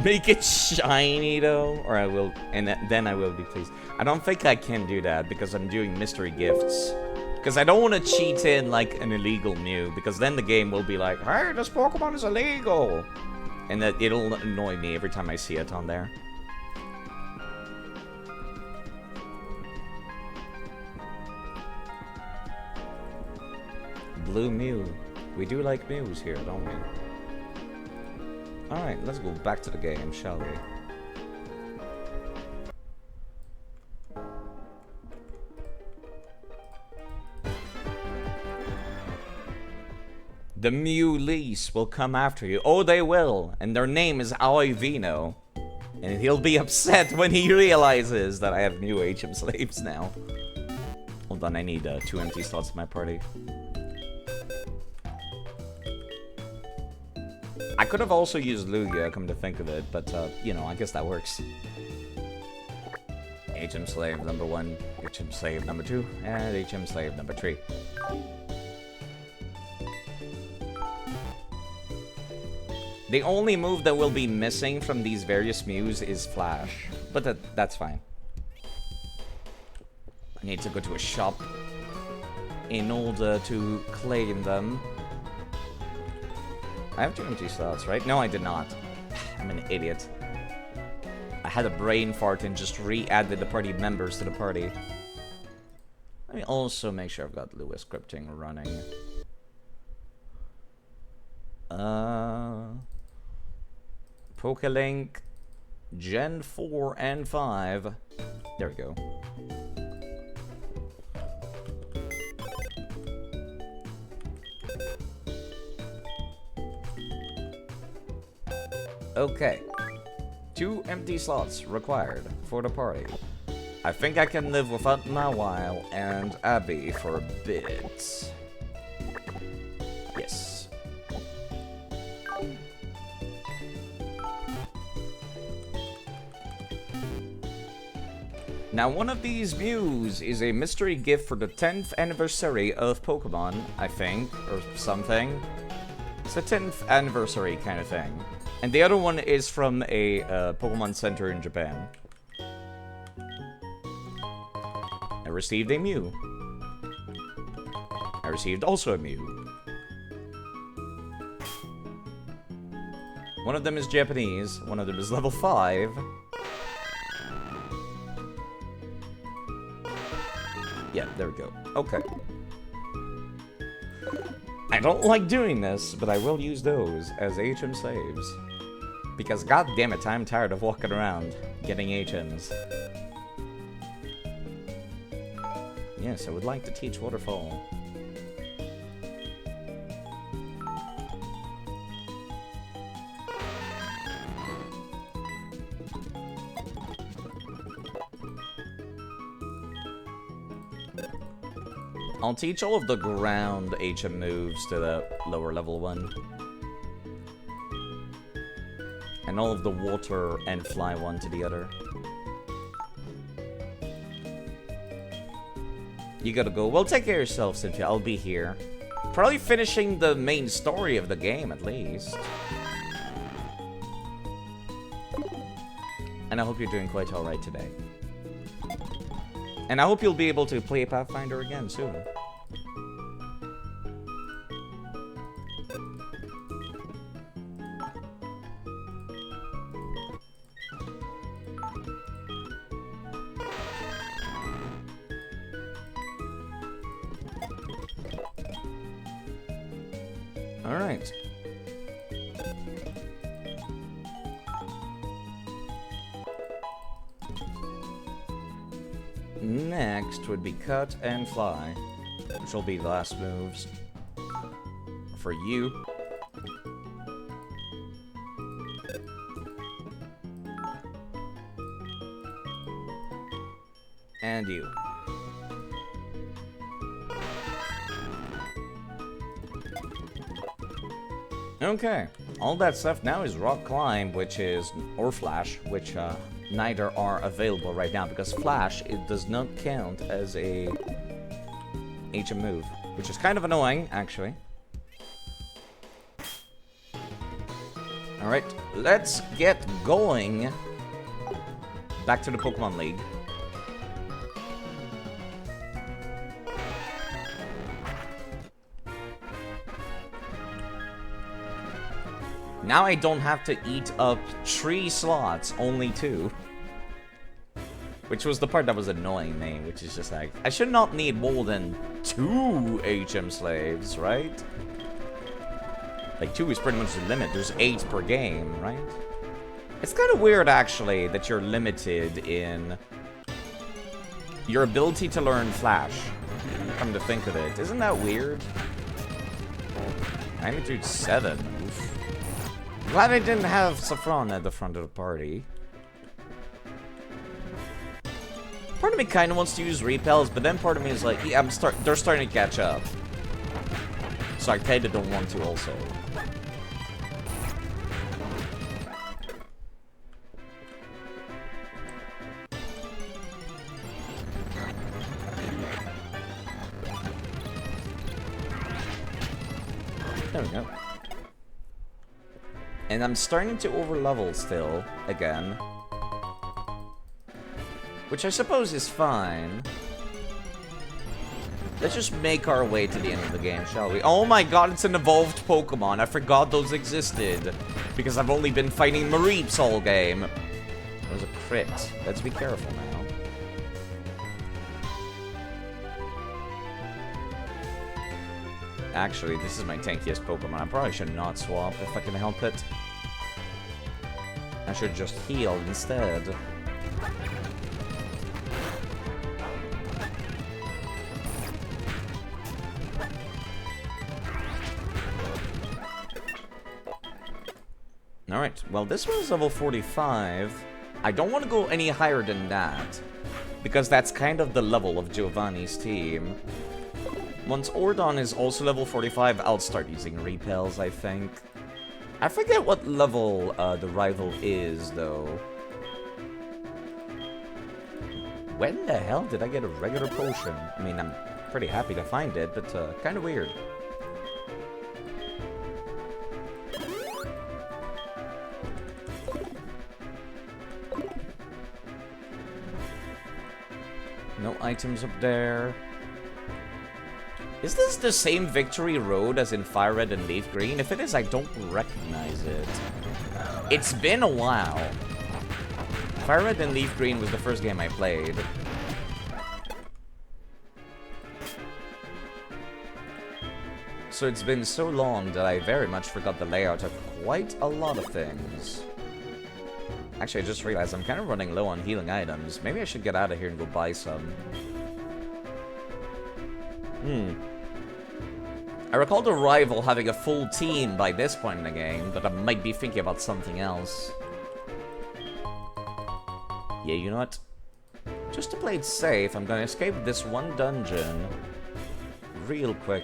Speaker 1: Make it shiny though, or I will, and then I will be pleased. I don't think I can do that because I'm doing mystery gifts. Because I don't want to cheat in like an illegal Mew, because then the game will be like, hey, this Pokemon is illegal! And that it'll annoy me every time I see it on there. Blue Mew. We do like Mews here, don't we? Alright, let's go back to the game, shall we? The Mew Lease will come after you. Oh, they will. And their name is Aoivino. And he'll be upset when he realizes that I have new HM slaves now. Hold on, I need 2 empty slots in my party. I could have also used Lugia, come to think of it, but, you know, I guess that works. HM Slave number 1, HM Slave number 2, and HM Slave number 3. The only move that will be missing from these various Mews is Flash, but that's fine. I need to go to a shop in order to claim them. I have 2 empty slots, right? No, I did not. I'm an idiot. I had a brain fart and just re-added the party members to the party. Let me also make sure I've got Lewis scripting running. Pokelink, Gen 4 and 5. There we go. Okay. 2 empty slots required for the party. I think I can live without Nawile and Abby for a bit. Yes. Now, one of these Mews is a mystery gift for the 10th anniversary of Pokemon, I think, or something. It's a 10th anniversary kind of thing. And the other one is from a Pokemon Center in Japan. I received a Mew. I received also a Mew. One of them is Japanese, one of them is level 5. Yeah, there we go. Okay. I don't like doing this, but I will use those as HM slaves. Because god damn it, I'm tired of walking around getting HMs. Yes, I would like to teach Waterfall. I'll teach all of the ground HM moves to the lower level one. And all of the water and fly one to the other. You gotta go. Well, take care of yourself, Cynthia. I'll be here. Probably finishing the main story of the game, at least. And I hope you're doing quite alright today. And I hope you'll be able to play Pathfinder again soon. Alright. Next would be cut and fly, which will be the last moves for you. And you. Okay, all that's left now is Rock Climb, which is, or Flash, which neither are available right now, because Flash, it does not count as a HM move, which is kind of annoying, actually. Alright, let's get going back to the Pokemon League. Now I don't have to eat up 3 slots, only 2. Which was the part that was annoying me, which is just like, I should not need more than 2 HM slaves, right? Like, 2 is pretty much the limit. There's 8 per game, right? It's kind of weird, actually, that you're limited in your ability to learn Flash. Come to think of it. Isn't that weird? Magnitude 7. Oof. Glad I didn't have Saffron at the front of the party. Part of me kind of wants to use repels, but then part of me is like, yeah, they're starting to catch up. So I kind of don't want to also. There we go. And I'm starting to overlevel still, again. Which I suppose is fine. Let's just make our way to the end of the game, shall we? Oh my god, it's an evolved Pokemon. I forgot those existed. Because I've only been fighting Mareeps all game. That was a crit. Let's be careful now. Actually, this is my tankiest Pokemon. I probably should not swap if I can help it. I should just heal instead. Alright, well this one's level 45. I don't want to go any higher than that, because that's kind of the level of Giovanni's team. Once Ordon is also level 45, I'll start using repels, I think. I forget what level the rival is, though. When the hell did I get a regular potion? I mean, I'm pretty happy to find it, but kind of weird. No items up there. Is this the same victory road as in Fire Red and Leaf Green? If it is, I don't recognize it. It's been a while. Fire Red and Leaf Green was the first game I played. So it's been so long that I very much forgot the layout of quite a lot of things. Actually, I just realized I'm kind of running low on healing items. Maybe I should get out of here and go buy some. I recall the rival having a full team by this point in the game, but I might be thinking about something else. Yeah, you know what? Just to play it safe, I'm gonna escape this one dungeon real quick.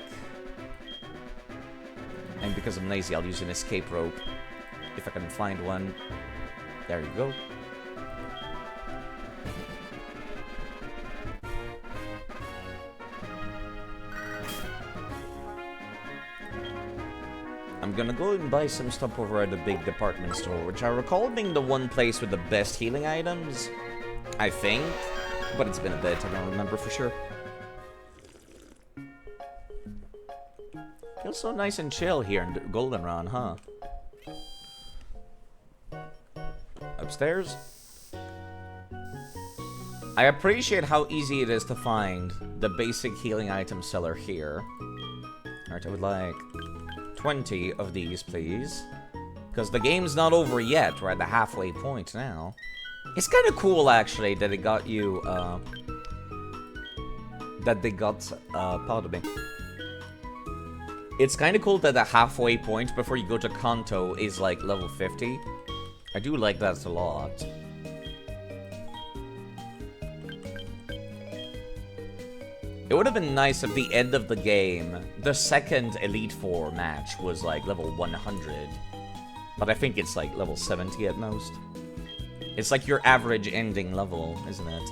Speaker 1: And because I'm lazy, I'll use an escape rope if I can find one. There you go. I'm gonna go and buy some stuff over at the big department store, which I recall being the one place with the best healing items. I think. But it's been a bit, I don't remember for sure. Feels so nice and chill here in Goldenrod, huh? Upstairs? I appreciate how easy it is to find the basic healing item seller here. Alright, I would like 20 of these, please. Because the game's not over yet. We're at the halfway point now. It's kind of cool, actually, that it got you, that they got, pardon me. It's kind of cool that the halfway point before you go to Kanto is, like, level 50. I do like that a lot. It would have been nice if the end of the game, the second Elite Four match was like level 100. But I think it's like level 70 at most. It's like your average ending level, isn't it?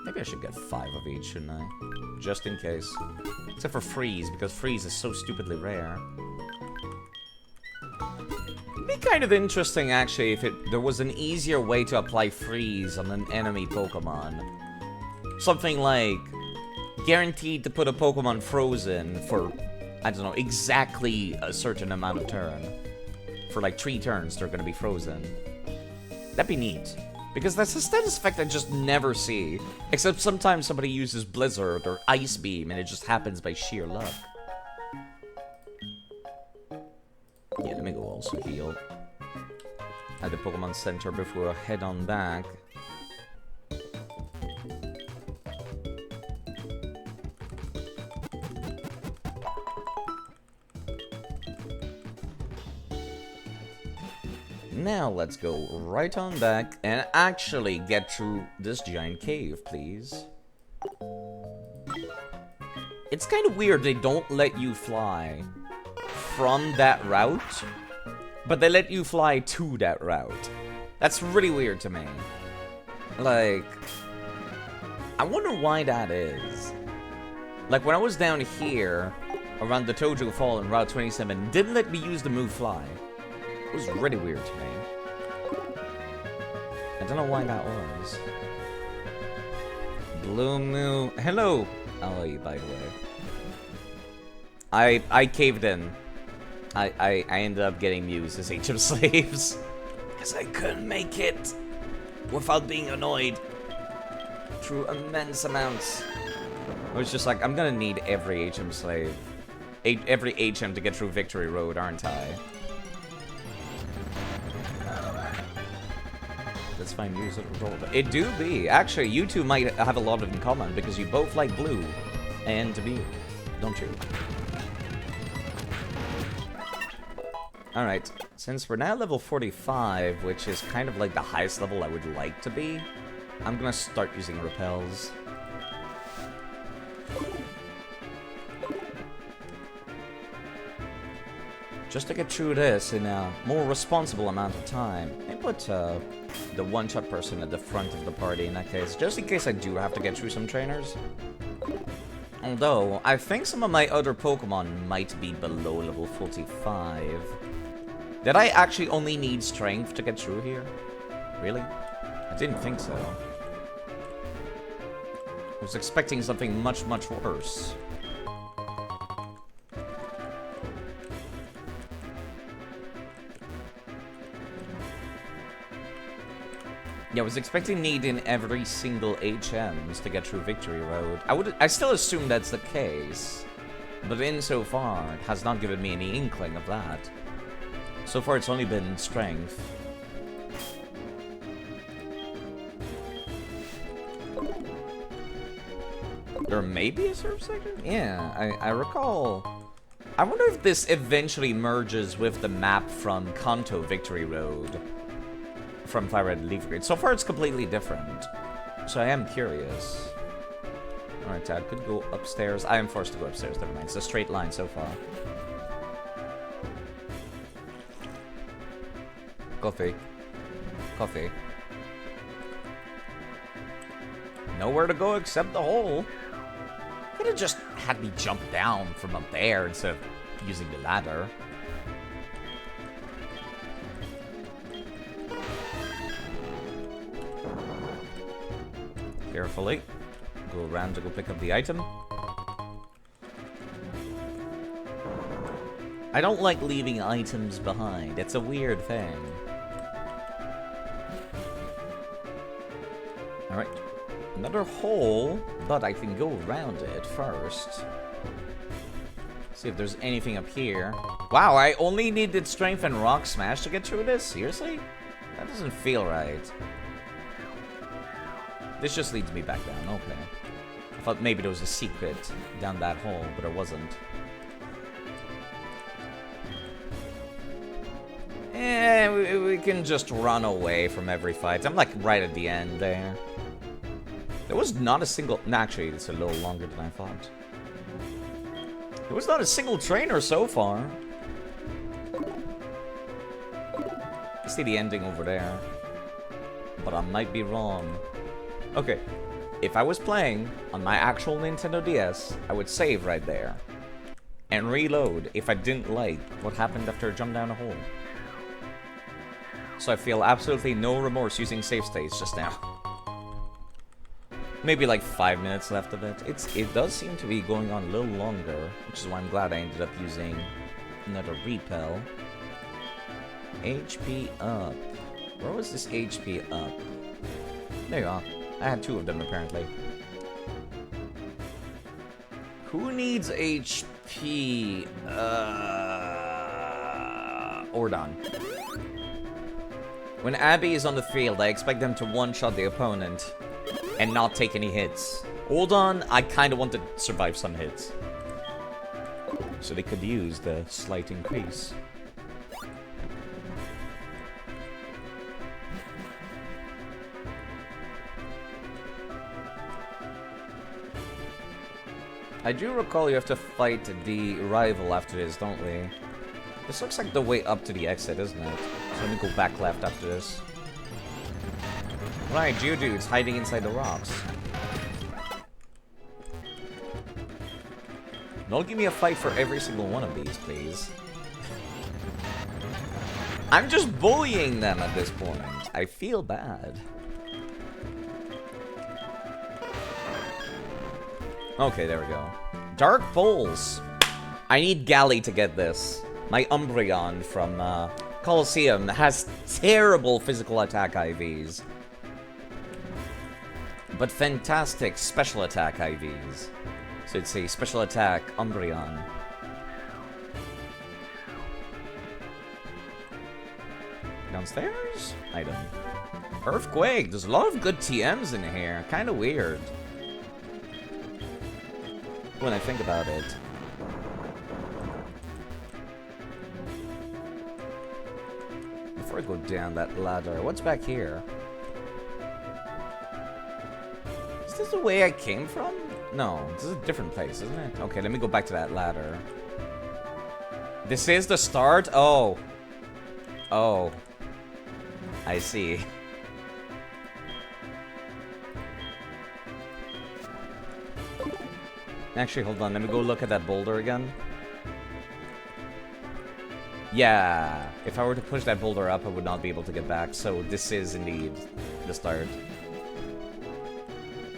Speaker 1: Maybe I should get 5 of each, shouldn't I? Just in case. Except for Freeze, because Freeze is so stupidly rare. It'd be kind of interesting, actually, if there was an easier way to apply Freeze on an enemy Pokemon. Something like, guaranteed to put a Pokemon frozen for, I don't know, exactly a certain amount of turn. For like 3 turns, they're gonna be frozen. That'd be neat. Because that's a status effect I just never see. Except sometimes somebody uses Blizzard or Ice Beam and it just happens by sheer luck. Yeah, let me go also heal at the Pokemon Center before I head on back. Now let's go right on back and actually get through this giant cave, please. It's kind of weird they don't let you fly from that route, but they let you fly to that route. That's really weird to me. Like, I wonder why that is. Like, when I was down here, around the Tojo Fall in Route 27, didn't let me use the move Fly. It was really weird to me. I don't know why that was. Blue Moo. Hello! Oh, by the way. I caved in. I ended up getting Muse as HM slaves. Because I couldn't make it without being annoyed through immense amounts. I was just like, I'm gonna need every HM slave. Every HM to get through Victory Road, aren't I? Let's find Muse at Revolt. It do be. Actually, you two might have a lot in common because you both like blue and Mew. don't you? Alright, since we're now level 45, which is kind of like the highest level I would like to be, I'm gonna start using repels. Just to get through this in a more responsible amount of time. I put the one-shot person at the front of the party in that case, just in case I do have to get through some trainers. Although, I think some of my other Pokemon might be below level 45. Did I actually only need strength to get through here? Really? I didn't think so. I was expecting something much, much worse. Yeah, I was expecting need in every single HMs to get through Victory Road. I still assume that's the case, but insofar, it has not given me any inkling of that. So far, it's only been strength. There may be a surf section? Yeah, I recall. I wonder if this eventually merges with the map from Kanto Victory Road. From Fire Red Leaf Grade. So far, it's completely different. So I am curious. Alright, Dad, could go upstairs. I am forced to go upstairs, never mind. It's a straight line so far. Coffee. Coffee. Nowhere to go except the hole. Could have just had me jump down from up there instead of using the ladder. Carefully. Go around to go pick up the item. I don't like leaving items behind. It's a weird thing. Alright. Another hole, but I can go around it first. See if there's anything up here. Wow, I only needed Strength and Rock Smash to get through this? Seriously? That doesn't feel right. This just leads me back down, okay. I thought maybe there was a secret down that hole, but there wasn't. We can just run away from every fight. I'm like right at the end there. There was not a single... Actually, it's a little longer than I thought. There was not a single trainer so far. I see the ending over there. But I might be wrong. Okay, if I was playing on my actual Nintendo DS, I would save right there. And reload if I didn't like what happened after I jumped down a hole. So I feel absolutely no remorse using save states just now. Maybe like 5 minutes left of it. It does seem to be going on a little longer, which is why I'm glad I ended up using another repel. HP up. Where was this HP up? There you are. I had 2 of them, apparently. Who needs HP? Ordon. When Abby is on the field, I expect them to one-shot the opponent and not take any hits. Ordon, I kind of want to survive some hits. So they could use the slight increase. I do recall you have to fight the rival after this, don't we? This looks like the way up to the exit, isn't it? So let me go back left after this. Right, Geodude's hiding inside the rocks. Don't give me a fight for every single one of these, please. I'm just bullying them at this point. I feel bad. Okay, there we go. Dark Pulse. I need Galley to get this. My Umbreon from Colosseum has terrible physical attack IVs. But fantastic special attack IVs. So it's a special attack Umbreon. Downstairs? Item. Earthquake. There's a lot of good TMs in here. Kind of weird. When I think about it. before I go down that ladder, what's back here? Is this the way I came from? No, this is a different place, isn't it? Okay, let me go back to that ladder. This is the start? Oh. Oh. I see. Actually, hold on. Let me go look at that boulder again. Yeah. If I were to push that boulder up, I would not be able to get back. So this is indeed the start.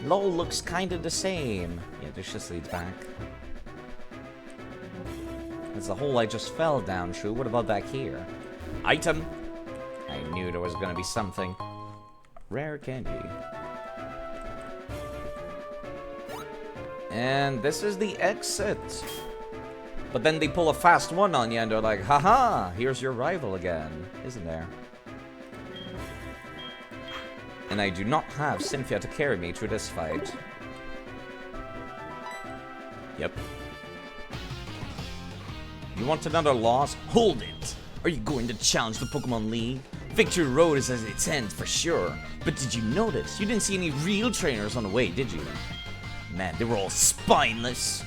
Speaker 1: LOL looks kind of the same. Yeah, this just leads back. There's a hole I just fell down through. What about back here? Item. I knew there was gonna be something. Rare candy. And this is the exit. But then they pull a fast one on you and they're like, haha, here's your rival again, isn't there? And I do not have Cynthia to carry me through this fight. Yep. You want another loss? Hold it! Are you going to challenge the Pokemon League? Victory Road is at its end for sure. But did you notice? You didn't see any real trainers on the way, did you? Man, they were all spineless.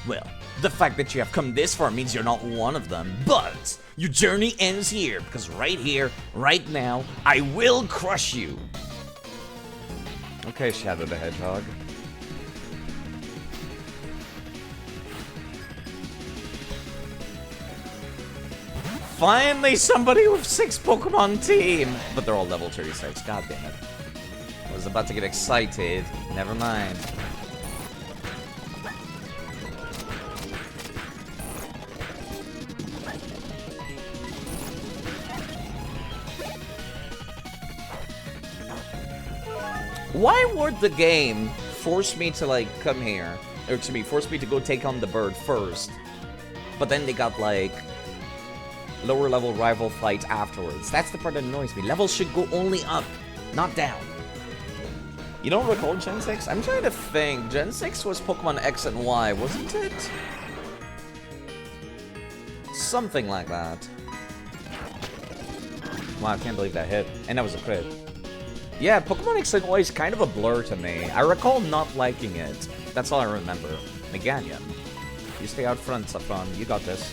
Speaker 1: Well, the fact that you have come this far means you're not one of them. But your journey ends here, because right here, right now, I will crush you. Okay, Shadow the Hedgehog. Finally, somebody with 6 Pokemon team! But they're all level 36, god damn it. I was about to get excited. Never mind. Why would the game force me to, like, come here? Or, excuse me, force me to go take on the bird first. But then they got, like, lower level rival fight afterwards. That's the part that annoys me. Levels should go only up, not down. You don't recall Gen 6? I'm trying to think. Gen 6 was Pokemon X and Y, wasn't it? Something like that. Wow, I can't believe that hit. And that was a crit. Yeah, Pokemon X and Y is kind of a blur to me. I recall not liking it. That's all I remember. Meganium. You stay out front, Saffron. You got this.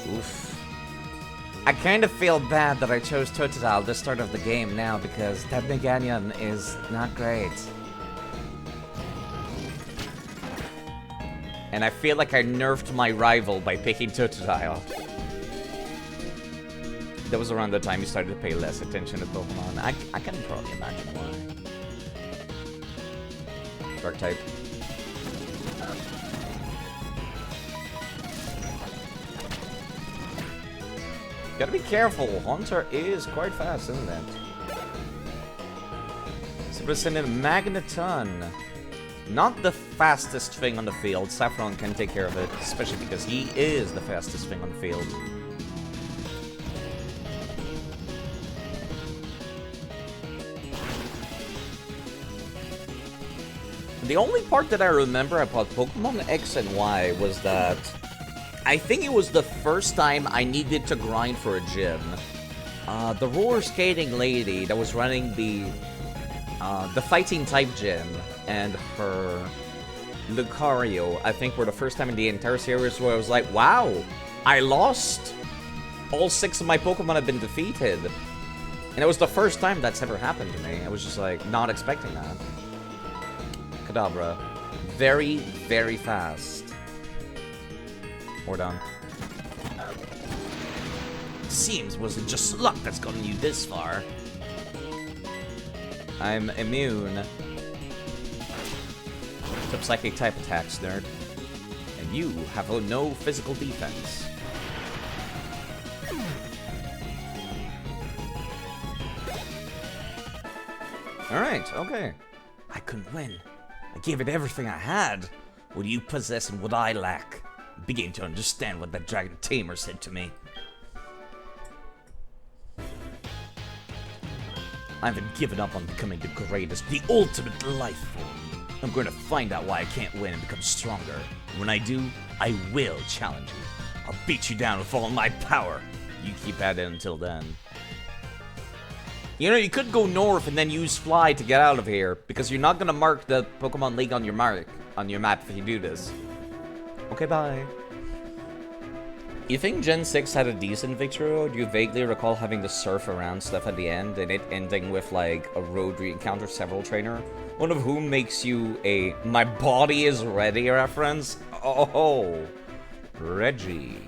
Speaker 1: Oof. I kind of feel bad that I chose Totodile at the start of the game now because that Meganium is not great. And I feel like I nerfed my rival by picking Totodile. That was around the time you started to pay less attention to Pokemon. I can probably imagine why. Dark type. Gotta be careful. Haunter is quite fast, isn't it? So we're sending Magneton. Not the fastest thing on the field. Saffron can take care of it, especially because he is the fastest thing on the field. The only part that I remember about Pokemon X and Y was that I think it was the first time I needed to grind for a gym. The roller skating lady that was running the fighting type gym and her Lucario, I think, were the first time in the entire series where I was like, wow, I lost. All 6 of my Pokemon have been defeated. And it was the first time that's ever happened to me. I was just like, not expecting that. Kadabra. Very, very fast. We're done. Seems wasn't just luck that's gotten you this far. I'm immune to psychic type attacks, nerd. And you have no physical defense. Alright, okay. I couldn't win. I gave it everything I had. What you possess and what I lack. I'm beginning to understand what that dragon tamer said to me. I haven't given up on becoming the greatest, the ultimate life form. I'm going to find out why I can't win and become stronger. When I do, I will challenge you. I'll beat you down with all my power. You keep at it until then. You know, you could go north and then use fly to get out of here, because you're not gonna mark the Pokemon League on your map if you do this. Okay, bye. You think Gen 6 had a decent victory road? You vaguely recall having to surf around stuff at the end, and it ending with, like, a road where you encounter several trainer, one of whom makes you a "my body is ready" reference? Oh, Reggie.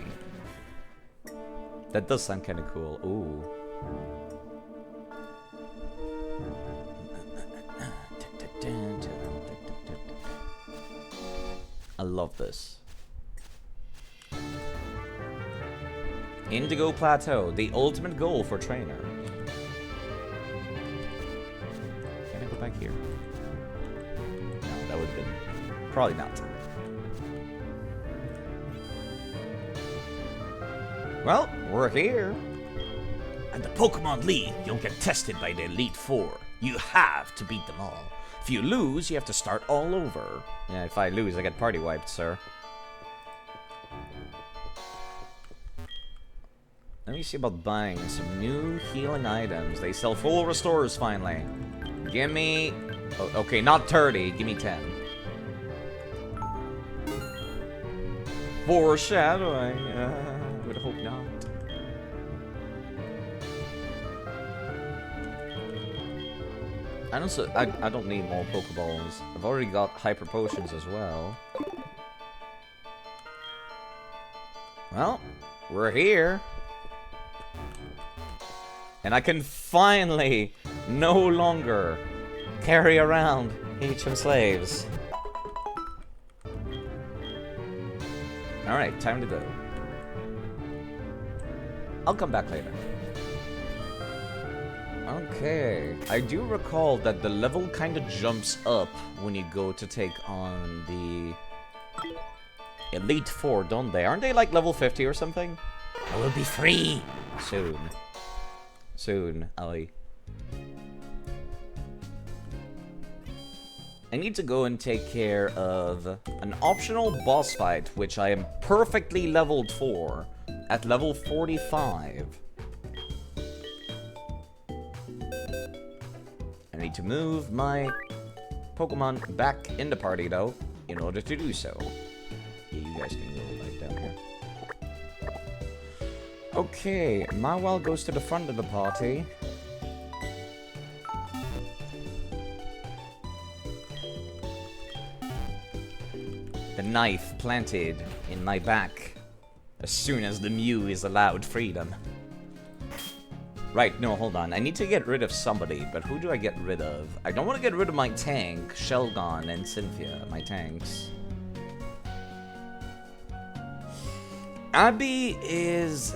Speaker 1: That does sound kinda cool. Ooh. I love this. Indigo Plateau, the ultimate goal for trainer. Can I go back here? No, that would have been... probably not. Well, we're here. And the Pokemon League, you'll get tested by the Elite Four. You have to beat them all. If you lose, you have to start all over. Yeah, if I lose, I get party wiped, sir. Let me see about buying some new healing items. They sell full restores finally. Give me... oh, okay, not 30. Give me 10. Foreshadowing. I would hope not. I don't need more Pokeballs. I've already got Hyper Potions as well. Well, we're here. And I can finally no longer carry around HM slaves. Alright, time to go. I'll come back later. Okay, I do recall that the level kind of jumps up when you go to take on the Elite Four, don't they? Aren't they like level 50 or something? I will be free soon. Soon, I need to go and take care of an optional boss fight, which I am perfectly leveled for at level 45. I need to move my Pokemon back in the party, though, in order to do so. Yeah, you guys can go right down here. Okay, Mawile goes to the front of the party. The knife planted in my back as soon as the Mew is allowed freedom. Right, no, hold on. I need to get rid of somebody, but who do I get rid of? I don't want to get rid of my tank, Shelgon, and Cynthia, my tanks. Abby is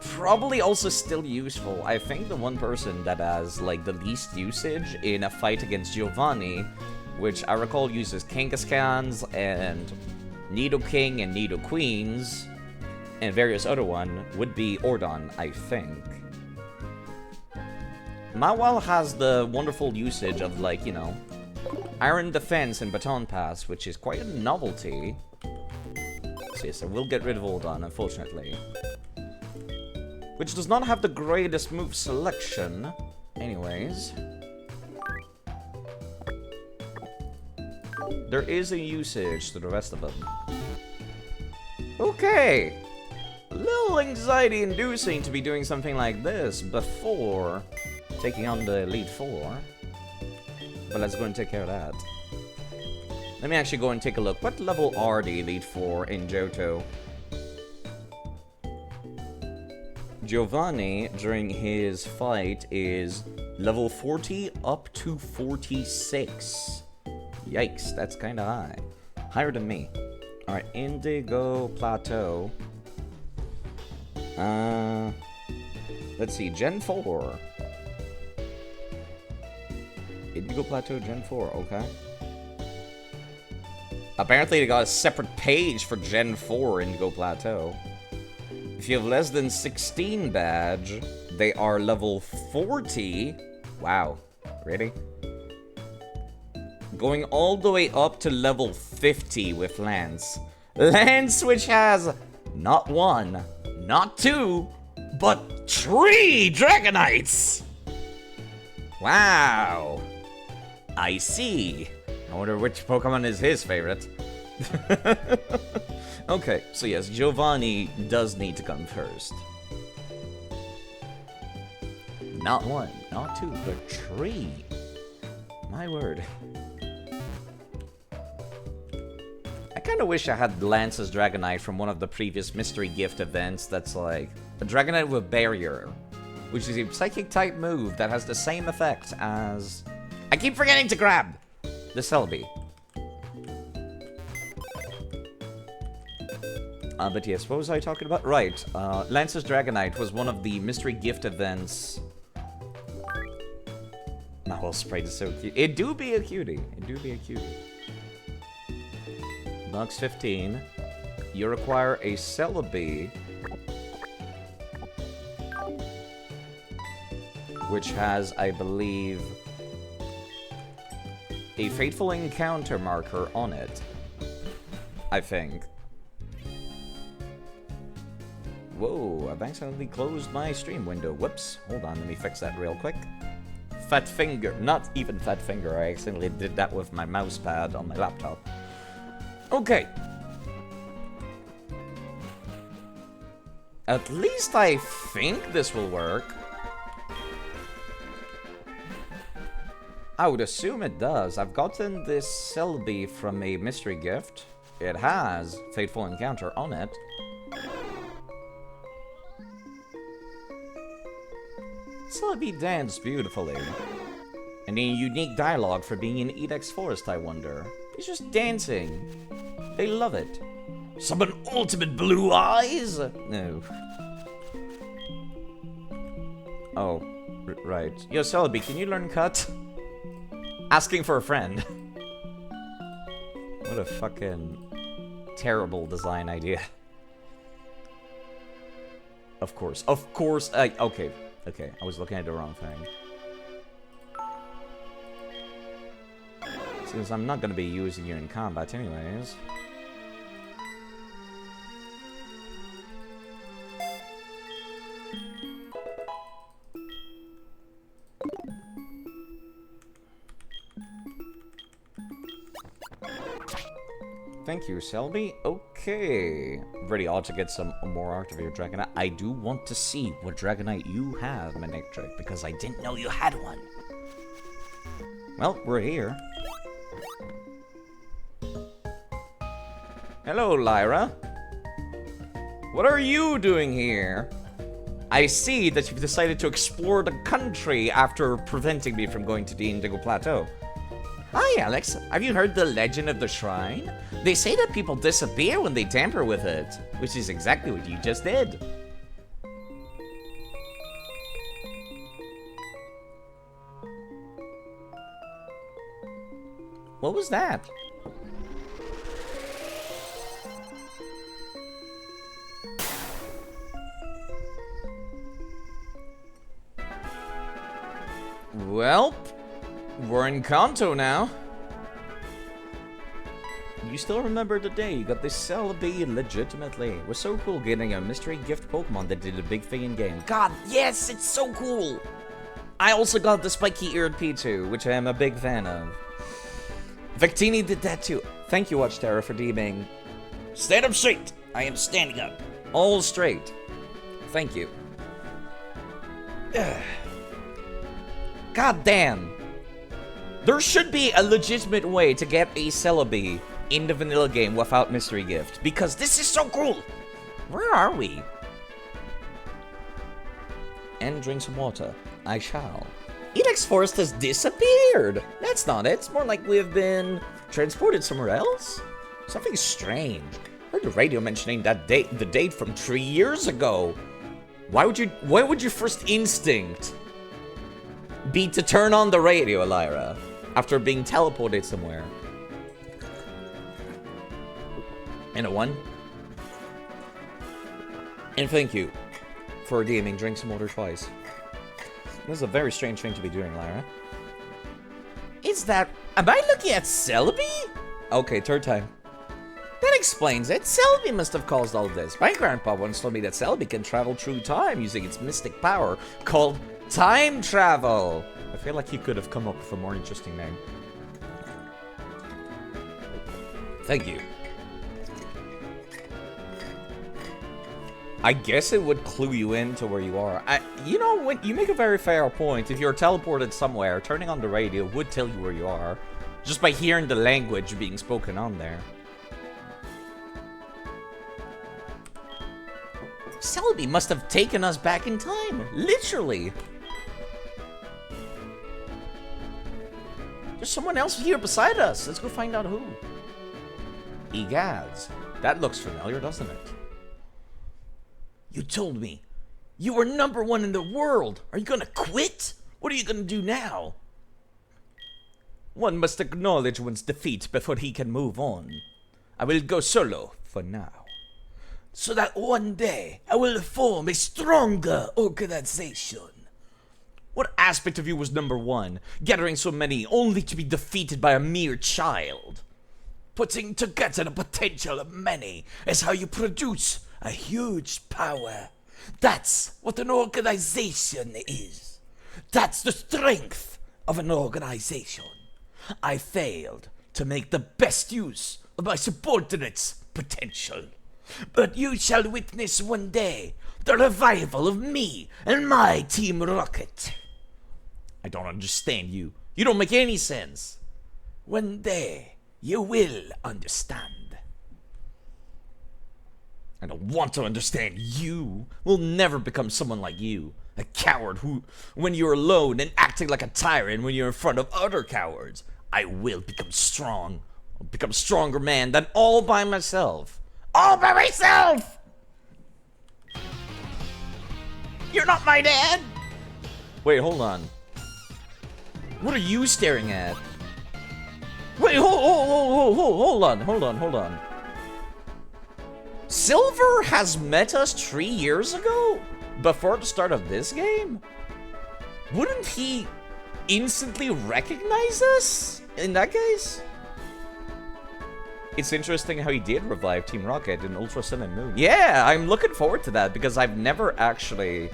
Speaker 1: probably also still useful. I think the one person that has like the least usage in a fight against Giovanni, which I recall uses Kangaskhan's and Nidoking and Nidoqueens, and various other one, would be Ordon, I think. Mawile has the wonderful usage of, like, you know, Iron Defense and Baton Pass, which is quite a novelty. So yes, I will get rid of Ordon, unfortunately. Which does not have the greatest move selection. Anyways. There is a usage to the rest of them. Okay. A little anxiety-inducing to be doing something like this before taking on the Elite Four. But let's go and take care of that. Let me actually go and take a look. What level are the Elite Four in Johto? Giovanni, during his fight, is level 40 up to 46. Yikes, that's kind of high. Higher than me. Alright, Indigo Plateau. Let's see, Gen 4. Indigo Plateau Gen 4, okay. Apparently they got a separate page for Gen 4 Indigo Plateau. If you have less than 16 badge, they are level 40. Wow, really? going all the way up to level 50 with Lance. Lance, which has not 1, not 2, but 3 Dragonites! Wow. I see. I wonder which Pokemon is his favorite. Okay, so yes, Giovanni does need to come first. Not 1, not 2, but 3. My word. I kinda wish I had Lance's Dragonite from one of the previous mystery gift events that's like a Dragonite with Barrier, which is a psychic type move that has the same effect as... I keep forgetting to grab the Celebi. But yes, what was I talking about? Right, Lance's Dragonite was one of the mystery gift events. My whole sprite is so cute. It do be a cutie. It do be a cutie. Box 15. You require a Celebi, which has, I believe, a Fateful Encounter marker on it. I think. Whoa, I've accidentally closed my stream window. Whoops. Hold on, let me fix that real quick. Fat finger. Not even fat finger. I accidentally did that with my mouse pad on my laptop. Okay. At least I think this will work. I would assume it does. I've gotten this Celebi from a mystery gift. It has Fateful Encounter on it. Celebi danced beautifully. And a unique dialogue for being in Edex Forest, I wonder. He's just dancing. They love it. Summon ultimate blue eyes? No. Oh, right. Yo, Celebi, can you learn cut? Asking for a friend. What a fucking terrible design idea. Of course. Okay. Okay, I was looking at the wrong thing. Since I'm not going to be using you in combat anyways. Thank you, Celebi. Okay. Ready all to get some more art of your Dragonite. I do want to see what Dragonite you have, Manectric, because I didn't know you had one. Well, we're here. Hello, Lyra. What are you doing here? I see that you've decided to explore the country after preventing me from going to the Indigo Plateau. Hi, Alex. Have you heard the legend of the shrine? They say that people disappear when they tamper with it, which is exactly what you just did. What was that? Well, we're in Kanto now. You still remember the day you got this Celebi legitimately. It was so cool getting a mystery gift Pokemon that did a big thing in game. God, yes, it's so cool. I also got the spiky-eared P2, which I am a big fan of. Victini did that too. Thank you, Watchterror, for DMing. Stand up straight. I am standing up. All straight. Thank you. God damn. There should be a legitimate way to get a Celebi in the vanilla game without mystery gift, because this is so cool. Where are we? And drink some water. I shall. Edex Forest has disappeared. That's not it. It's more like we have been transported somewhere else. Something strange. I heard the radio mentioning that date, the date from 3 years ago. Why would your first instinct be to turn on the radio, Lyra, after being teleported somewhere? And a 1. And thank you for DMing Drink Some Water twice. This is a very strange thing to be doing, Lyra.
Speaker 2: is that... Am I looking at Selby?
Speaker 1: Okay, third time.
Speaker 2: That explains it. Selby must have caused all this. My grandpa once told me that Selby can travel through time using its mystic power called time travel.
Speaker 1: I feel like he could have come up with a more interesting name. Thank you. I guess it would clue you in to where you are. You know, when you make a very fair point. If you're teleported somewhere, turning on the radio would tell you where you are. Just by hearing the language being spoken on there.
Speaker 2: Selby must have taken us back in time. Literally. There's someone else here beside us. Let's go find out who.
Speaker 1: Egads. That looks familiar, doesn't it?
Speaker 2: You told me you were #1 in the world. Are you gonna quit? What are you gonna do now?
Speaker 1: One must acknowledge one's defeat before he can move on. I will go solo for now.
Speaker 2: So that one day I will form a stronger organization.
Speaker 1: What aspect of you was #1, gathering so many only to be defeated by a mere child?
Speaker 2: Putting together the potential of many is how you produce a huge power. That's what an organization is. That's the strength of an organization. I failed to make the best use of my subordinates' potential. But you shall witness one day the revival of me and my Team Rocket.
Speaker 1: I don't understand you. You don't make any sense.
Speaker 2: One day you will understand.
Speaker 1: I don't want to understand you. We'll never become someone like you. A coward who, when you're alone and acting like a tyrant when you're in front of other cowards. I will become strong. I'll become a stronger man than all by myself.
Speaker 2: All by myself! You're not my dad!
Speaker 1: Wait, hold on. What are you staring at? Wait, hold on. Silver has met us 3 years ago? Before the start of this game? Wouldn't he instantly recognize us? In that case? It's interesting how he did revive Team Rocket in Ultra Sun and Moon. Yeah, I'm looking forward to that because I've never actually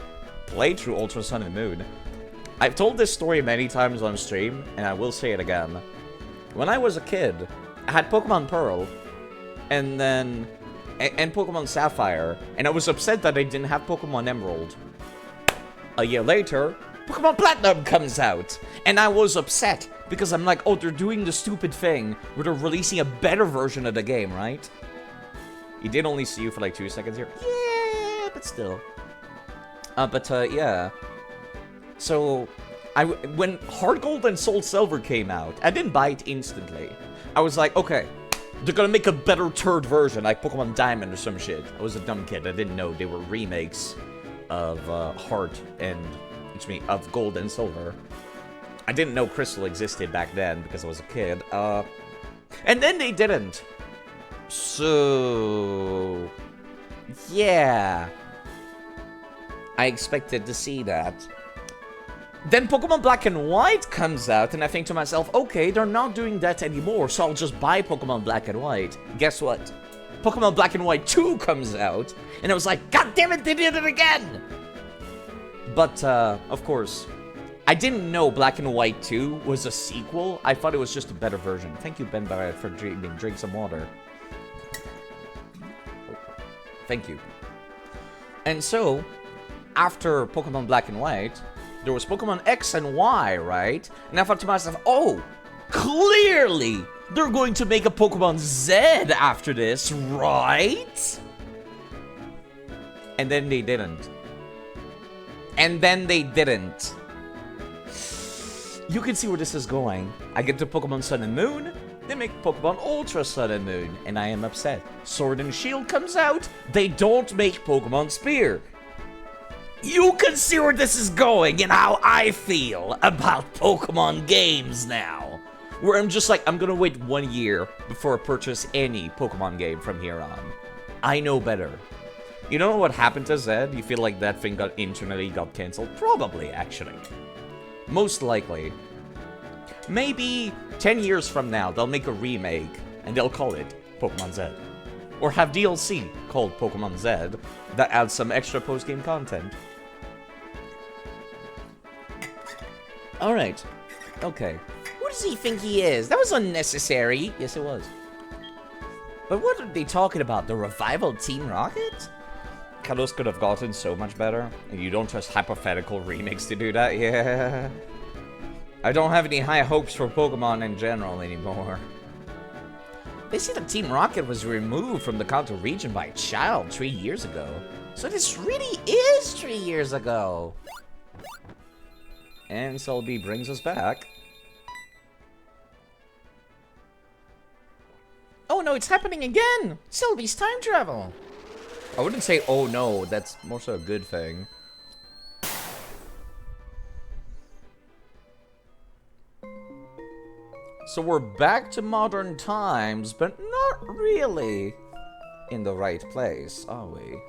Speaker 1: played through Ultra Sun and Moon. I've told this story many times on stream, and I will say it again. When I was a kid, I had Pokemon Pearl, and then... and Pokemon Sapphire, and I was upset that I didn't have Pokemon Emerald. A year later, Pokemon Platinum comes out, and I was upset, because I'm like, oh, they're doing the stupid thing where they're releasing a better version of the game, right? He did only see you for like 2 seconds here. Yeah, but still. Yeah. So, when Heart Gold and Soul Silver came out, I didn't buy it instantly. I was like, okay, they're gonna make a better third version, like Pokemon Diamond or some shit. I was a dumb kid, I didn't know they were remakes of Heart and, of Gold and Silver. I didn't know Crystal existed back then because I was a kid. And then they didn't. So... yeah. I expected to see that. Then Pokemon Black and White comes out, and I think to myself, okay, they're not doing that anymore, so I'll just buy Pokemon Black and White. Guess what? Pokemon Black and White 2 comes out, and I was like, God damn it, they did it again! But, of course, I didn't know Black and White 2 was a sequel. I thought it was just a better version. Thank you, Ben Barrett, for drink some water. Thank you. And so, after Pokemon Black and White, there was Pokemon X and Y, right? And I thought to myself, oh, clearly they're going to make a Pokemon Z after this, right? And then they didn't. And then they didn't. You can see where this is going. I get to Pokemon Sun and Moon, they make Pokemon Ultra Sun and Moon, and I am upset. Sword and Shield comes out, they don't make Pokemon Spear. You can see where this is going and how I feel about Pokemon games now. Where I'm just like, I'm gonna wait 1 year before I purchase any Pokemon game from here on. I know better. You know what happened to Zed? You feel like that thing got cancelled? Probably, actually. Most likely. Maybe 10 years from now, they'll make a remake, and they'll call it Pokemon Z. Or have DLC called Pokemon Z that adds some extra post-game content. Alright. Okay.
Speaker 2: Who does he think he is? That was unnecessary.
Speaker 1: Yes, it was.
Speaker 2: But what are they talking about? The revival Team Rocket?
Speaker 1: Kalos could have gotten so much better, and you don't trust hypothetical remakes to do that, yeah. I don't have any high hopes for Pokemon in general anymore.
Speaker 2: They say that Team Rocket was removed from the Kanto region by a child 3 years ago. So this really is 3 years ago.
Speaker 1: And Selby brings us back.
Speaker 2: Oh no, it's happening again! Selby's time travel!
Speaker 1: I wouldn't say, oh no, that's more so a good thing. So we're back to modern times, but not really in the right place, are we?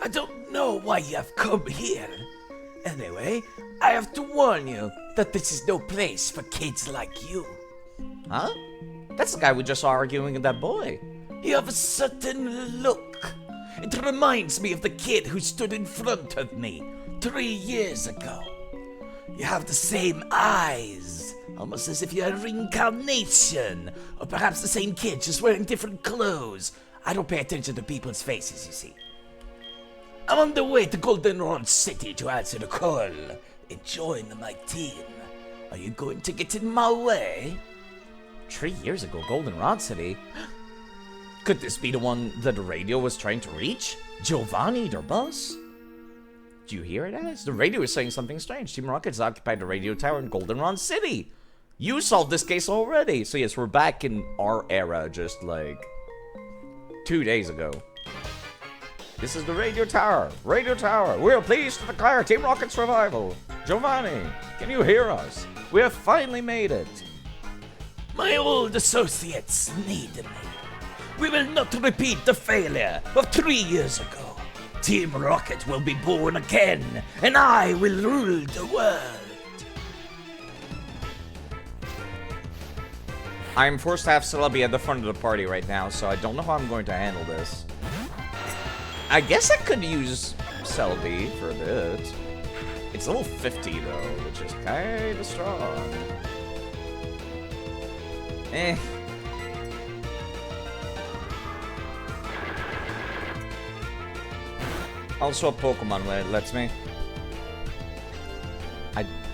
Speaker 3: I don't know why you have come here. Anyway, I have to warn you that this is no place for kids like you.
Speaker 1: Huh? That's the guy we just saw arguing with that boy.
Speaker 3: You have a certain look. It reminds me of the kid who stood in front of me 3 years ago. You have the same eyes, almost as if you're a reincarnation, or perhaps the same kid just wearing different clothes. I don't pay attention to people's faces, you see. I'm on the way to Goldenrod City to answer the call and join my team. Are you going to get in my way?
Speaker 1: 3 years ago, Goldenrod City? Could this be the one that the radio was trying to reach? Giovanni, their boss? Do you hear it, Alice? The radio is saying something strange. Team Rocket's occupied the radio tower in Goldenrod City. You solved this case already. So yes, we're back in our era, just like 2 days ago. This is the radio tower. Radio tower. We are pleased to declare Team Rocket's revival. Giovanni, can you hear us? We have finally made it.
Speaker 3: My old associates need me. We will not repeat the failure of 3 years ago. Team Rocket will be born again, and I will rule the world.
Speaker 1: I'm forced to have Celebi at the front of the party right now, so I don't know how I'm going to handle this. I guess I could use Celebi for a bit. It's level 50 though, which is kinda strong. Eh. Also a Pokemon when it lets me.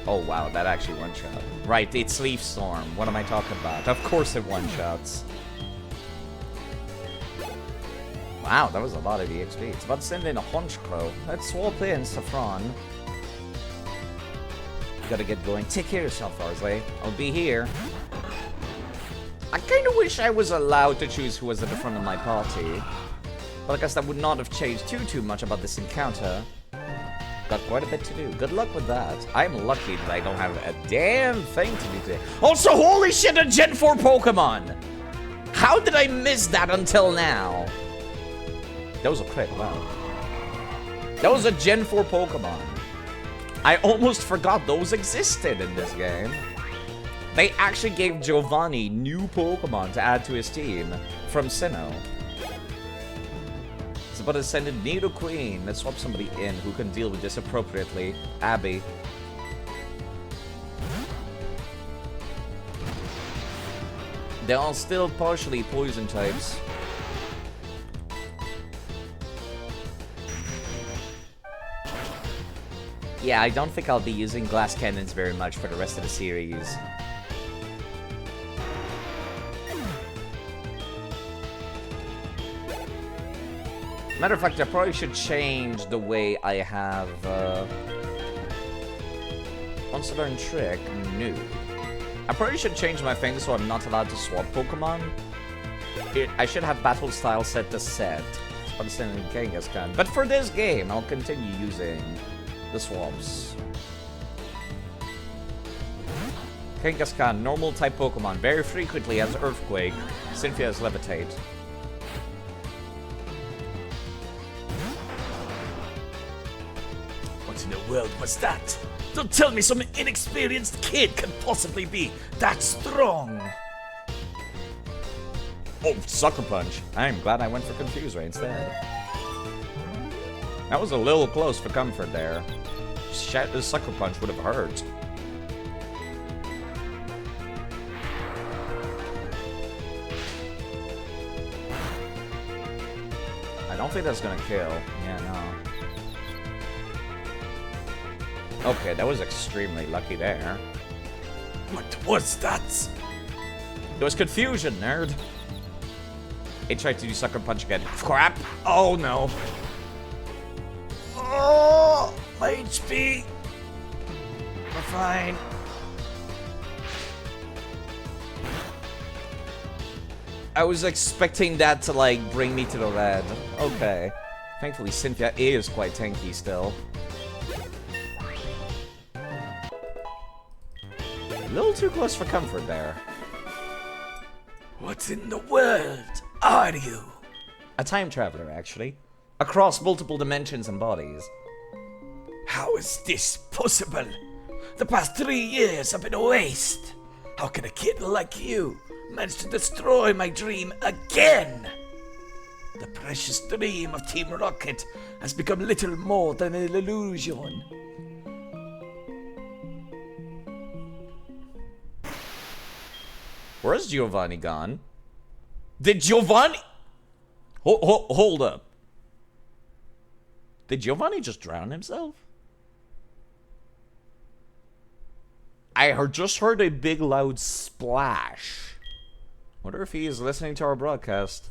Speaker 1: Oh wow, that actually one-shot. Right, it's Leaf Storm. What am I talking about? Of course it one-shots. Wow, that was a lot of EXP. It's about to send in a Honchkrow. Let's swap in Saffron. Gotta get going. Take care of yourself, Arsley. I'll be here. I kinda wish I was allowed to choose who was at the front of my party. But I guess that would not have changed too much about this encounter. Got quite a bit to do. Good luck with that. I'm lucky that I don't have a damn thing to do today. Also, holy shit, a Gen 4 Pokemon! How did I miss that until now? That was a crit, wow. That was a Gen 4 Pokemon. I almost forgot those existed in this game. They actually gave Giovanni new Pokemon to add to his team from Sinnoh. It's about to send in Nidoqueen. Let's swap somebody in who can deal with this appropriately. Abby. They are still partially poison types. Yeah, I don't think I'll be using glass cannons very much for the rest of the series. Matter of fact, I probably should change the way I have, Wants to learn Trick? No. I probably should change my thing so I'm not allowed to swap Pokemon. I should have battle style set to set. I'm sending Kangaskhan. But for this game, I'll continue using the swaps. Kangaskhan, normal type Pokemon, very frequently has Earthquake. Cynthia has Levitate.
Speaker 3: What in the world was that? Don't tell me some inexperienced kid can possibly be that strong.
Speaker 1: Oh, Sucker Punch. I'm glad I went for Confuse Ray instead. That was a little close for comfort there. The Sucker Punch would have hurt. I don't think that's gonna kill. Yeah, no. Okay, that was extremely lucky there.
Speaker 3: What was that?
Speaker 1: It was confusion, nerd. It tried to do Sucker Punch again. Crap! Oh no.
Speaker 3: Oh, my HP. We're fine.
Speaker 1: I was expecting that to, like, bring me to the red. Okay. Thankfully, Cynthia is quite tanky still. A little too close for comfort there.
Speaker 3: What in the world are you?
Speaker 1: A time traveler, actually. Across multiple dimensions and bodies.
Speaker 3: How is this possible? The past 3 years have been a waste. How can a kid like you manage to destroy my dream again? The precious dream of Team Rocket has become little more than an illusion.
Speaker 1: Where's Giovanni gone? Did Giovanni... Hold up. Did Giovanni just drown himself? Just heard a big loud splash. Wonder if he is listening to our broadcast.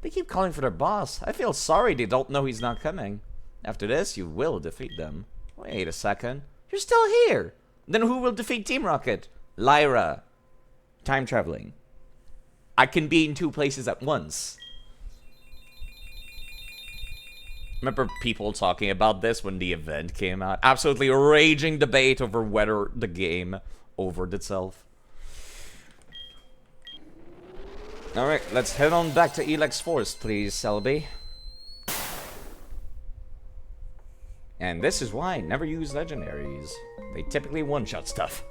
Speaker 1: They keep calling for their boss. I feel sorry they don't know he's not coming. After this, you will defeat them. Wait a second. You're still here. Then who will defeat Team Rocket? Lyra. Time traveling. I can be in 2 places at once. Remember people talking about this when the event came out? Absolutely raging debate over whether the game overed itself. Alright, let's head on back to Elex Forest, please, Selby. And this is why I never use legendaries. They typically one-shot stuff.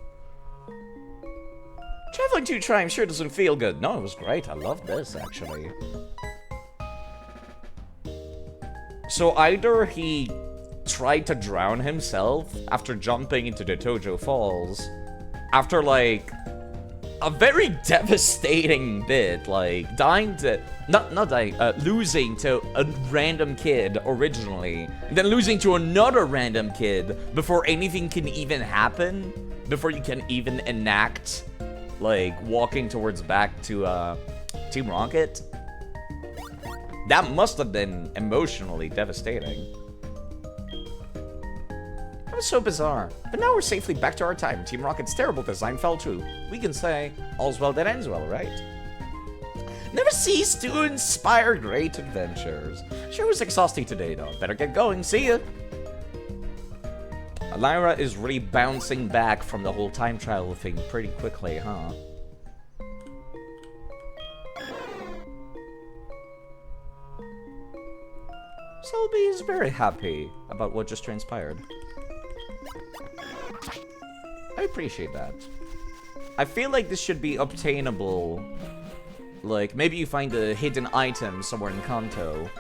Speaker 1: Traveling 2 times sure doesn't feel good. No, it was great. I loved this, actually. So either he tried to drown himself after jumping into the Tojo Falls, after, like, a very devastating bit, like, dying to... Not dying, losing to a random kid originally, and then losing to another random kid before anything can even happen, before you can even enact, like, walking towards back to, Team Rocket. That must have been emotionally devastating. That was so bizarre. But now we're safely back to our time. Team Rocket's terrible design fell through. We can say, all's well that ends well, right? Never cease to inspire great adventures. Sure was exhausting today, though. Better get going. See ya! Lyra is really bouncing back from the whole time travel thing pretty quickly, huh? Selby is very happy about what just transpired. I appreciate that. I feel like this should be obtainable. Like, maybe you find a hidden item somewhere in Kanto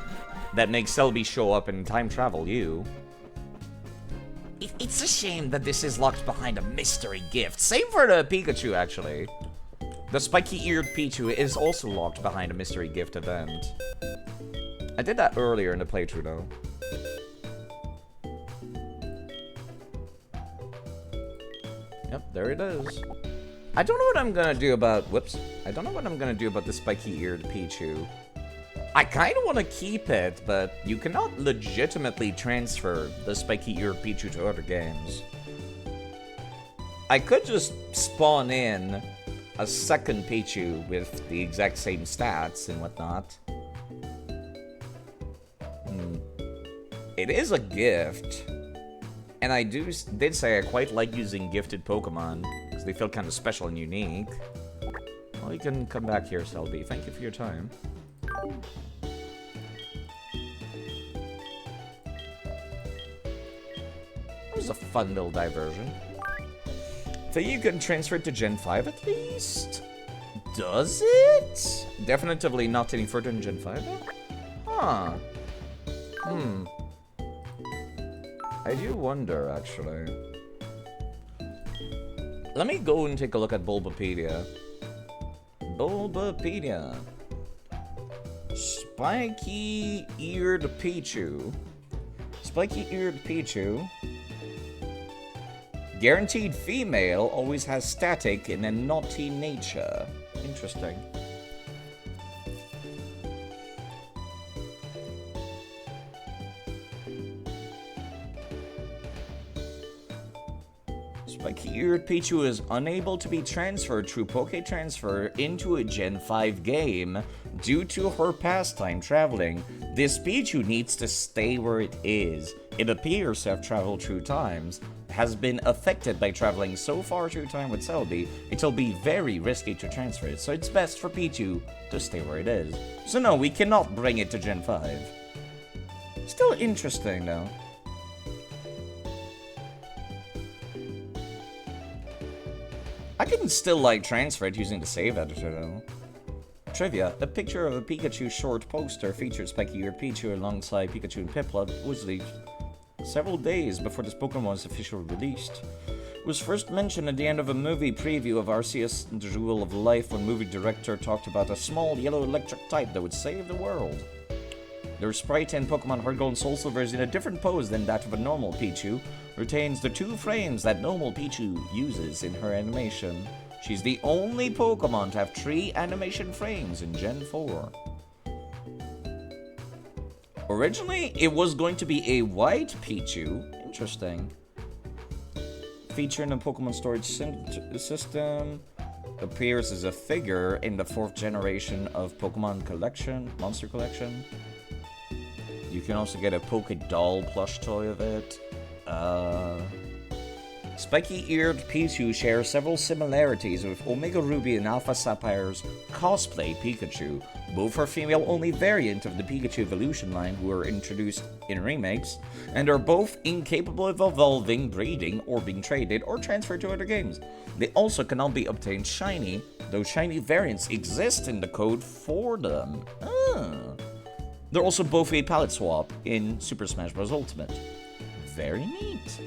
Speaker 1: that makes Selby show up and time travel you. It's a shame that this is locked behind a mystery gift. Same for the Pikachu, actually. The spiky-eared Pichu is also locked behind a mystery gift event. I did that earlier in the playthrough, though. Yep, there it is. I don't know what I'm gonna do about... Whoops. I don't know what I'm gonna do about the spiky-eared Pichu. I kind of want to keep it, but you cannot legitimately transfer the spiky-eared Pichu to other games. I could just spawn in a second Pichu with the exact same stats and whatnot. It is a gift, and I did say I quite like using gifted Pokemon, because they feel kind of special and unique. Well, you can come back here, Selby. Thank you for your time. was a fun little diversion. So you can transfer it to Gen 5 at least? Does it? Definitively not any further than Gen 5 though? Huh. I do wonder, actually. Let me go and take a look at Bulbapedia. Bulbapedia. Spiky-eared Pichu. Spiky-eared Pichu. Guaranteed female, always has static and a naughty nature. Interesting. Spiky-eared Pichu is unable to be transferred through Poke Transfer into a Gen 5 game due to her pastime traveling. This Pichu needs to stay where it is. It appears to have traveled through times, has been affected by traveling so far through time with Celebi, it'll be very risky to transfer it, so it's best for Pichu to stay where it is. So no, we cannot bring it to Gen 5. Still interesting though. I can still like transfer it using the save editor though. Trivia: a picture of a Pikachu short poster featured Spiky-eared Pichu alongside Pikachu and Piplup was leaked several days before this Pokemon was officially released. It was first mentioned at the end of a movie preview of Arceus and the Jewel of Life when movie director talked about a small yellow electric type that would save the world. Their sprite in Pokemon Heart Gold and Soul Silver is in a different pose than that of a normal Pichu, retains the 2 frames that normal Pichu uses in her animation. She's the only Pokemon to have 3 animation frames in Gen 4. Originally, it was going to be a white Pichu. Interesting. Featured in the Pokemon Storage System. Appears as a figure in the 4th generation of Pokemon Collection, Monster Collection. You can also get a Poké-Doll plush toy of it. Spiky-eared Pichu shares several similarities with Omega Ruby and Alpha Sapphire's cosplay Pikachu. Both are female-only variant of the Pikachu evolution line who were introduced in remakes, and are both incapable of evolving, breeding, or being traded or transferred to other games. They also cannot be obtained shiny, though shiny variants exist in the code for them. They're also both a palette swap in Super Smash Bros. Ultimate. Very neat.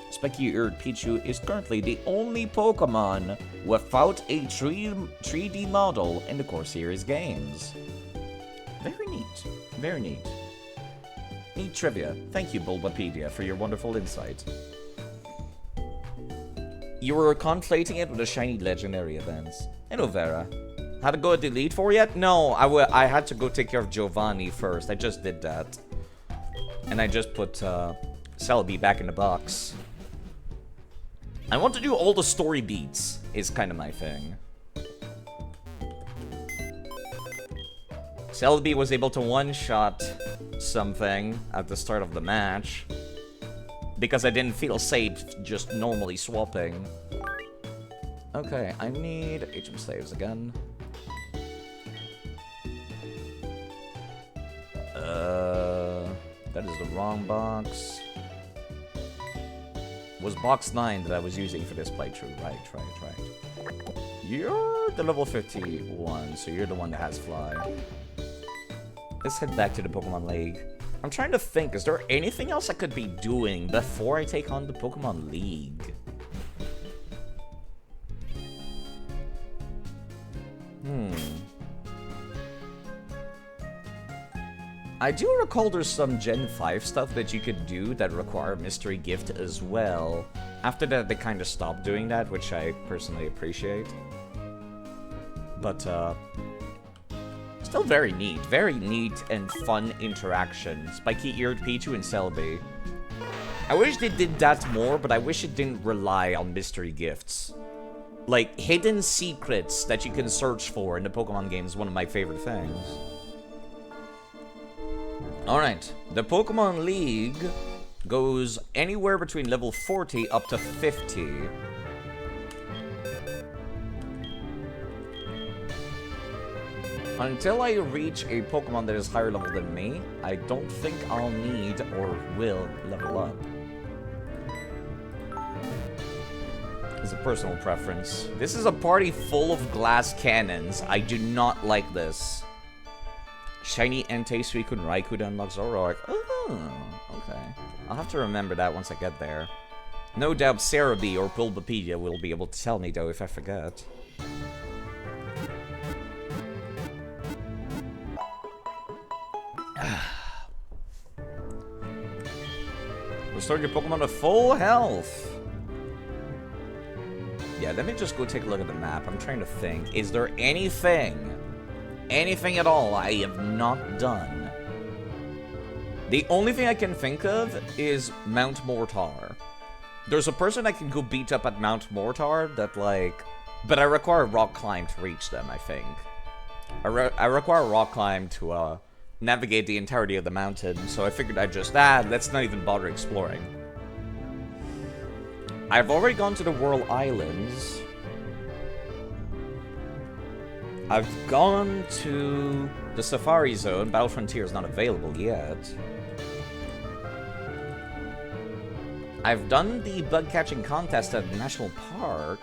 Speaker 1: Spiky-eared Pichu is currently the only Pokemon without a 3D model in the core series games. Very neat. Very neat. Neat trivia. Thank you, Bulbapedia, for your wonderful insight. You were conflating it with the shiny legendary events. Hello, Vera. Had to go at the Elite Four yet? No, I had to go take care of Giovanni first. I just did that. And I just put Celebi back in the box. I want to do all the story beats, is kind of my thing. Celebi was able to one-shot something at the start of the match. Because I didn't feel safe just normally swapping. Okay, I need HM Slaves again. That is the wrong box. Was box 9 that I was using for this playthrough. Right. You're the level 51, so you're the one that has Fly. Let's head back to the Pokemon League. I'm trying to think, is there anything else I could be doing before I take on the Pokemon League? I do recall there's some Gen 5 stuff that you could do that require Mystery Gift as well. After that, they kind of stopped doing that, which I personally appreciate. But, still very neat and fun interaction. Spiky-eared Pichu and Celebi. I wish they did that more, but I wish it didn't rely on Mystery Gifts. Like, hidden secrets that you can search for in the Pokemon game is one of my favorite things. Alright, the Pokemon League goes anywhere between level 40 up to 50. Until I reach a Pokemon that is higher level than me, I don't think I'll need or will level up. It's a personal preference. This is a party full of glass cannons. I do not like this. Shiny Entei Suicune Raikuden unlocks Zoroark. Oh, okay. I'll have to remember that once I get there. No doubt Cerebi or Bulbapedia will be able to tell me though if I forget. Restore your Pokemon to full health. Yeah, let me just go take a look at the map. I'm trying to think. Is there anything at all I have not done? The only thing I can think of is Mount Mortar. There's a person I can go beat up at Mount Mortar that, like... But I require a rock climb to reach them, I think. I require a rock climb to, navigate the entirety of the mountain, so I figured I'd just... let's not even bother exploring. I've already gone to the Whirl Islands. I've gone to the Safari Zone. Battle Frontier is not available yet. I've done the bug catching contest at the National Park.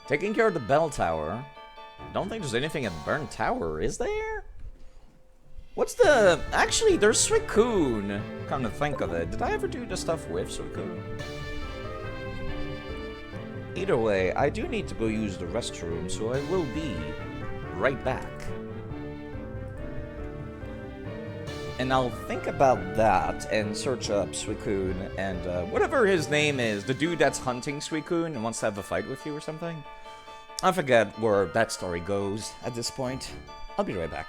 Speaker 1: Taking care of the bell tower. Don't think there's anything at Burn Tower, is there? What's the... Actually, there's Suicune. Come to think of it. Did I ever do the stuff with Suicune? Either way, I do need to go use the restroom, so I will be right back. And I'll think about that and search up Suicune and whatever his name is, the dude that's hunting Suicune and wants to have a fight with you or something. I forget where that story goes at this point. I'll be right back.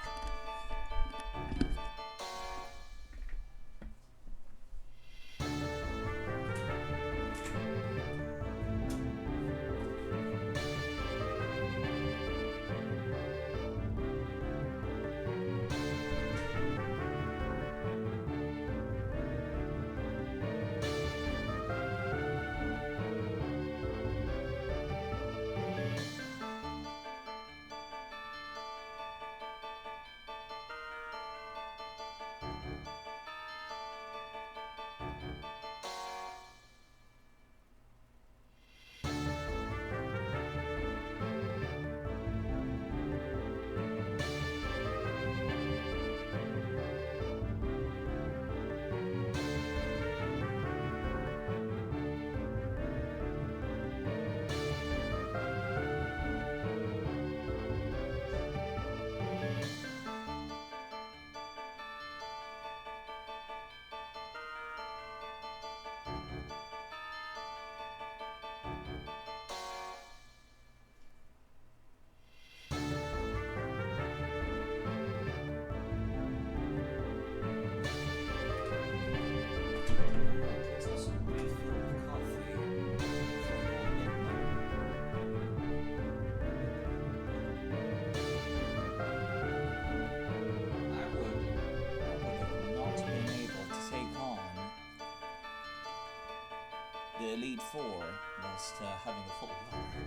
Speaker 1: The Elite Four whilst having a full water.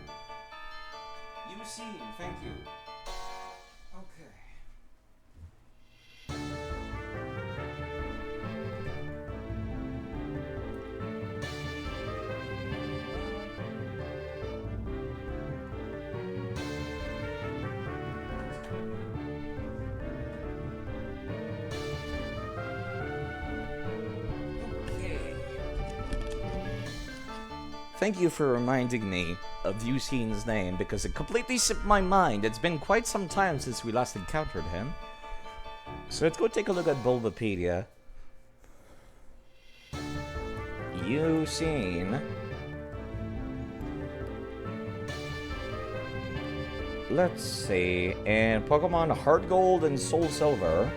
Speaker 1: You see, thank you. Okay. Thank you for reminding me of Yusin's name, because it completely slipped my mind. It's been quite some time since we last encountered him. So let's go take a look at Bulbapedia. Yusin. Let's see. And Pokemon Heart Gold and Soul Silver.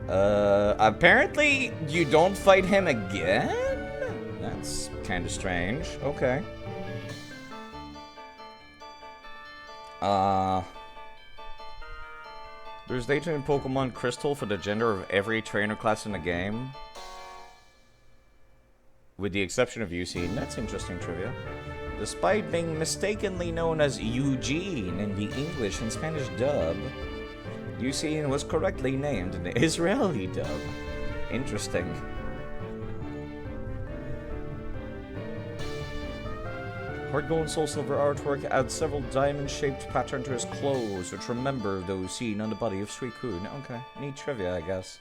Speaker 1: Apparently you don't fight him again? That's kind of strange. Okay. There's data in Pokemon Crystal for the gender of every trainer class in the game. With the exception of Yusin. That's interesting trivia. Despite being mistakenly known as Eugene in the English and Spanish dub, Yusin was correctly named in the Israeli dub. Interesting. Hard gold and soul silver artwork adds several diamond-shaped patterns to his clothes, which remember those seen on the body of Suicune. Okay, neat trivia, I guess.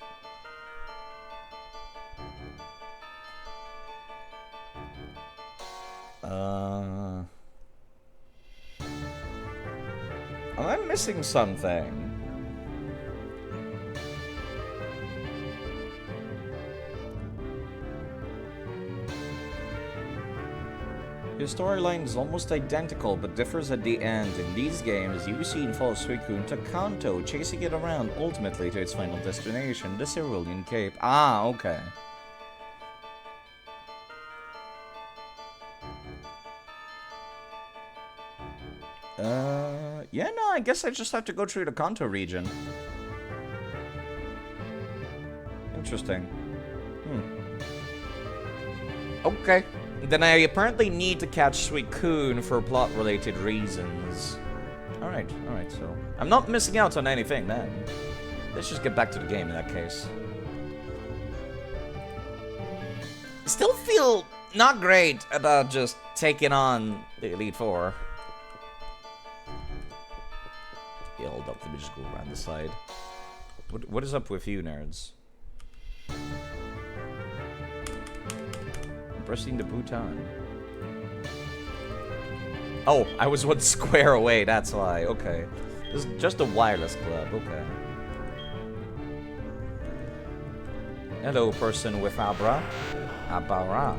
Speaker 1: Am I missing something? The storyline is almost identical, but differs at the end. In these games, Yusin follows Suicune to Kanto, chasing it around, ultimately to its final destination, the Cerulean Cape. Ah, okay. Yeah, no, I guess I just have to go through the Kanto region. Interesting. Okay. Then I apparently need to catch Suicune for plot-related reasons. Alright, so... I'm not missing out on anything, then. Let's just get back to the game in that case. Still feel not great about just taking on the Elite Four. Yeah, hold up, let me just go around the side. What is up with you, nerds? Pressing the button. Oh, I was 1 square away, that's why. Okay. This is just a wireless club, okay. Hello, person with Abra. Abara.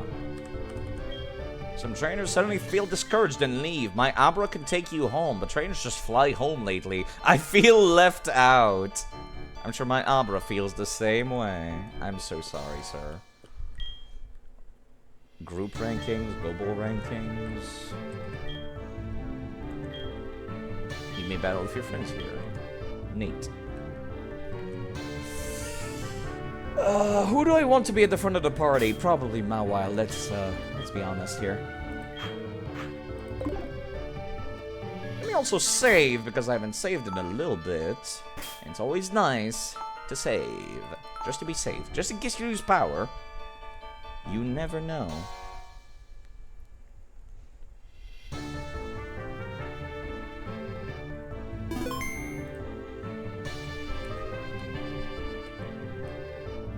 Speaker 1: Some trainers suddenly feel discouraged and leave. My Abra can take you home, but trainers just fly home lately. I feel left out. I'm sure my Abra feels the same way. I'm so sorry, sir. Group rankings, global rankings. You may battle with your friends here. Neat. Who do I want to be at the front of the party? Probably Mawile. Let's be honest here. Let me also save, because I haven't saved in a little bit. And it's always nice to save. Just to be safe. Just in case you lose power. You never know.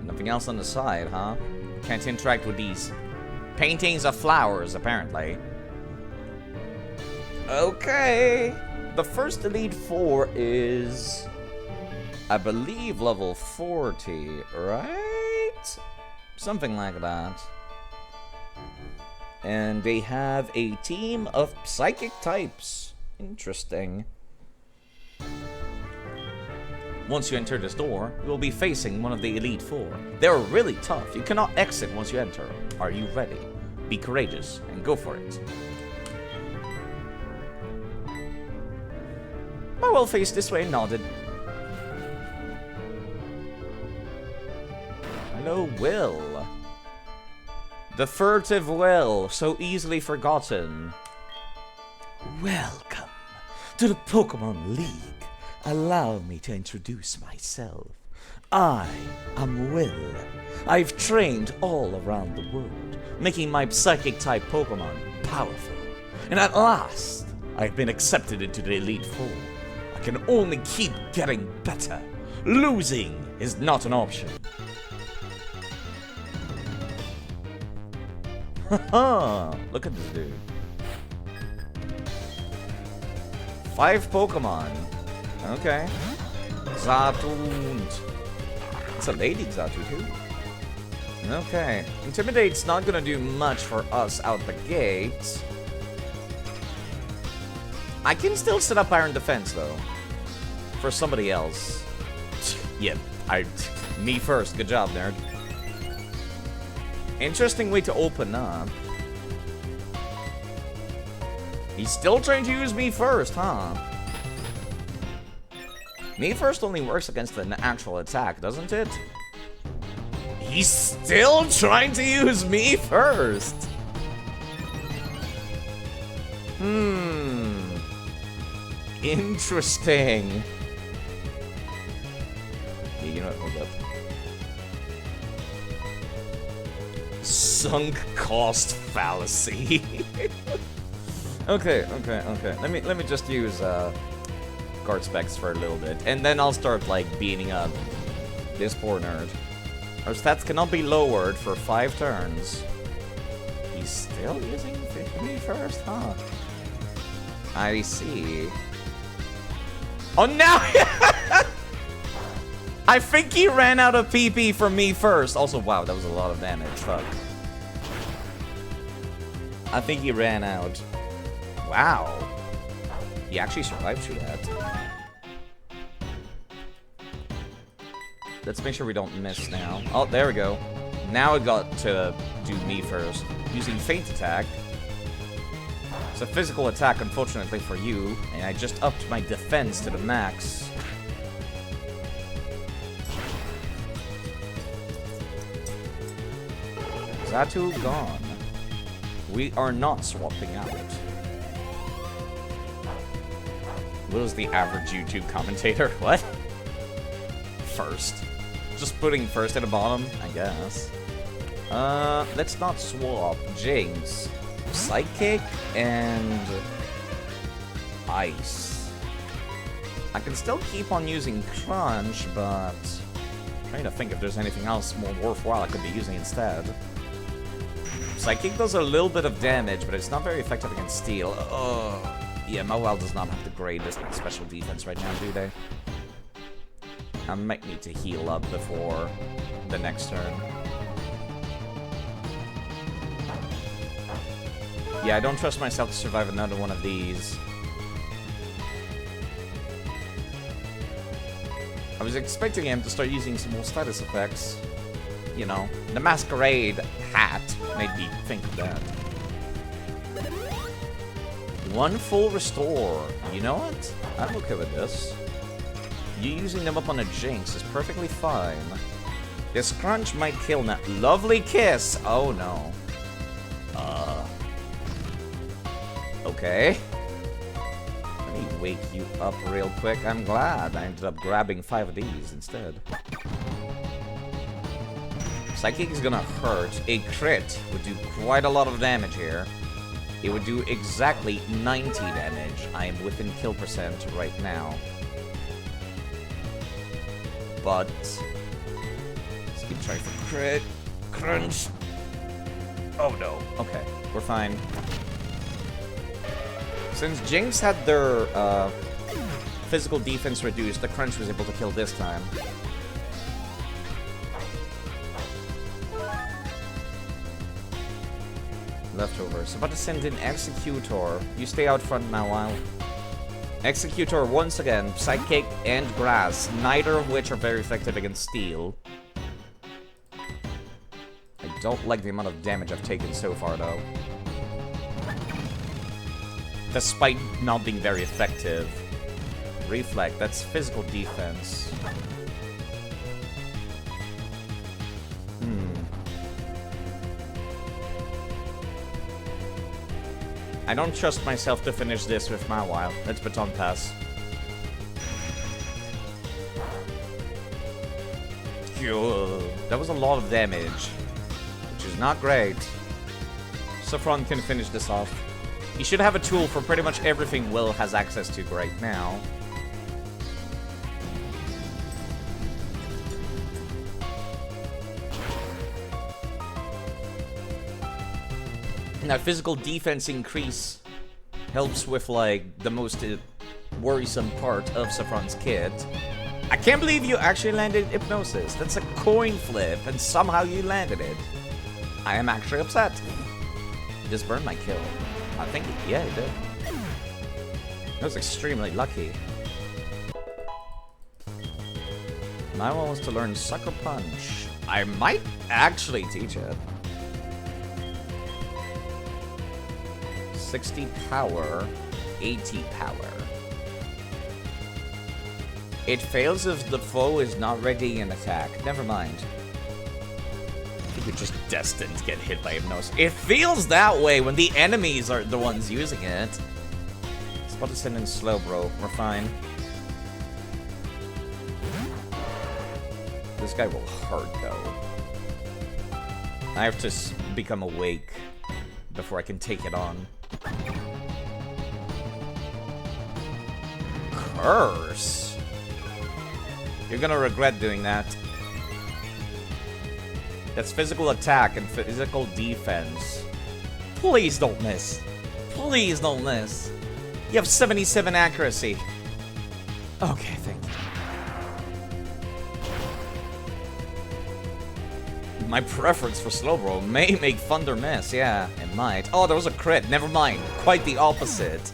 Speaker 1: Nothing else on the side, huh? Can't interact with these paintings of flowers, apparently. Okay. The first Elite Four is, I believe, level 40, right? Something like that. And they have a team of psychic types. Interesting. Once you enter this door, you will be facing one of the Elite Four. They're really tough. You cannot exit once you enter. Are you ready? Be courageous and go for it. My well faced this way and nodded. Hello, Will. The furtive Will, so easily forgotten.
Speaker 3: Welcome to the Pokemon League. Allow me to introduce myself. I am Will. I've trained all around the world, making my Psychic-type Pokemon powerful. And at last, I've been accepted into the Elite Four. I can only keep getting better. Losing is not an option.
Speaker 1: Haha! Look at this dude. 5 Pokemon. Okay. Zatoon. It's a lady Zatu too. Okay. Intimidate's not gonna do much for us out the gate. I can still set up Iron Defense though. For somebody else. Yep. Me first. Good job, nerd. Interesting way to open up. He's still trying to use me first, huh? Me first only works against an actual attack, doesn't it? He's still trying to use me first! Interesting. Sunk cost fallacy. Okay. Let me just use guard specs for a little bit, and then I'll start like beating up this poor nerd. Our stats cannot be lowered for 5 turns. He's still using me first, huh? I see. Oh, now! I think he ran out of PP from me first. Also, wow, that was a lot of damage. Fuck. I think he ran out. Wow. He actually survived through that. Let's make sure we don't miss now. Oh, there we go. Now it got to do me first. Using Feint Attack. It's a physical attack, unfortunately for you. And I just upped my defense to the max. Zatu gone. We are not swapping out. What is the average YouTube commentator? What? First. Just putting first at the bottom, I guess. Let's not swap. Jinx. Psychic and Ice. I can still keep on using Crunch, but I'm trying to think if there's anything else more worthwhile I could be using instead. Psychic does a little bit of damage, but it's not very effective against Steel. Yeah, Mawile does not have the greatest special defense right now, do they? I might need to heal up before the next turn. Yeah, I don't trust myself to survive another one of these. I was expecting him to start using some more status effects. You know, the Masquerade hat made me think of that. 1 full restore. You know what? I'm okay with this. You using them up on a Jinx is perfectly fine. This Crunch might kill now. Lovely Kiss! Oh no. Okay. Let me wake you up real quick. I'm glad I ended up grabbing 5 of these instead. Psychic is gonna hurt. A crit would do quite a lot of damage here. It would do exactly 90 damage. I am within kill percent right now. But let's keep trying for crit. Crunch. Oh no. Okay, we're fine. Since Jinx had their physical defense reduced, the Crunch was able to kill this time. Leftovers. About to send in Executor. You stay out front now, while. Executor once again, Psychic and Grass, neither of which are very effective against Steel. I don't like the amount of damage I've taken so far, though. Despite not being very effective. Reflect, that's physical defense. I don't trust myself to finish this with Mawile. Let's baton pass. That was a lot of damage, which is not great. Saffron can finish this off. He should have a tool for pretty much everything Will has access to right now. Now, physical defense increase helps with, like, the most worrisome part of Saffron's kit. I can't believe you actually landed Hypnosis. That's a coin flip, and somehow you landed it. I am actually upset. This burned my kill. I think, yeah, it did. That was extremely lucky. Now wants to learn Sucker Punch. I might actually teach it. 60 power, 80 power. It fails if the foe is not ready in attack. Never mind. I think you're just destined to get hit by Hypnosis. It feels that way when the enemies are the ones using it. It's about to send in slow, bro. We're fine. This guy will hurt, though. I have to become awake before I can take it on. Curse? You're gonna regret doing that. That's physical attack and physical defense. Please don't miss. Please don't miss. You have 77 accuracy. Okay, thank you. My preference for Slowbro may make Thunder miss, yeah, it might. Oh, there was a crit, never mind. Quite the opposite.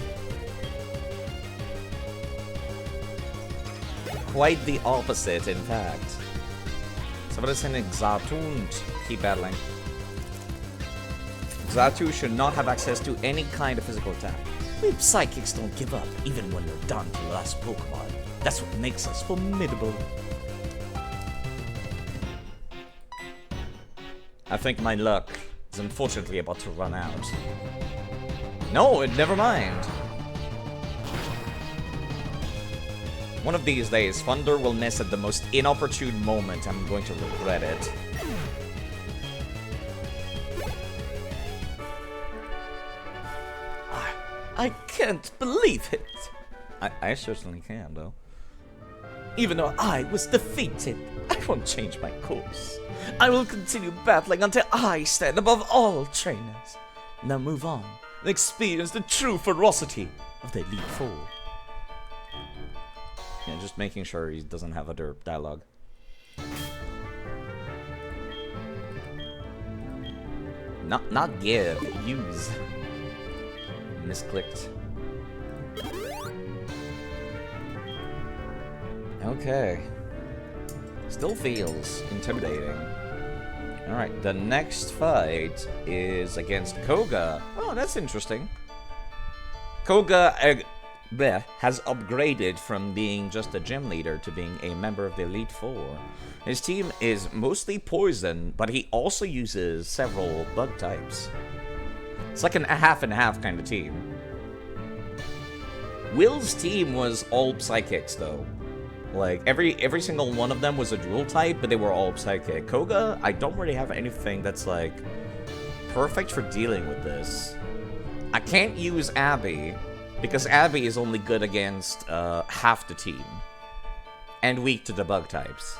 Speaker 1: Quite the opposite, in fact. So what is an Xatunt? Keep battling. Xatu should not have access to any kind of physical attack.
Speaker 3: We psychics don't give up, even when we're down to the last Pokemon. That's what makes us formidable.
Speaker 1: I think my luck is unfortunately about to run out. No, never mind. One of these days, Thunder will miss at the most inopportune moment. I'm going to regret it.
Speaker 3: I can't believe it.
Speaker 1: I certainly can, though.
Speaker 3: Even though I was defeated, I won't change my course. I will continue battling until I stand above all trainers. Now move on and experience the true ferocity of the Elite Four.
Speaker 1: Yeah, just making sure he doesn't have other dialogue. Not give, use. Misclicked. Okay. Still feels intimidating. Alright, the next fight is against Koga. Oh, that's interesting. Koga has upgraded from being just a gym leader to being a member of the Elite Four. His team is mostly poison, but he also uses several bug types. It's like a half and half kind of team. Will's team was all psychics, though. Like, every single one of them was a dual type, but they were all psychic. Koga, I don't really have anything that's, like, perfect for dealing with this. I can't use Abby, because Abby is only good against half the team. And weak to the bug types.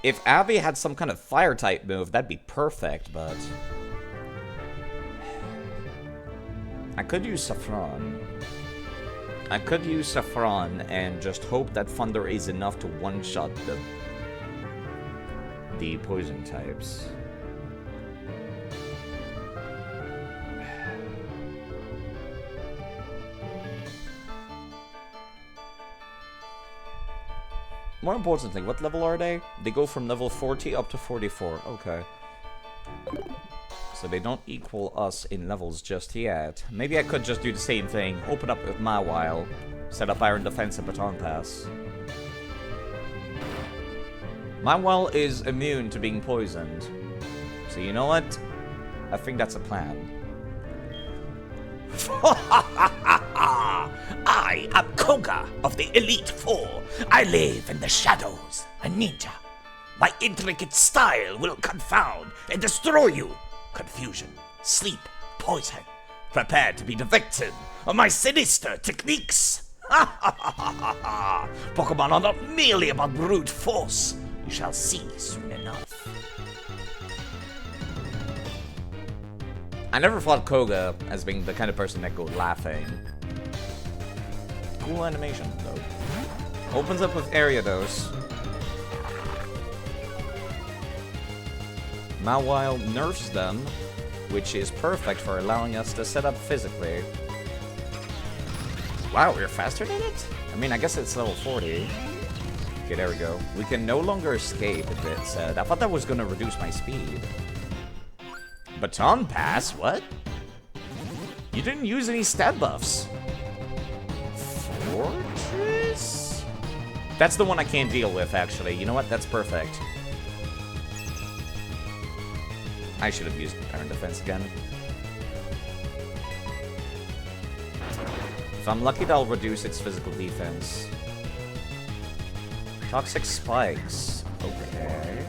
Speaker 1: If Abby had some kind of fire type move, that'd be perfect, but... I could use Saffron. I could use Saffron and just hope that Thunder is enough to one-shot the poison types. More importantly, what level are they? They go from level 40 up to 44. Okay. So they don't equal us in levels just yet. Maybe I could just do the same thing. Open up with Mawile. Set up Iron Defense and Baton Pass. Mawile is immune to being poisoned. So you know what? I think that's a plan.
Speaker 3: I am Koga of the Elite Four. I live in the shadows, a ninja. My intricate style will confound and destroy you. Confusion, sleep, poison. Prepare to be the victim of my sinister techniques. Pokemon are not merely about brute force. You shall see soon enough.
Speaker 1: I never thought Koga as being the kind of person that go laughing. Cool animation, though. Opens up with Area Dose. Mawile nerfs them, which is perfect for allowing us to set up physically. Wow, we're faster than it? I mean, I guess it's level 40. Okay, there we go. We can no longer escape, it said. I thought that was going to reduce my speed. Baton Pass? What? You didn't use any stat buffs. Fortress? That's the one I can't deal with, actually. You know what? That's perfect. I should have used Iron Defense again. If I'm lucky, that'll reduce its physical defense. Toxic Spikes. Okay.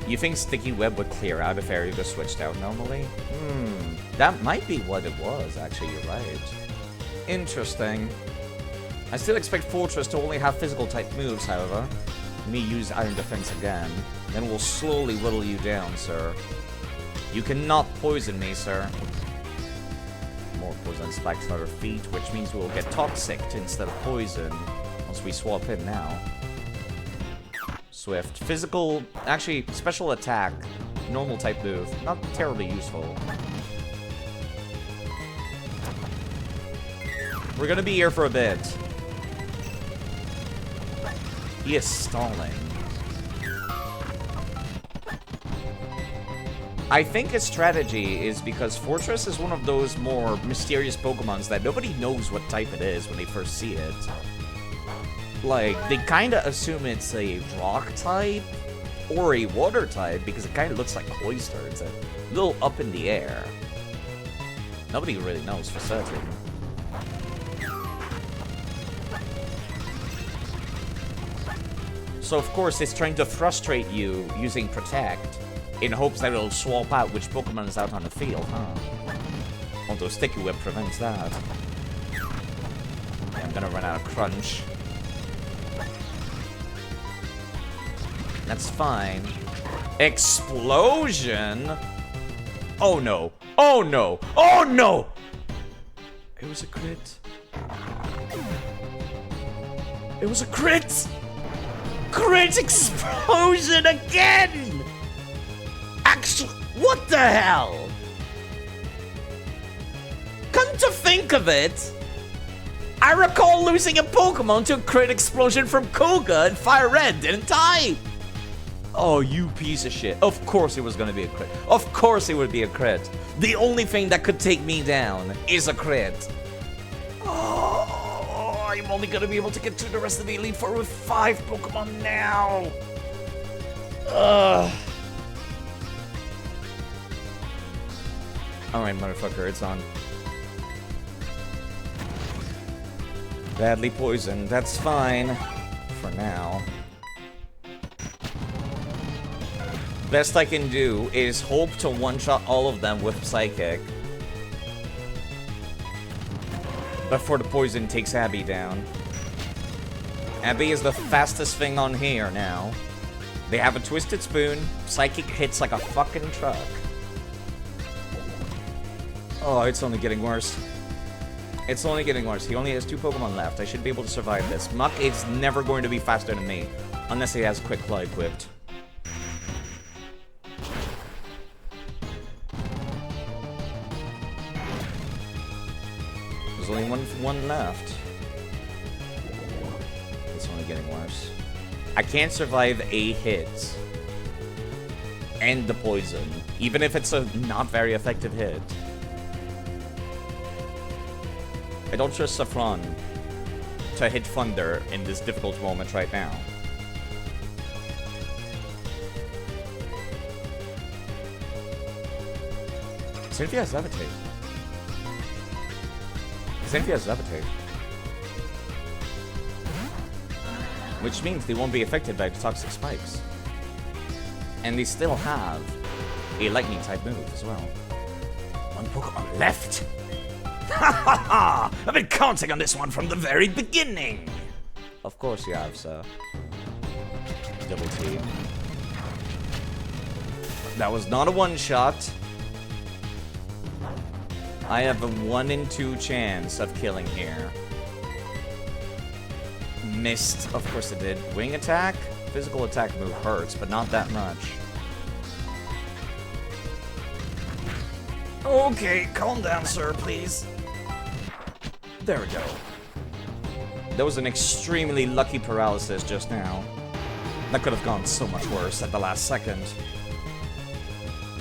Speaker 1: You think Sticky Web would clear out if area was switched out normally? That might be what it was, actually, you're right. Interesting. I still expect Fortress to only have physical type moves, however. Let me use Iron Defense again. Then we'll slowly whittle you down, sir. You cannot poison me, sir. More poison spikes at our feet, which means we'll get toxic instead of poison. Once we swap in now. Swift. Physical, actually, special attack. Normal type move. Not terribly useful. We're gonna be here for a bit. He is stalling. I think his strategy is because Fortress is one of those more mysterious Pokemons that nobody knows what type it is when they first see it. Like, they kinda assume it's a rock type or a water type because it kinda looks like an oyster. It's a little up in the air. Nobody really knows for certain. So of course it's trying to frustrate you using Protect in hopes that it'll swap out which Pokemon is out on the field, huh? Although Sticky Whip prevents that. Yeah, I'm gonna run out of Crunch. That's fine. Explosion? Oh no. Oh no. Oh no! It was a crit. It was a crit! Crit explosion again! Actually, what the hell? Come to think of it, I recall losing a Pokemon to a crit explosion from Koga in Fire Red, didn't I? Oh, you piece of shit. Of course it was gonna be a crit. Of course it would be a crit. The only thing that could take me down is a crit. Oh, I'm only gonna be able to get through the rest of the Elite Four with 5 Pokemon now. Ugh. Alright, motherfucker, it's on. Badly poisoned, that's fine. For now. Best I can do is hope to one-shot all of them with Psychic. Before the poison takes Abby down. Abby is the fastest thing on here now. They have a Twisted Spoon. Psychic hits like a fucking truck. Oh, it's only getting worse. It's only getting worse. He only has 2 Pokemon left. I should be able to survive this. Muck is never going to be faster than me. Unless he has Quick Claw equipped. There's only one left. It's only getting worse. I can't survive a hit. And the poison. Even if it's a not very effective hit. I don't trust Saffron to hit Thunder in this difficult moment right now. Cynthia has Levitate. Cynthia has Levitate. Which means they won't be affected by the Toxic Spikes. And they still have a Lightning type move as well. 1 Pokemon left! Ha ha ha! I've been counting on this one from the very beginning! Of course you have, sir. Double T. That was not a one-shot. I have a 1 in 2 chance of killing here. Missed. Of course it did. Wing attack? Physical attack move hurts, but not that much. Okay, calm down, sir, please. There we go. That was an extremely lucky paralysis just now. That could have gone so much worse at the last second.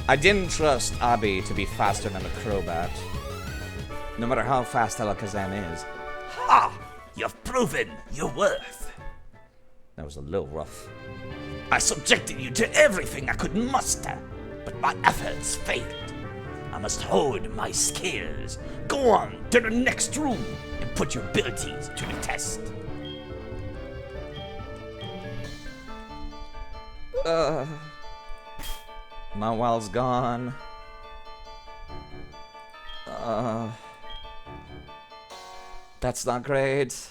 Speaker 1: I didn't trust Abby to be faster than a Crobat. No matter how fast Alakazam is.
Speaker 3: Ha! You've proven your worth.
Speaker 1: That was a little rough.
Speaker 3: I subjected you to everything I could muster, but my efforts failed. I must hone my skills. Go on to the next room and put your abilities to the test.
Speaker 1: My wild's gone. That's not great.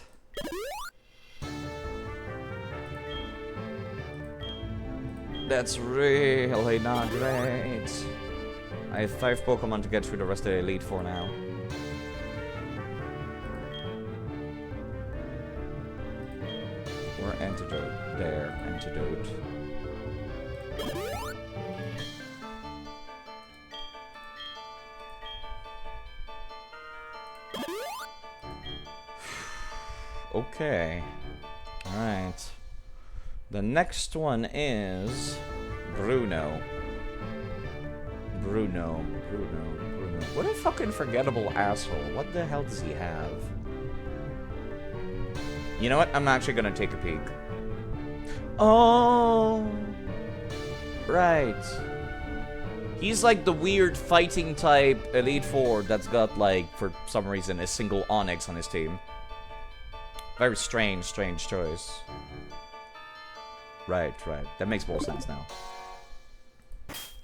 Speaker 1: That's really not great. I have 5 Pokemon to get through the rest of the Elite Four now. Or Antidote. There, Antidote. Okay. Alright. The next one is Bruno. Bruno. What a fucking forgettable asshole. What the hell does he have? You know what? I'm actually gonna take a peek. Oh! Right. He's like the weird fighting type Elite Four that's got, like, for some reason, a single Onyx on his team. Very strange choice. Right. That makes more sense now.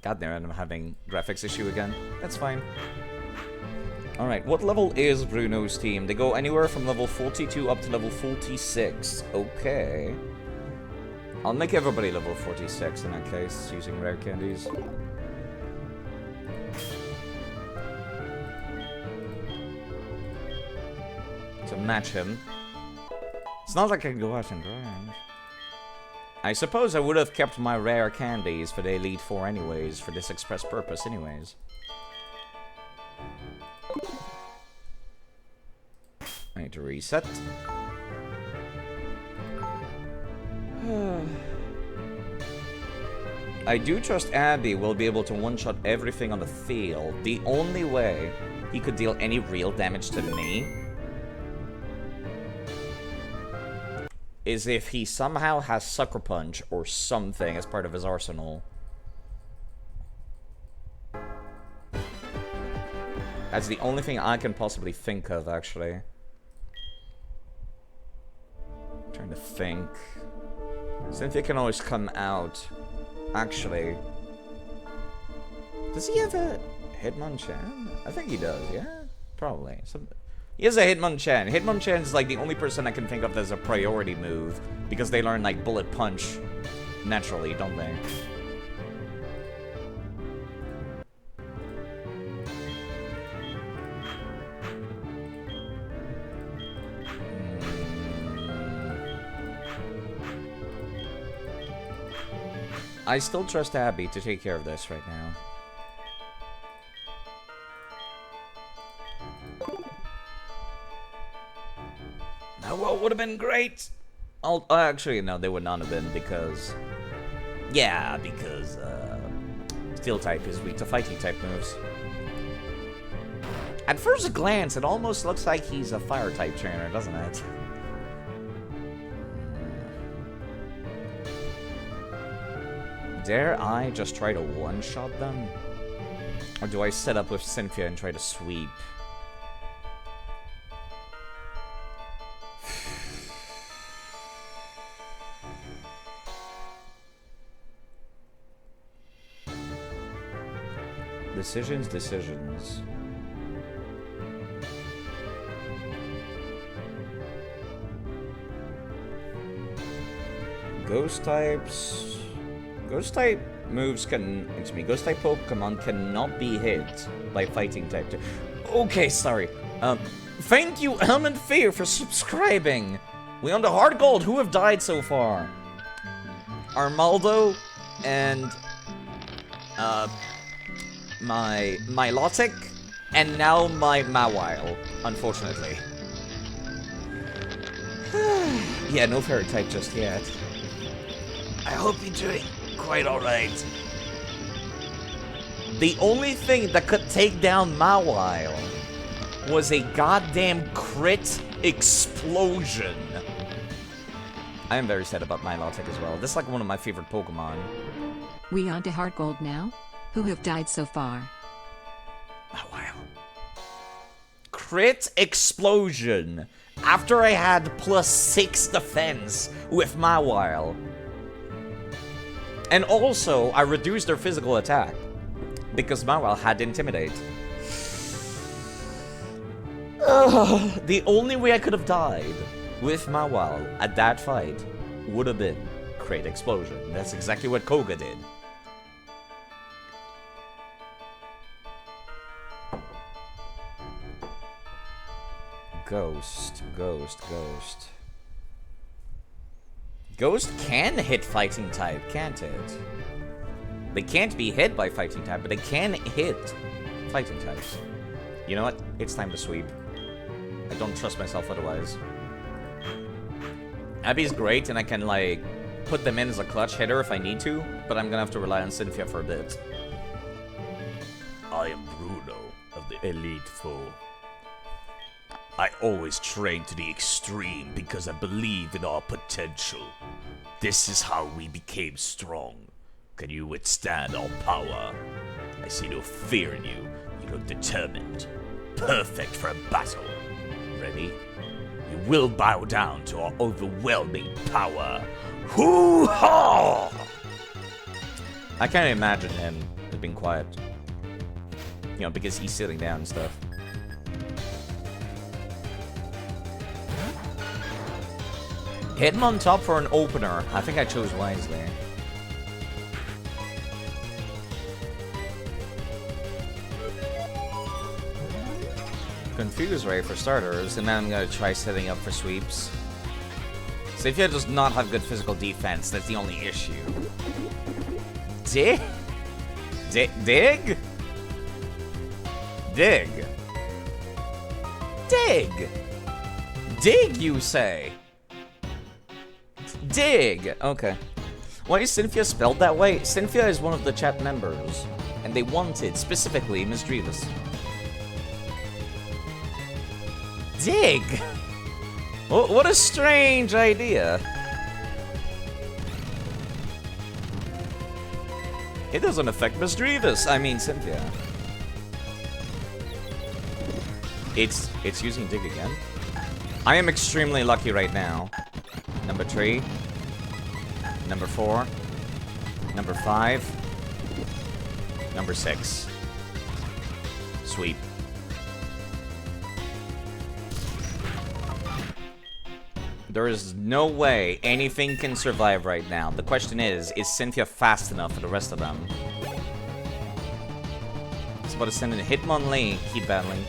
Speaker 1: God damn it, I'm having graphics issue again. That's fine. Alright, what level is Bruno's team? They go anywhere from level 42 up to level 46. Okay. I'll make everybody level 46 in that case, using rare candies. To match him. It's not like I can go out and grind. I suppose I would have kept my rare candies for the Elite Four anyways, for this express purpose anyways. I need to reset. I do trust Abby will be able to one-shot everything on the field. The only way he could deal any real damage to me is if he somehow has Sucker Punch or something as part of his arsenal. That's the only thing I can possibly think of, actually. I'm trying to think. Cynthia can always come out. Actually. Does he have a Hitmonchan? I think he does, yeah? Probably. He has a Hitmonchan. Hitmonchan is like the only person I can think of as a priority move, because they learn like Bullet Punch naturally, don't they? I still trust Abby to take care of this right now. Now, what would have been great? Actually, no, they would not have been because... Yeah, because, Steel type is weak to fighting type moves. At first glance, it almost looks like he's a fire type trainer, doesn't it? Dare I just try to one-shot them? Or do I set up with Cynthia and try to sweep? Decisions. Ghost types... Ghost type moves can... Ghost type Pokemon cannot be hit by fighting type. Okay, sorry. Thank you, Element Fear, for subscribing. We on the hard gold. Who have died so far? Armaldo and... my Milotic, and now my Mawile, unfortunately. Yeah, no fairy type just yet.
Speaker 3: I hope you're doing quite alright.
Speaker 1: The only thing that could take down Mawile was a goddamn crit explosion. I am very sad about Milotic as well. This is like one of my favorite Pokemon.
Speaker 5: We on to Heart Gold now? Who have died so far?
Speaker 1: Mawile. Crit explosion. After I had +6 defense with Mawile. And also, I reduced their physical attack. Because Mawile had Intimidate. The only way I could have died with Mawile at that fight would have been Great Explosion. That's exactly what Koga did. Ghost. Ghost can hit fighting type, can't it? They can't be hit by fighting type, but they can hit fighting types. You know what? It's time to sweep. I don't trust myself otherwise. Abby's great, and I can, like, put them in as a clutch hitter if I need to, but I'm gonna have to rely on Cynthia for a bit.
Speaker 3: I am Bruno of the Elite Four. I always train to the extreme because I believe in our potential. This is how we became strong. Can you withstand our power? I see no fear in you. You look determined. Perfect for a battle. Ready? You will bow down to our overwhelming power. Hoo-ha!
Speaker 1: I can't imagine him just being quiet. You know, because he's sitting down and stuff. Hit him on top for an opener. I think I chose wisely. Confuse Ray for starters, and then I'm gonna try setting up for sweeps. Cynthia does not have good physical defense, that's the only issue. Dig? Dig? Dig, you say? Dig! Okay. Why is Cynthia spelled that way? Cynthia is one of the chat members, and they wanted, specifically, Miss Drevis. Dig! What a strange idea. It doesn't affect Miss Drevis. I mean, Cynthia. It's using Dig again. I am extremely lucky right now. Number 3. Number 4. Number 5. Number 6. Sweep. There is no way anything can survive right now. The question is Cynthia fast enough for the rest of them? It's about to send in Hitmonlee, keep battling.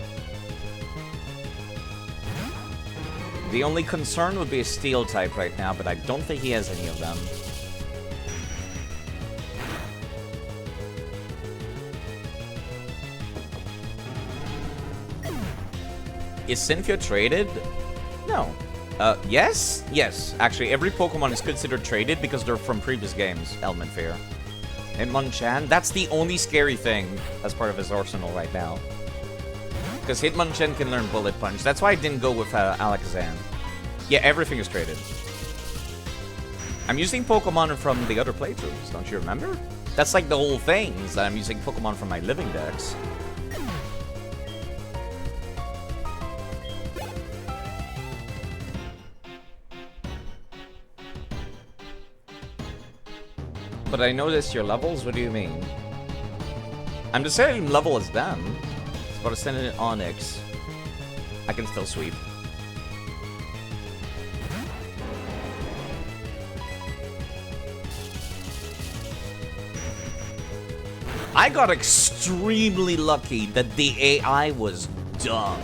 Speaker 1: The only concern would be a Steel type right now, but I don't think he has any of them. Is Cynthia traded? No. Yes? Yes. Actually, every Pokemon is considered traded because they're from previous games. Element Fear. Hitmonchan, that's the only scary thing as part of his arsenal right now. Because Hitmonchan can learn Bullet Punch. That's why I didn't go with Alakazam. Yeah, everything is traded. I'm using Pokemon from the other playthroughs, don't you remember? That's like the whole thing, is that I'm using Pokemon from my LivingDex. But I noticed your levels? What do you mean? I'm the same level as them. It's about to send in Onyx. I can still sweep. I got extremely lucky that the AI was dumb.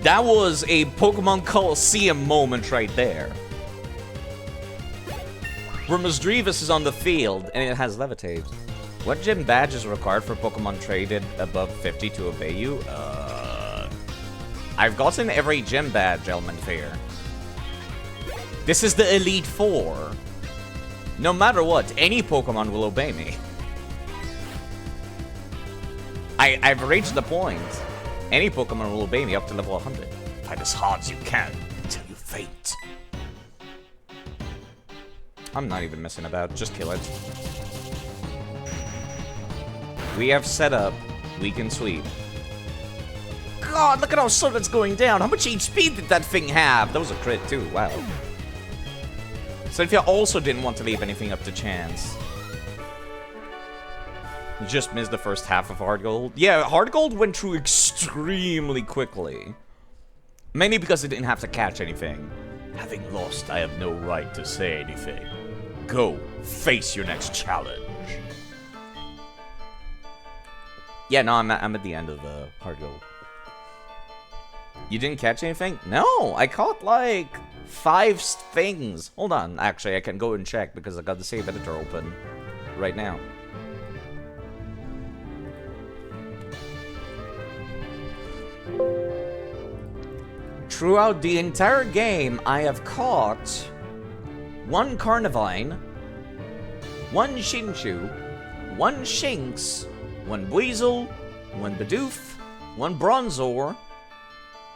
Speaker 1: That was a Pokemon Coliseum moment right there. Where Miss Drevis is on the field, and it has Levitate. What gym badge is required for Pokemon traded above 50 to obey you? I've gotten every gym badge, Element Fear. This is the Elite Four. No matter what, any Pokemon will obey me. I've reached the point. Any Pokemon will obey me up to level 100.
Speaker 3: Fight as hard as you can until you faint.
Speaker 1: I'm not even messing about. Just kill it. We have set up. We can sweep. God, look at how slow that's going down. How much HP did that thing have? That was a crit too. Wow. Sophia also didn't want to leave anything up to chance. You just missed the first half of Hard Gold. Yeah, Hard Gold went through extremely quickly. Mainly because it didn't have to catch anything. Having lost, I have no right to say anything. Go, face your next challenge. Yeah, no, I'm at the end of Hard Gold. You didn't catch anything? No, I caught like 5 things. Hold on, actually, I can go and check because I got the save editor open right now. Throughout the entire game, I have caught 1 Carnivine, 1 Shinchu, 1 Shinx, 1 Weasel, 1 Bidoof, 1 Bronzor,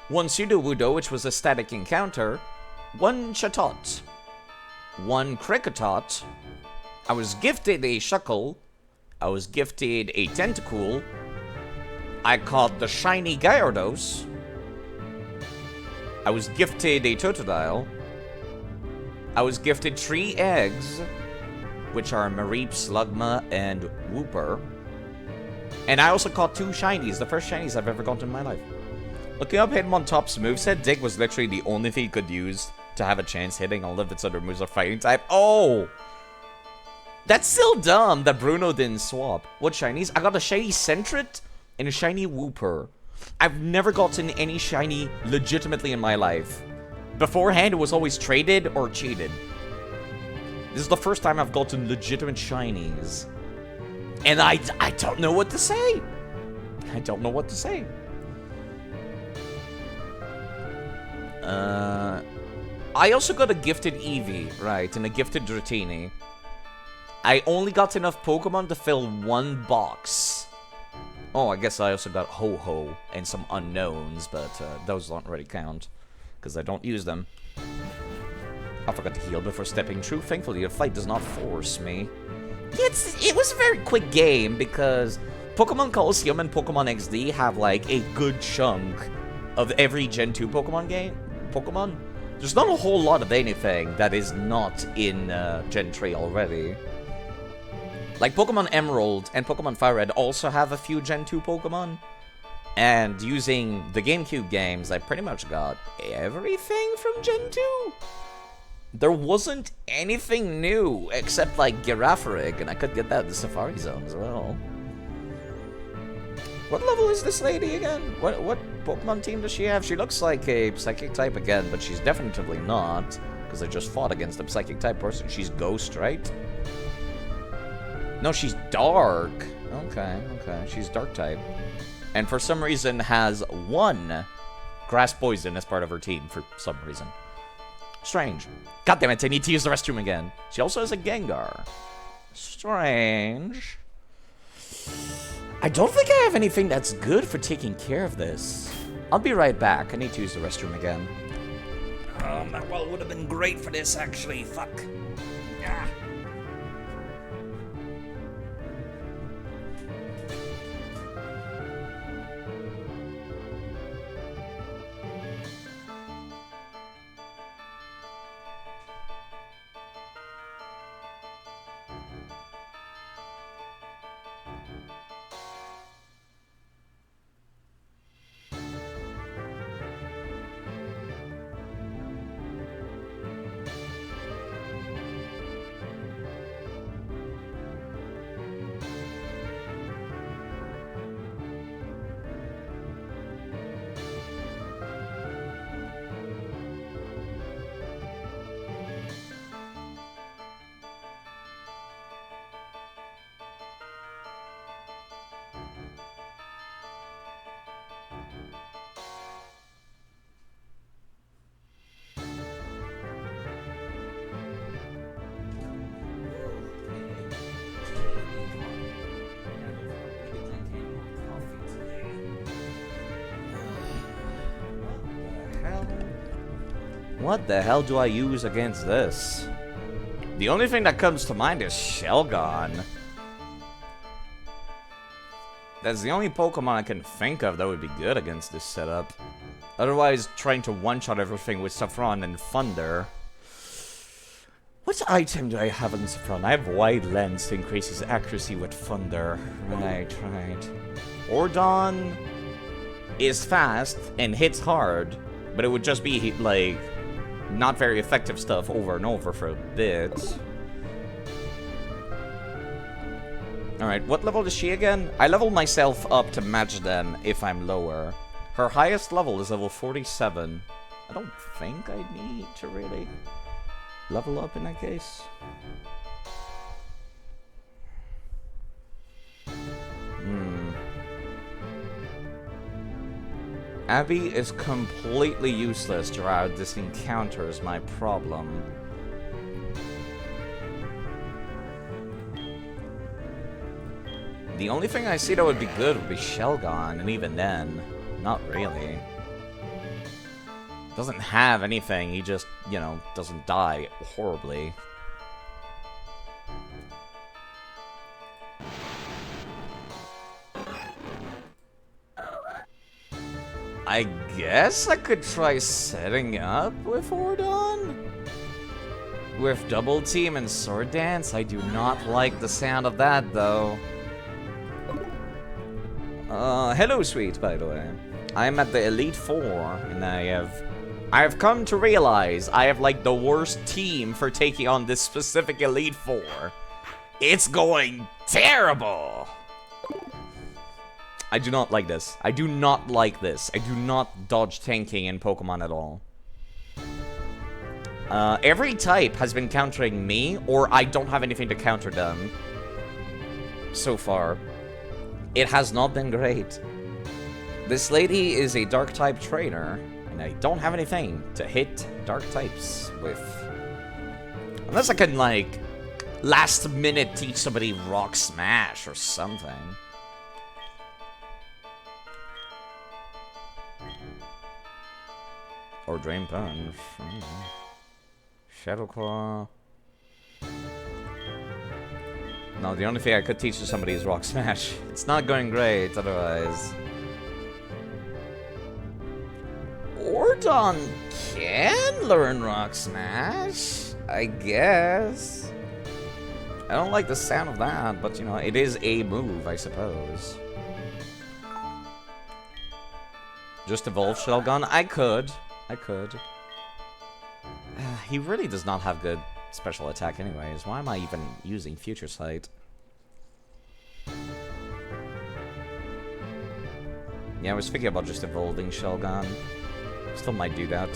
Speaker 1: 1 Sudowoodo, which was a static encounter, 1 Chatot, 1 Kricketot. I was gifted a Shuckle. I was gifted a Tentacool. I caught the shiny Gyarados. I was gifted a Totodile. I was gifted 3 eggs, which are Mareep, Slugma, and Wooper. And I also caught 2 shinies, the first shinies I've ever gotten in my life. Looking up Hitmontop's moveset, Dig was literally the only thing he could use to have a chance hitting all of its other moves are fighting type. Oh! That's still dumb that Bruno didn't swap. What shinies? I got a shiny Sentret and a shiny Wooper. I've never gotten any shiny legitimately in my life. Beforehand, it was always traded or cheated. This is the first time I've gotten legitimate shinies. And I don't know what to say. I don't know what to say. I also got a gifted Eevee, right, and a gifted Dratini. I only got enough Pokemon to fill 1 box. Oh, I guess I also got Ho-Ho and some unknowns, but those don't really count, because I don't use them. I forgot to heal before stepping through. Thankfully, the fight does not force me. It was a very quick game, because Pokemon Colosseum and Pokemon XD have, like, a good chunk of every Gen 2 Pokemon game. There's not a whole lot of anything that is not in Gen 3 already. Like, Pokemon Emerald and Pokemon Fire Red also have a few Gen 2 Pokemon. And using the GameCube games, I pretty much got everything from Gen 2. There wasn't anything new, except, like, Girafarig, and I could get that in the Safari Zone as well. What level is this lady again? What Pokemon team does she have? She looks like a Psychic type again, but she's definitively not, because I just fought against a Psychic type person. She's Ghost, right? No, she's Dark. Okay. She's Dark type. And for some reason has 1 Grass Poison as part of her team for some reason. Strange. God damn it, I need to use the restroom again. She also has a Gengar. Strange. I don't think I have anything that's good for taking care of this. I'll be right back. I need to use the restroom again.
Speaker 3: That well would have been great for this, actually. Fuck. Ah.
Speaker 1: What the hell do I use against this? The only thing that comes to mind is Shelgon. That's the only Pokemon I can think of that would be good against this setup. Otherwise, trying to one-shot everything with Saffron and Thunder. What item do I have on this front? I have wide lens to increase his accuracy with thunder. Right. Ordon is fast and hits hard, but it would just be, like, not very effective stuff over and over for a bit. Alright, what level is she again? I level myself up to match them if I'm lower. Her highest level is level 47. I don't think I need to really level up in that case. Abby is completely useless throughout this encounter is my problem. The only thing I see that would be good would be Shelgon, and even then, not really. Doesn't have anything, he just, you know, doesn't die horribly. I guess I could try setting up with Ordon? With Double Team and Sword Dance? I do not like the sound of that, though. Hello, sweet, by the way. I'm at the Elite Four, and I have come to realize I have, like, the worst team for taking on this specific Elite Four. It's going terrible! I do not like this. I do not like this. I do not dodge tanking in Pokemon at all. Every type has been countering me, or I don't have anything to counter them. So far. It has not been great. This lady is a Dark-type trainer, and I don't have anything to hit Dark types with. Unless I can, like, last minute teach somebody Rock Smash or something. Or Drain Punch. Shadow Claw. No, the only thing I could teach to somebody is Rock Smash. It's not going great otherwise. Ordon can learn Rock Smash, I guess. I don't like the sound of that, but you know, it is a move, I suppose. Just evolve Shelgon? I could. He really does not have good special attack anyways. Why am I even using Future Sight? Yeah, I was thinking about just evolving Shelgon. Still might do that.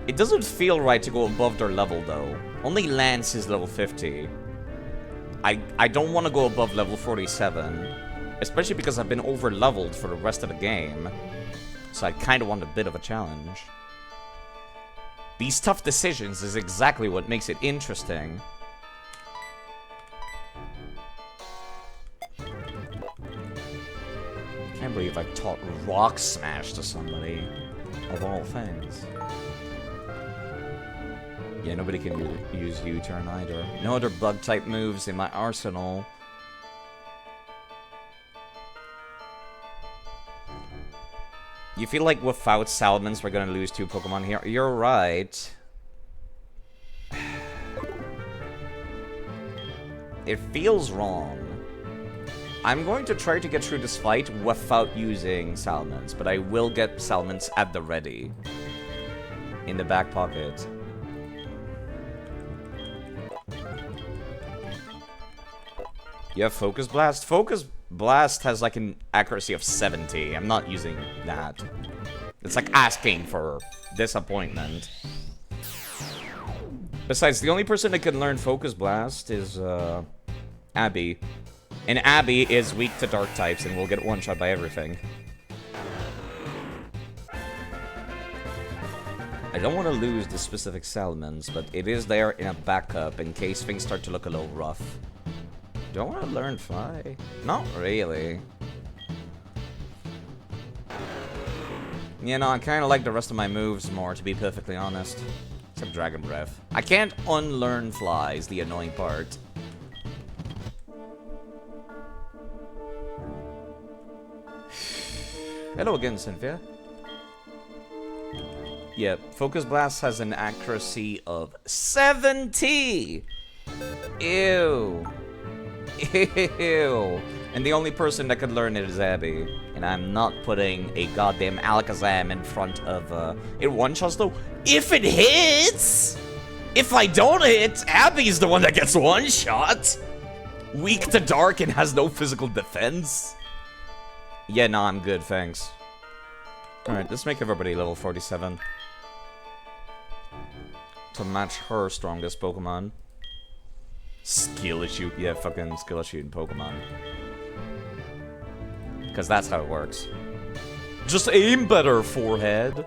Speaker 1: It doesn't feel right to go above their level though. Only Lance is level 50. I don't want to go above level 47. Especially because I've been over-leveled for the rest of the game. So I kind of want a bit of a challenge. These tough decisions is exactly what makes it interesting. Can't believe I taught Rock Smash to somebody, of all things. Yeah, nobody can use U-turn either. No other bug-type moves in my arsenal. You feel like without Salamence we're gonna lose 2 Pokemon here? You're right. It feels wrong. I'm going to try to get through this fight without using Salamence, but I will get Salamence at the ready. In the back pocket. You have Focus Blast? Focus Blast has like an accuracy of 70. I'm not using that. It's like asking for disappointment. Besides, the only person that can learn Focus Blast is Abby. And Abby is weak to dark types and will get one-shot by everything. I don't want to lose the specific Salamence, but it is there in a backup in case things start to look a little rough. Do I want to learn Fly? Not really. You know, I kind of like the rest of my moves more, to be perfectly honest. Except Dragon Breath. I can't unlearn Fly, is the annoying part. Hello again, Cynthia. Yeah, Focus Blast has an accuracy of 70! Ew. Ew. And the only person that could learn it is Abby. And I'm not putting a goddamn Alakazam in front of, it one-shots though? If it hits! If I don't hit, Abby's the one that gets one-shot! Weak to dark and has no physical defense? Yeah, nah, I'm good, thanks. Alright, let's make everybody level 47. To match her strongest Pokemon. Skill issue. Yeah, fucking skill issue in Pokemon. Because that's how it works. Just aim better, forehead.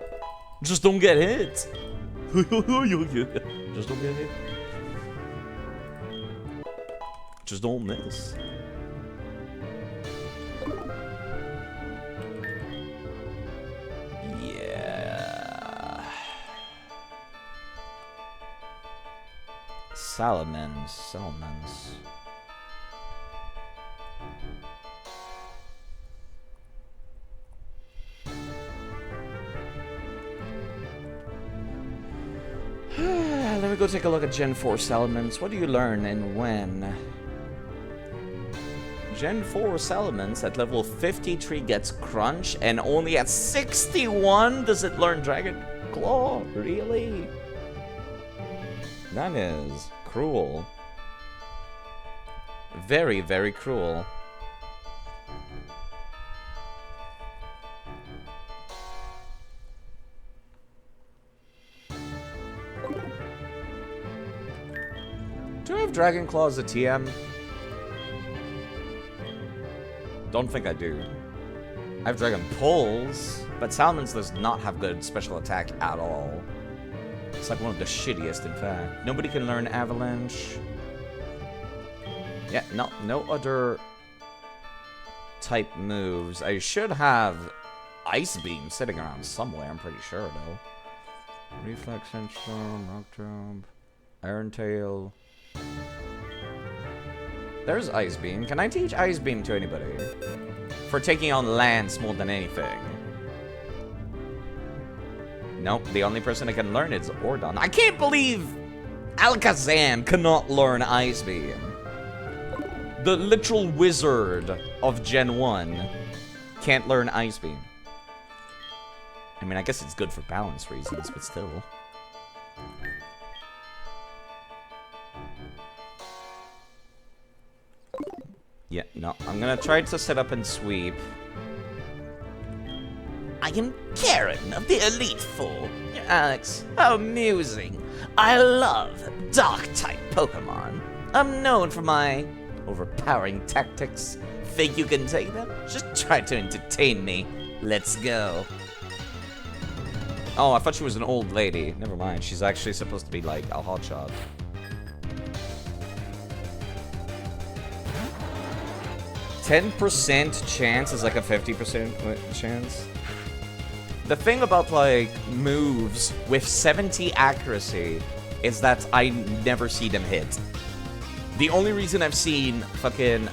Speaker 1: Just don't get hit. Just don't get hit. Just don't miss. Yeah. Salamence. Let me go take a look at Gen 4 Salamence. What do you learn and when? Gen 4 Salamence at level 53 gets Crunch, and only at 61 does it learn Dragon Claw? Really? That is cruel. Very, very cruel. Do I have Dragon Claw as a TM? Don't think I do. I have Dragon Pulls, but Salamence does not have good special attack at all. It's like one of the shittiest, in fact. Nobody can learn Avalanche. Yeah, no other type moves. I should have Ice Beam sitting around somewhere, I'm pretty sure, though. Reflex, Sandstorm, Rock Tomb, Iron Tail. There's Ice Beam. Can I teach Ice Beam to anybody? For taking on lands more than anything. Nope, the only person that can learn it is Ordon. I can't believe Alakazam cannot learn Ice Beam. The literal wizard of Gen 1 can't learn Ice Beam. I mean, I guess it's good for balance reasons, but still. Yeah, no, I'm gonna try to set up and sweep.
Speaker 2: I am Karen of the Elite Four. Alex, how amusing. I love Dark-type Pokemon. I'm known for my overpowering tactics. Think you can take them? Just try to entertain me. Let's go.
Speaker 1: Oh, I thought she was an old lady. Never mind, she's actually supposed to be like a hotshot. 10% chance is like a 50% chance. The thing about, like, moves with 70 accuracy is that I never see them hit. The only reason I've seen fucking,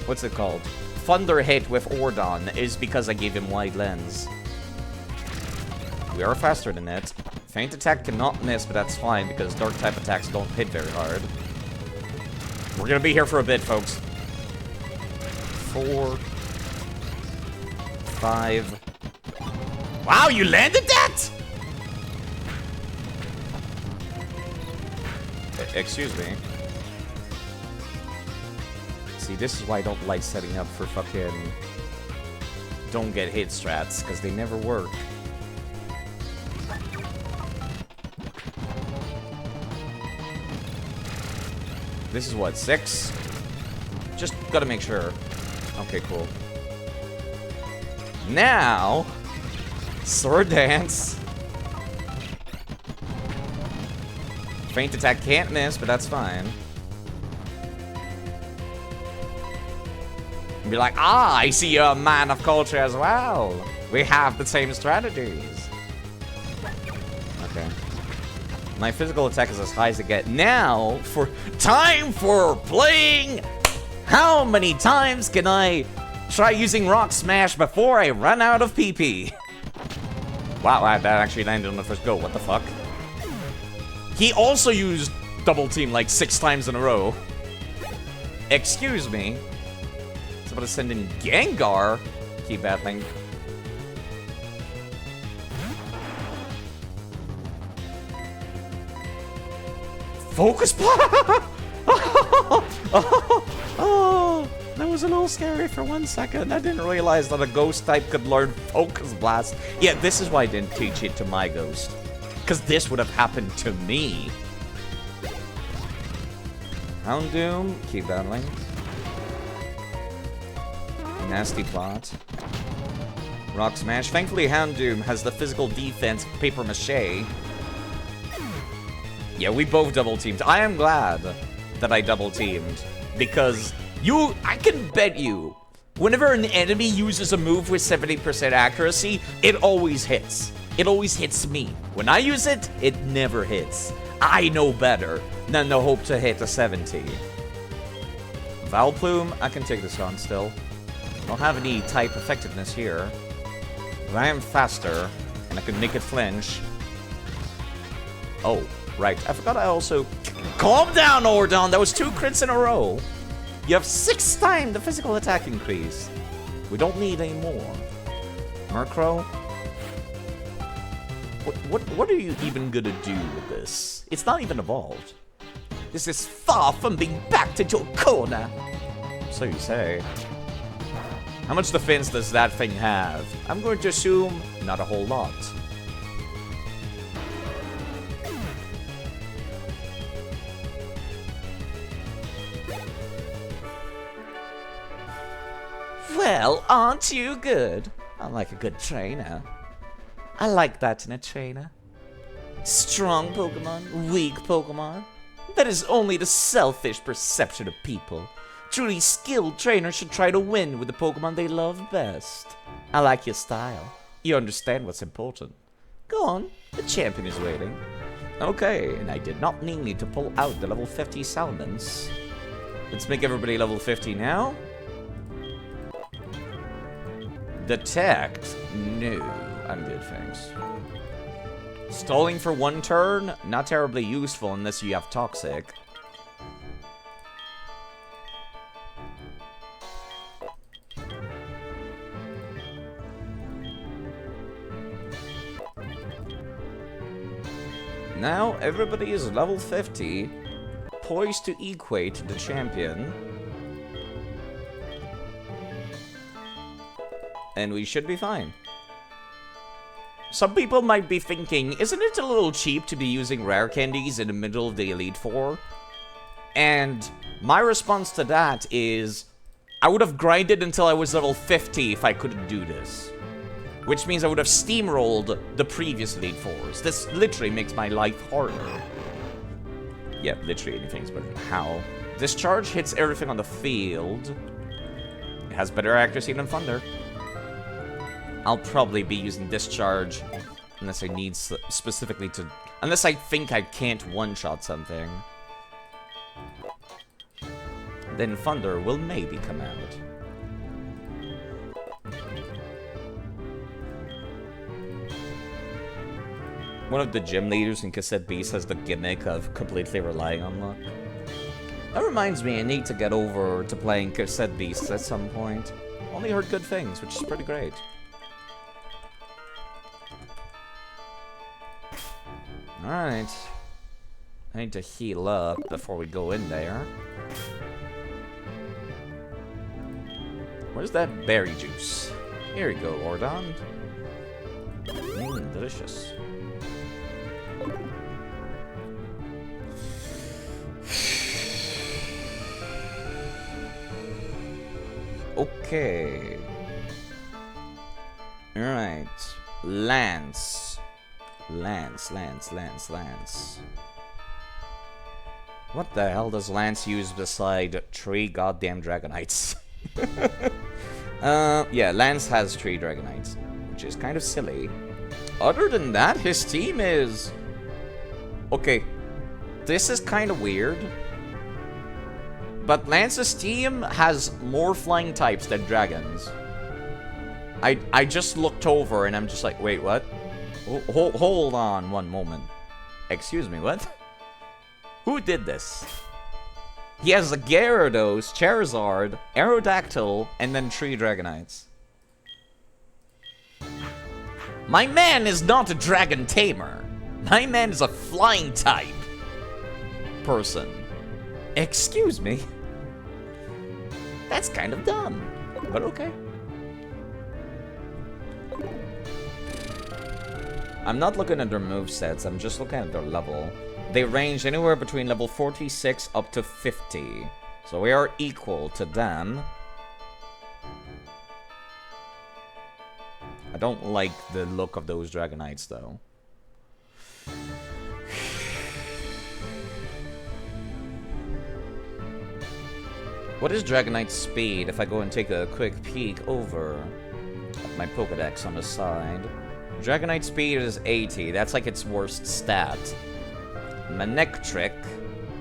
Speaker 1: what's it called? Thunder hit with Ordon is because I gave him Wide Lens. We are faster than it. Feint attack cannot miss, but that's fine because dark type attacks don't hit very hard. We're gonna be here for a bit, folks. 4, 5.
Speaker 3: Wow, you landed that?
Speaker 1: Excuse me. See, this is why I don't like setting up for fucking don't get hit strats, because they never work. This is what, 6? Just gotta make sure. Okay, cool. Now, Sword Dance. Feint attack can't miss, but that's fine. Be like, ah, I see you're a man of culture as well. We have the same strategies. Okay. My physical attack is as high as it gets. Now, for time for playing. How many times can I try using Rock Smash before I run out of PP? Wow, that actually landed on the first go. What the fuck? He also used double team like 6 times in a row. Excuse me. It's about to send in Gengar. Keep battling. Focus blast! Oh, that was a little scary for 1 second. I didn't realize that a ghost type could learn Focus Blast. Yeah, this is why I didn't teach it to my ghost. Because this would have happened to me. Houndoom, keep battling. Nasty plot. Rock Smash. Thankfully, Houndoom has the physical defense Paper Mache. Yeah, we both double teamed. I am glad that I double teamed. Because I can bet you, whenever an enemy uses a move with 70% accuracy, it always hits. It always hits me. When I use it, it never hits. I know better than to hope to hit a 70. Valplume, I can take this on still. I don't have any type effectiveness here. But I am faster, and I can make it flinch. Oh, right. I forgot I also... Calm down, Ordon! That was 2 crits in a row. You have 6 times the physical attack increase. We don't need any more. Murkrow? What are you even gonna do with this? It's not even evolved. This is far from being backed into a corner. So you say. How much defense does that thing have? I'm going to assume not a whole lot. Well, aren't you good? I like a good trainer. I like that in a trainer. Strong Pokemon, weak Pokemon. That is only the selfish perception of people. Truly skilled trainers should try to win with the Pokemon they love best. I like your style. You understand what's important. Go on, the champion is waiting. Okay, and I did not need to pull out the level 50 Salamence. Let's make everybody level 50 now. Detect? No, I'm good, thanks. Stalling for 1 turn? Not terribly useful unless you have Toxic. Now everybody is level 50, poised to equate the champion. And we should be fine. Some people might be thinking, isn't it a little cheap to be using rare candies in the middle of the Elite Four? And my response to that is, I would have grinded until I was level 50 if I couldn't do this. Which means I would have steamrolled the previous Elite Fours. This literally makes my life harder. Yeah, literally anything's better. How? Discharge hits everything on the field. It has better accuracy than Thunder. I'll probably be using Discharge unless I need specifically to... Unless I think I can't one-shot something. Then Thunder will maybe come out. One of the gym leaders in Cassette Beast has the gimmick of completely relying on luck. That reminds me, I need to get over to playing Cassette Beasts at some point. Only heard good things, which is pretty great. Alright. I need to heal up before we go in there. Where's that berry juice? Here you go, Ordon. Delicious. Okay. Alright. Lance. Lance. What the hell does Lance use beside 3 goddamn Dragonites? Yeah, Lance has 3 Dragonites, which is kind of silly. Other than that, his team is... Okay, this is kind of weird. But Lance's team has more flying types than dragons. I just looked over and I'm just like, wait, what? Hold on one moment. Excuse me, what? Who did this? He has a Gyarados, Charizard, Aerodactyl, and then 3 Dragonites. My man is not a Dragon Tamer. My man is a Flying type person. Excuse me? That's kind of dumb, but okay. I'm not looking at their movesets, I'm just looking at their level. They range anywhere between level 46 up to 50. So we are equal to them. I don't like the look of those Dragonites, though. What is Dragonite's speed if I go and take a quick peek over at my Pokedex on the side? Dragonite speed is 80. That's like its worst stat. Manectric,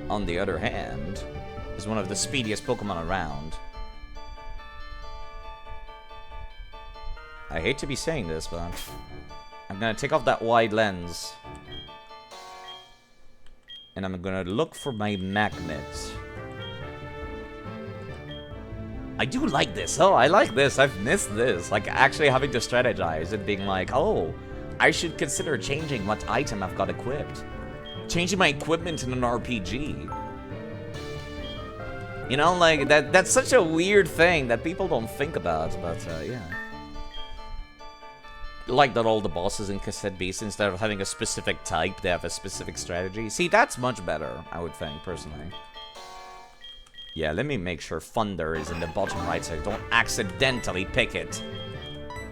Speaker 1: on the other hand, is one of the speediest Pokemon around. I hate to be saying this, but I'm gonna take off that wide lens. And I'm gonna look for my magnet. I do like this. Oh, I like this. I've missed this. Like, actually having to strategize and being like, oh, I should consider changing what item I've got equipped. Changing my equipment in an RPG. You know, like, that's such a weird thing that people don't think about, but, yeah. Like that all the bosses in Cassette Beast, instead of having a specific type, they have a specific strategy. See, that's much better, I would think, personally. Yeah, let me make sure Thunder is in the bottom right so I don't accidentally pick it.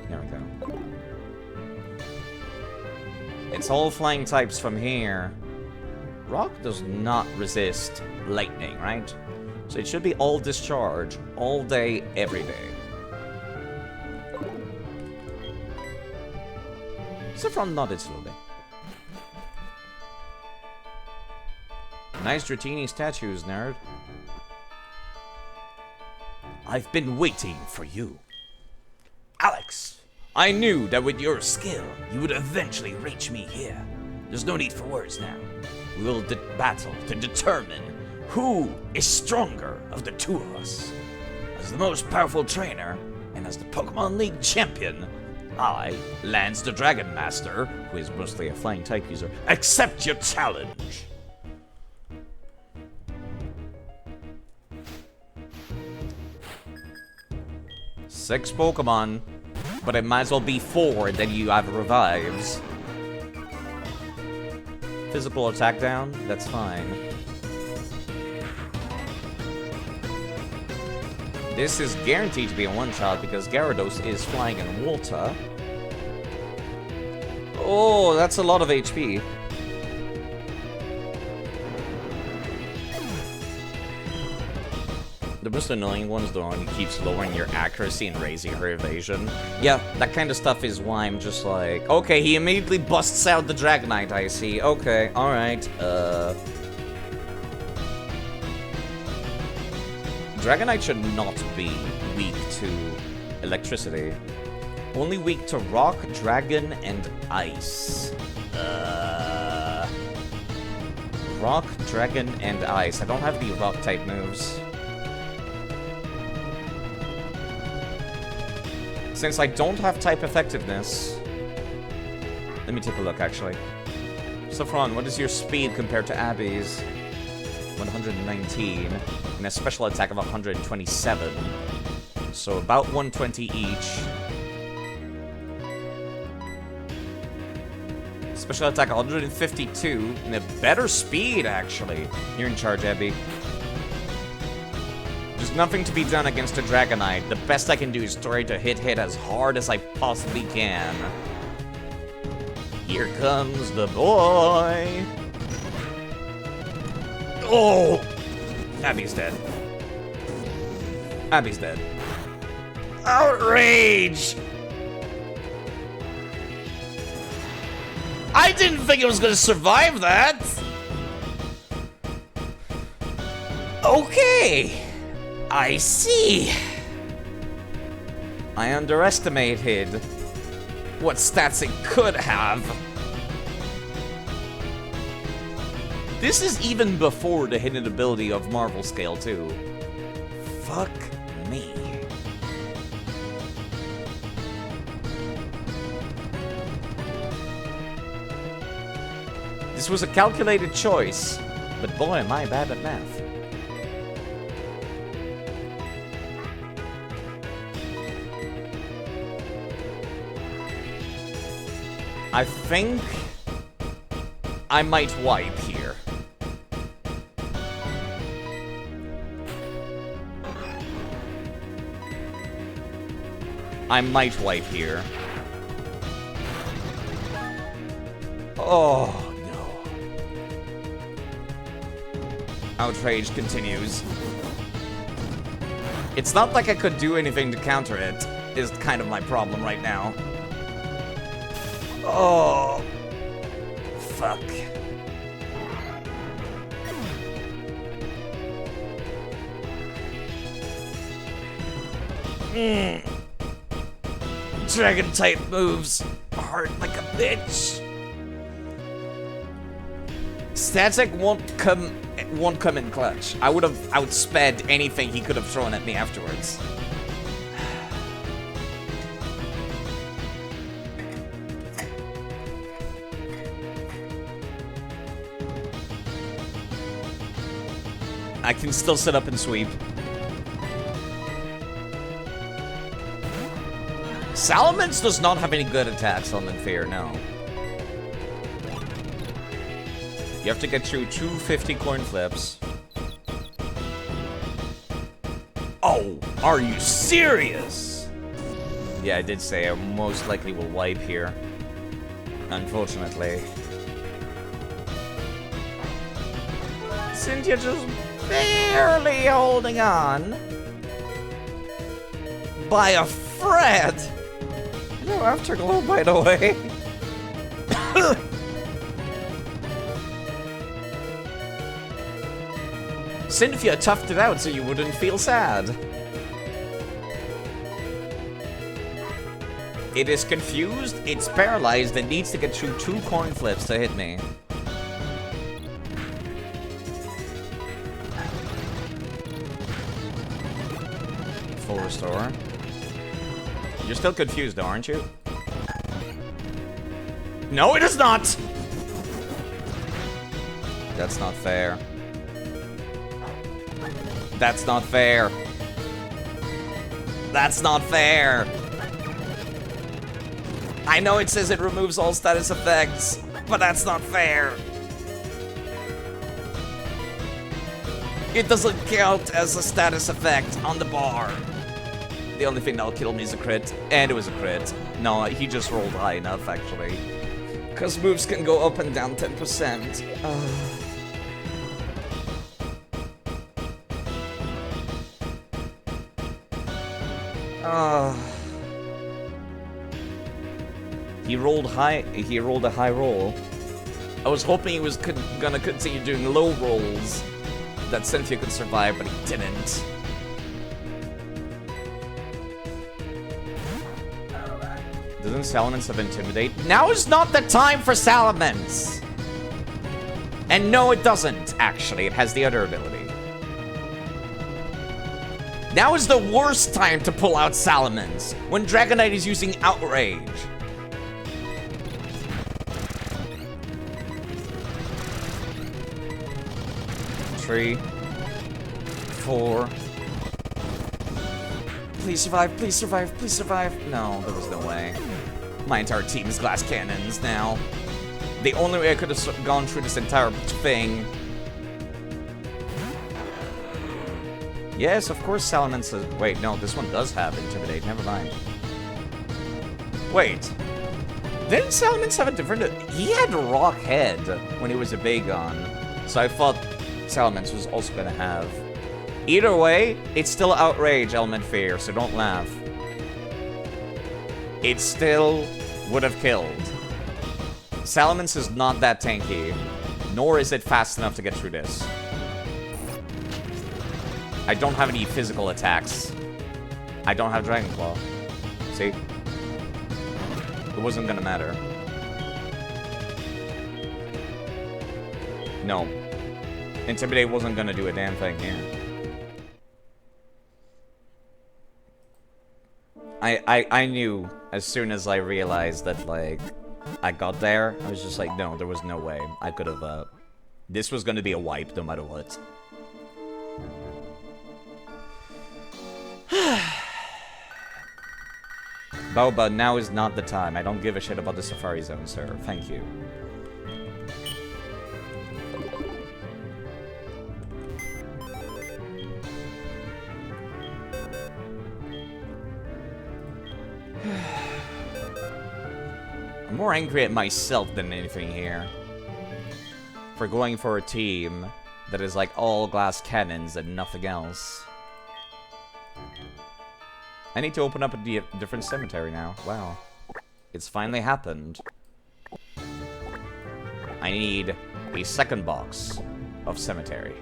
Speaker 1: There we go. It's all flying types from here. Rock does not resist lightning, right? So it should be all discharge, all day, every day. Saffron nodded slowly. Nice Dratini statues, nerd.
Speaker 3: I've been waiting for you. Alex, I knew that with your skill, you would eventually reach me here. There's no need for words now. We will battle to determine who is stronger of the two of us. As the most powerful trainer, and as the Pokemon League champion, I, Lance the Dragon Master, who is mostly a flying type user, accept your challenge.
Speaker 1: Six Pokemon, but it might as well be 4, then you have revives. Physical attack down, that's fine. This is guaranteed to be a one-shot because Gyarados is flying in water. Oh, that's a lot of HP. The most annoying one is the one who keeps lowering your accuracy and raising your evasion. Yeah, that kind of stuff is why I'm just like, okay, he immediately busts out the Dragonite, I see. Okay, alright, Dragonite should not be weak to electricity. Only weak to rock, dragon, and ice. Rock, dragon, and ice. I don't have the rock type moves. Since I don't have type effectiveness... Let me take a look, actually. Saffron, what is your speed compared to Abby's? 119. And a special attack of 127. So about 120 each. Special attack 152. And a better speed, actually. You're in charge, Abby. There's nothing to be done against a Dragonite. The best I can do is try to hit as hard as I possibly can. Here comes the boy. Oh! Abby's dead. Abby's dead. Outrage! I didn't think it was gonna survive that! Okay. I see. I underestimated what stats it could have. This is even before the hidden ability of Marvel Scale, too. Fuck me. This was a calculated choice, but boy, am I bad at math. I think I might wipe here. I might wipe here. Oh, no. Outrage continues. It's not like I could do anything to counter it, is kind of my problem right now. Oh. Fuck. Dragon type moves hard like a bitch. Static won't come in clutch. I would have outsped anything he could have thrown at me afterwards. I can still sit up and sweep. Salamence does not have any good attacks on Fear, no. You have to get through 250 coin flips. Oh, are you serious? Yeah, I did say I most likely will wipe here. Unfortunately. Cynthia just barely holding on. By a thread. No afterglow, by the way. Cynthia toughed it out so you wouldn't feel sad. It is confused, it's paralyzed, and needs to get through 2 coin flips to hit me. Full restore. You're still confused, though, aren't you? No, it is not! That's not fair. That's not fair. That's not fair. I know it says it removes all status effects, but that's not fair. It doesn't count as a status effect on the bar. The only thing that'll kill me is a crit, and it was a crit. No, he just rolled high enough, actually. Because moves can go up and down 10%. He rolled high. He rolled a high roll. I was hoping he was gonna continue doing low rolls that Cynthia could survive, but he didn't. Doesn't Salamence have Intimidate? Now is not the time for Salamence! And no, it doesn't, actually. It has the other ability. Now is the worst time to pull out Salamence, when Dragonite is using Outrage. Three, 4. Please survive, please survive, please survive. No, there was no way. My entire team is glass cannons now. The only way I could have gone through this entire thing. Yes, of course Salamence is... Wait, no, this one does have Intimidate. Never mind. Wait. Didn't Salamence have a different... He had Rock Head when he was a Bagon. So I thought Salamence was also going to have... Either way, it's still Outrage, Element Fear, so don't laugh. It still would have killed. Salamence is not that tanky, nor is it fast enough to get through this. I don't have any physical attacks. I don't have Dragon Claw. See? It wasn't gonna matter. No. Intimidate wasn't gonna do a damn thing here. I knew as soon as I realized that, like, I got there, I was just like, no, there was no way. I could have, this was gonna be a wipe no matter what. Boba, now is not the time. I don't give a shit about the Safari Zone, sir. Thank you. I'm more angry at myself than anything here. For going for a team that is like all glass cannons and nothing else. I need to open up a different cemetery now. Wow. It's finally happened. I need a second box of cemetery.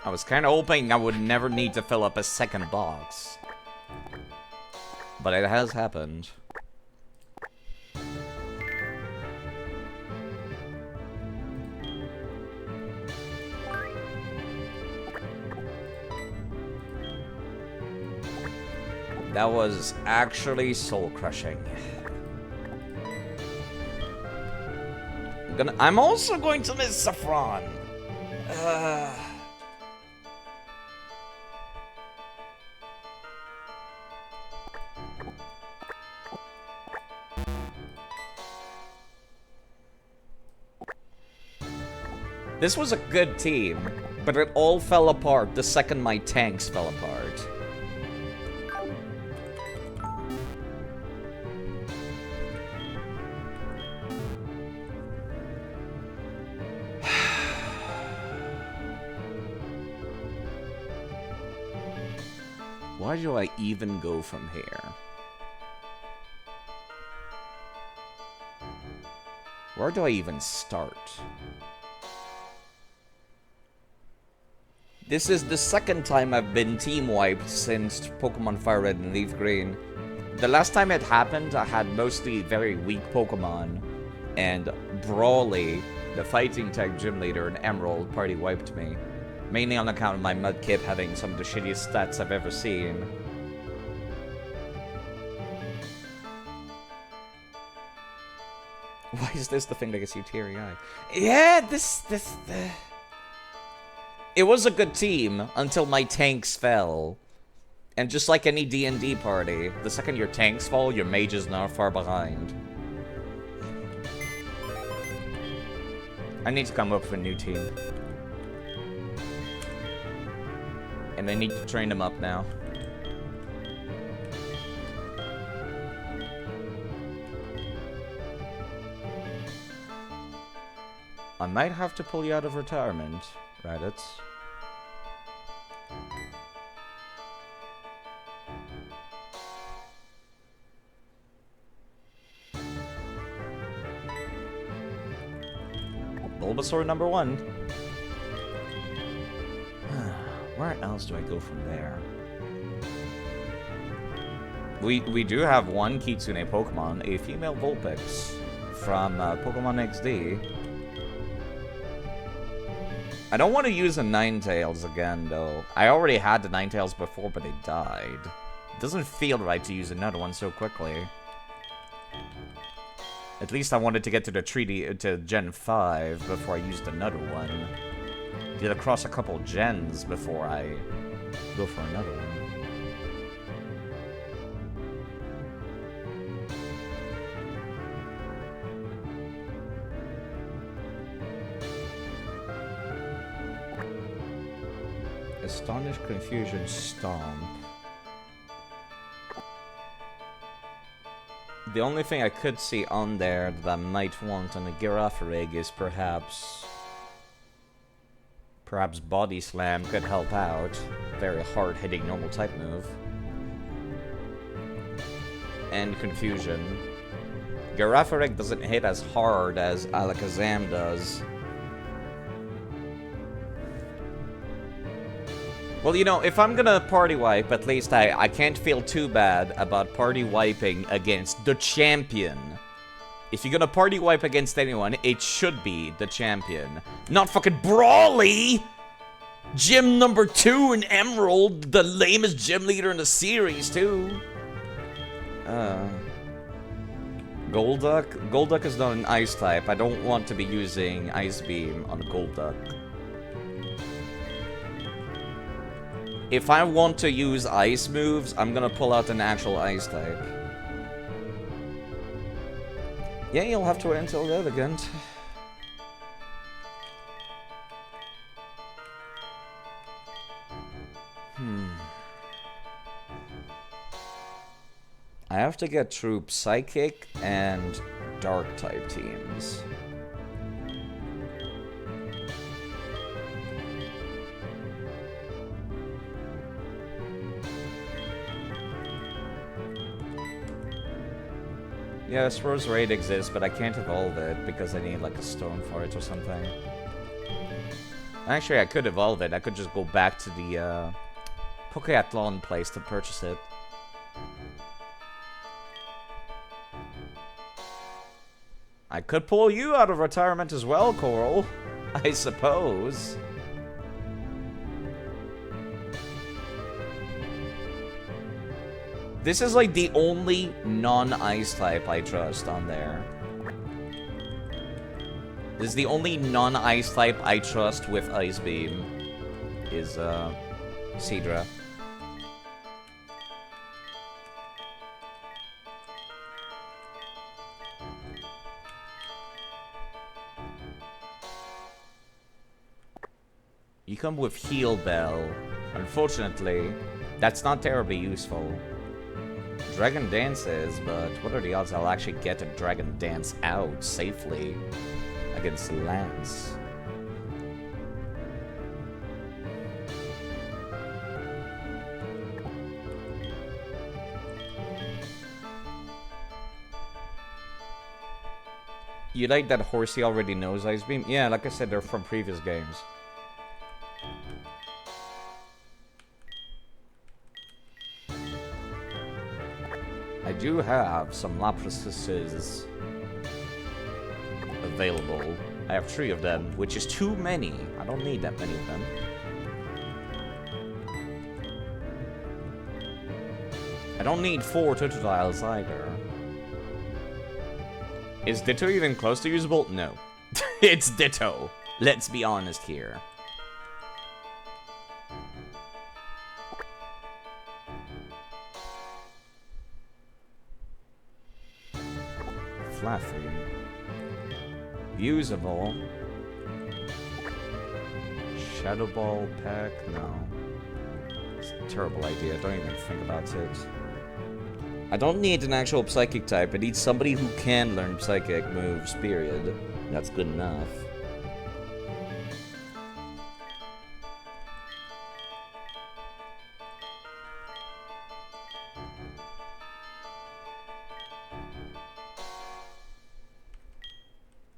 Speaker 1: I was kind of hoping I would never need to fill up a second box. But it has happened. That was actually soul-crushing. I'm also going to miss Saffron. This was a good team, but it all fell apart the second my tanks fell apart. Why do I even go from here? Where do I even start? This is the second time I've been team wiped since Pokemon Fire Red and Leaf Green. The last time it happened, I had mostly very weak Pokemon, and Brawly, the fighting type gym leader in Emerald, party wiped me. Mainly on account of my Mudkip having some of the shittiest stats I've ever seen. Why is this the thing that gets you teary-eyed? Yeah, It was a good team until my tanks fell. And just like any D&D party, the second your tanks fall, your mage is not far behind. I need to come up with a new team. And I need to train them up now. I might have to pull you out of retirement, Raditz. Bulbasaur number 1. Where else do I go from there? We do have one Kitsune Pokemon, a female Vulpix from Pokemon XD. I don't want to use a Ninetales again, though. I already had the Ninetales before, but they died. It doesn't feel right to use another one so quickly. At least I wanted to get to the to Gen 5 before I used another one. Get across a couple gens before I go for another one. Astonished, Confusion, Stomp. The only thing I could see on there that I might want on a Girafarig is perhaps Body Slam could help out. very hard-hitting normal type move. And Confusion. Girafarig doesn't hit as hard as Alakazam does. Well, you know, if I'm gonna party wipe, at least I can't feel too bad about party wiping against the champion. If you're gonna party wipe against anyone, it should be the champion. Not fucking Brawly! Gym number 2 in Emerald, the lamest gym leader in the series, too. Golduck? Golduck is not an ice type. I don't want to be using Ice Beam on Golduck. If I want to use ice moves, I'm gonna pull out an actual ice type. Yeah, you'll have to wait until Livingdex. I have to get through Psychic and Dark type teams. Yeah, I suppose Raid exists, but I can't evolve it because I need like a stone for it or something. Actually, I could evolve it. I could just go back to the Pokéathlon place to purchase it. I could pull you out of retirement as well, Coral. I suppose. This is like the only non-ice type I trust on there. This is the only non-ice type I trust with Ice Beam. Is, Seadra. You come with Heal Bell. Unfortunately, that's not terribly useful. Dragon Dance is, but what are the odds I'll actually get a Dragon Dance out safely against Lance? You like that Horsey already knows Ice Beam? Yeah, like I said, they're from previous games. I do have some Laprases available. I have 3 of them, which is too many. I don't need that many of them. I don't need 4 Totodiles either. Is Ditto even close to usable? No. It's Ditto. Let's be honest here. Fluffy. Usable. Shadow Ball pack? No. It's a terrible idea. Don't even think about it. I don't need an actual Psychic type. I need somebody who can learn Psychic moves, period. That's good enough.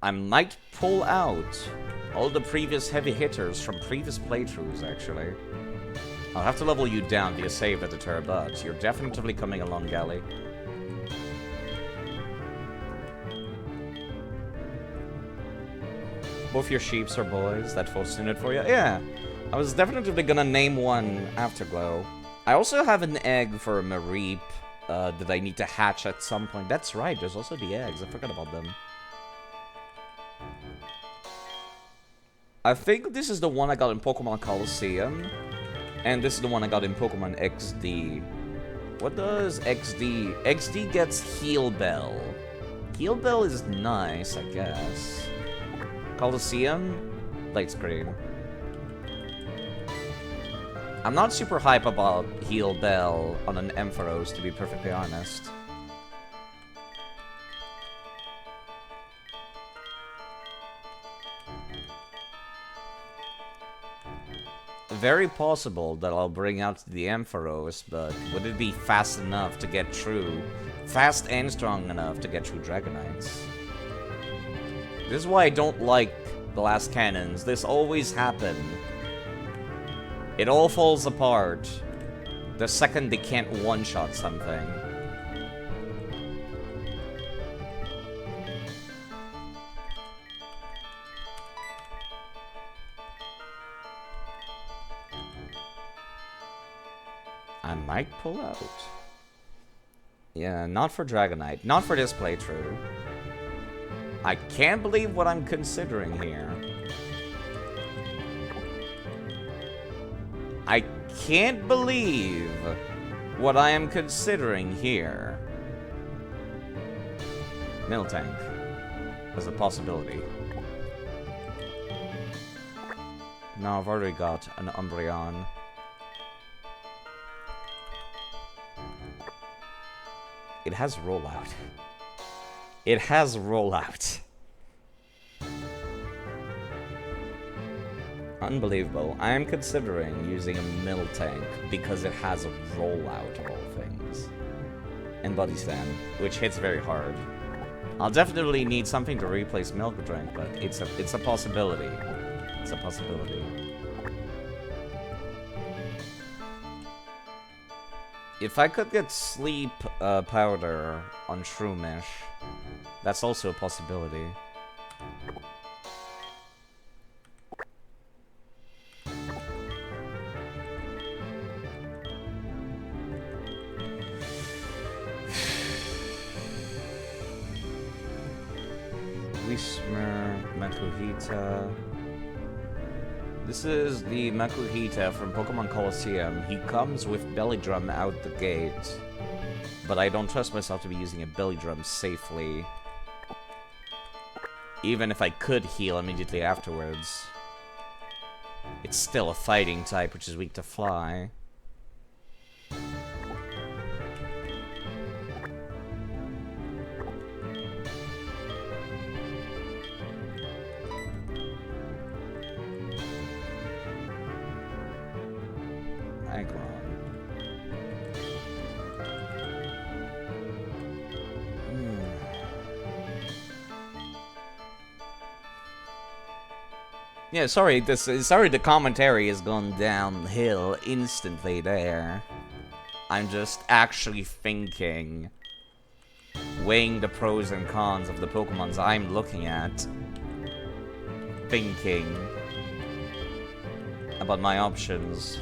Speaker 1: I might pull out all the previous heavy hitters from previous playthroughs, actually. I'll have to level you down via save editor, but you're definitively coming along, Gally. Both your sheeps are boys, that falls in it for you? Yeah, I was definitely gonna name one Afterglow. I also have an egg for Mareep that I need to hatch at some point. That's right, there's also the eggs, I forgot about them. I think this is the one I got in Pokemon Coliseum. And this is the one I got in Pokemon XD. What does XD? XD gets Heal Bell. Heal Bell is nice, I guess. Coliseum? Light Screen. I'm not super hype about Heal Bell on an Ampharos, to be perfectly honest. very possible that I'll bring out the Ampharos, but would it be fast enough to get through? Fast and strong enough to get through Dragonites? This is why I don't like glass cannons. This always happens. It all falls apart the second they can't one-shot something. I might pull out. Yeah, not for Dragonite. Not for this playthrough. I can't believe what I'm considering here. I can't believe what I am considering here. Miltank as a possibility. No, I've already got an Umbreon. It has rollout. It has rollout. Unbelievable. I am considering using a Miltank because it has a rollout of all things. And Body Slam, which hits very hard. I'll definitely need something to replace Milk Drink, but it's a possibility. It's a possibility. If I could get Sleep Powder on Shroomish, that's also a possibility. Whismer, Makuhita. This is the Makuhita from Pokemon Colosseum. He comes with Belly Drum out the gate, but I don't trust myself to be using a Belly Drum safely, even if I could heal immediately afterwards. It's still a fighting type, which is weak to fly. Yeah, sorry, the commentary has gone downhill instantly there. I'm just actually thinking, weighing the pros and cons of the Pokemons I'm looking at, thinking about my options,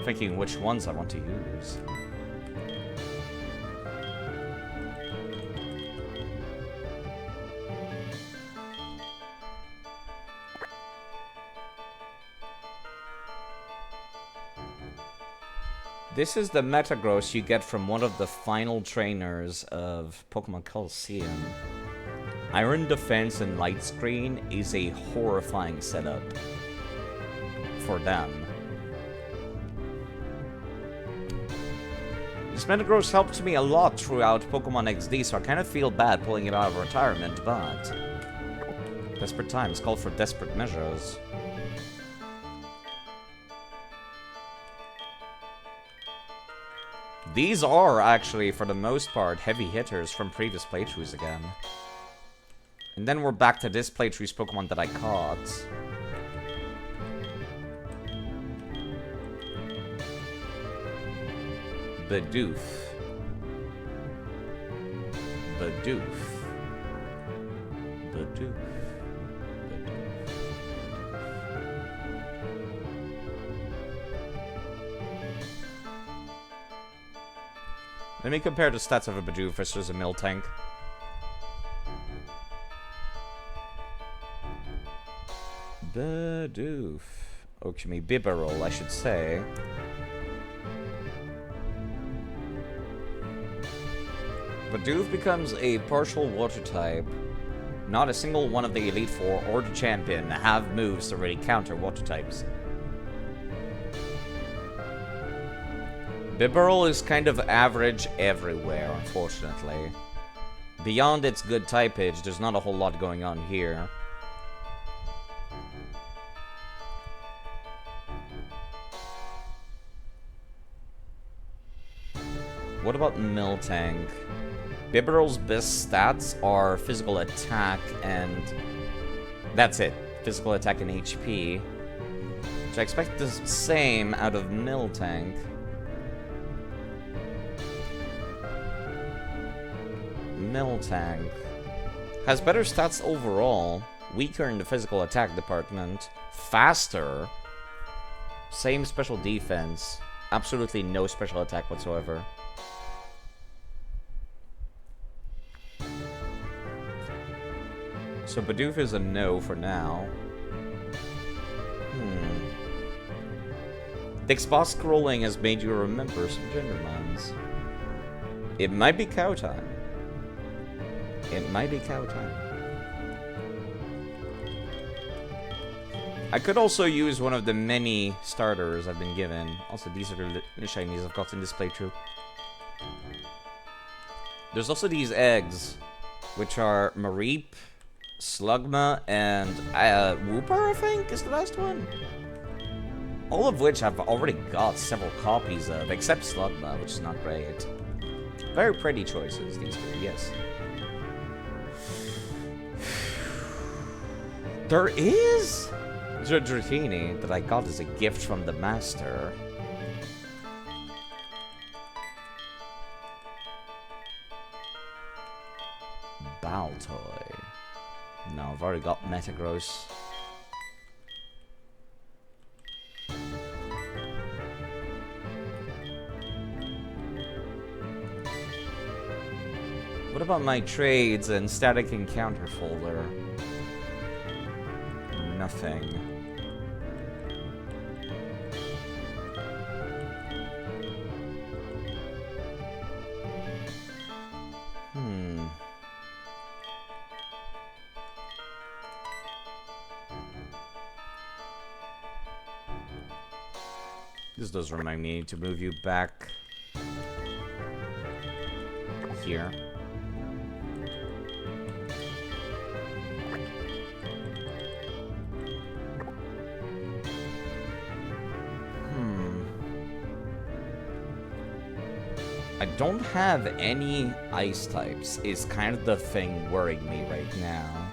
Speaker 1: thinking which ones I want to use. This is the Metagross you get from one of the final trainers of Pokemon Colosseum. Iron Defense and Light Screen is a horrifying setup for them. This Metagross helped me a lot throughout Pokemon XD, so I kind of feel bad pulling it out of retirement, but desperate times call for desperate measures. These are actually, for the most part, heavy hitters from previous playthroughs again. And then we're back to this playthrough's Pokemon that I caught. Bidoof. Bidoof. Bidoof. Let me compare the stats of a Bidoof versus a Miltank. Bidoof. Oh, excuse me, Bibarel, I should say. Bidoof becomes a partial water type. Not a single one of the Elite Four or the Champion have moves to really counter water types. Bibarel is kind of average everywhere, unfortunately. Beyond its good typage, there's not a whole lot going on here. What about Miltank? Bibarel's best stats are physical attack and... that's it. Physical attack and HP. Which I expect the same out of Miltank. Miltank has better stats overall, weaker in the physical attack department, faster, same special defense, absolutely no special attack whatsoever. So Bidoof is a no for now. The boss scrolling has made you remember some Gendermans. It might be cow time. It might be cow time. I could also use one of the many starters I've been given. Also, these are the shinies I've got in this playthrough. There's also these eggs, which are Mareep, Slugma, and Wooper, I think, is the last one. All of which I've already got several copies of, except Slugma, which is not great. Very pretty choices, these two, yes. There is Dratini that I got as a gift from the master. Baltoy. No, I've already got Metagross. What about my trades and static encounter folder? Nothing. This does remind me to move you back here. I don't have any ice types is kind of the thing worrying me right now.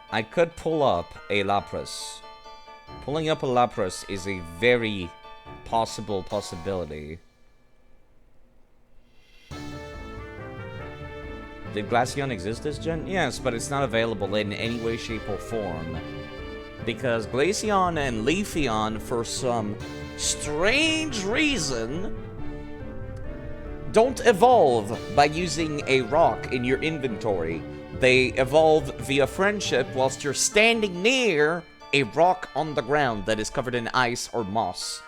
Speaker 1: I could pull up a Lapras. Pulling up a Lapras is a very possible possibility. Did Glaceon exist this gen? Yes, but it's not available in any way, shape, or form. Because Glaceon and Leafeon, for some strange reason, don't evolve by using a rock in your inventory. They evolve via friendship whilst you're standing near a rock on the ground that is covered in ice or moss,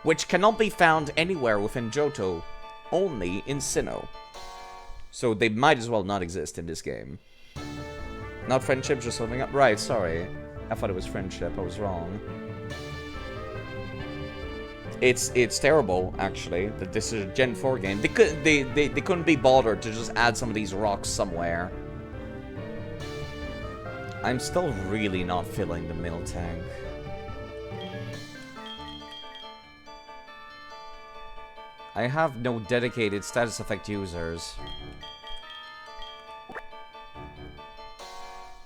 Speaker 1: which cannot be found anywhere within Johto, only in Sinnoh. So they might as well not exist in this game. Not friendship, just something up. Right, sorry. I thought it was friendship, I was wrong. It's terrible, actually, that this is a Gen 4 game. They couldn't be bothered to just add some of these rocks somewhere. I'm still really not feeling the Miltank. I have no dedicated status effect users.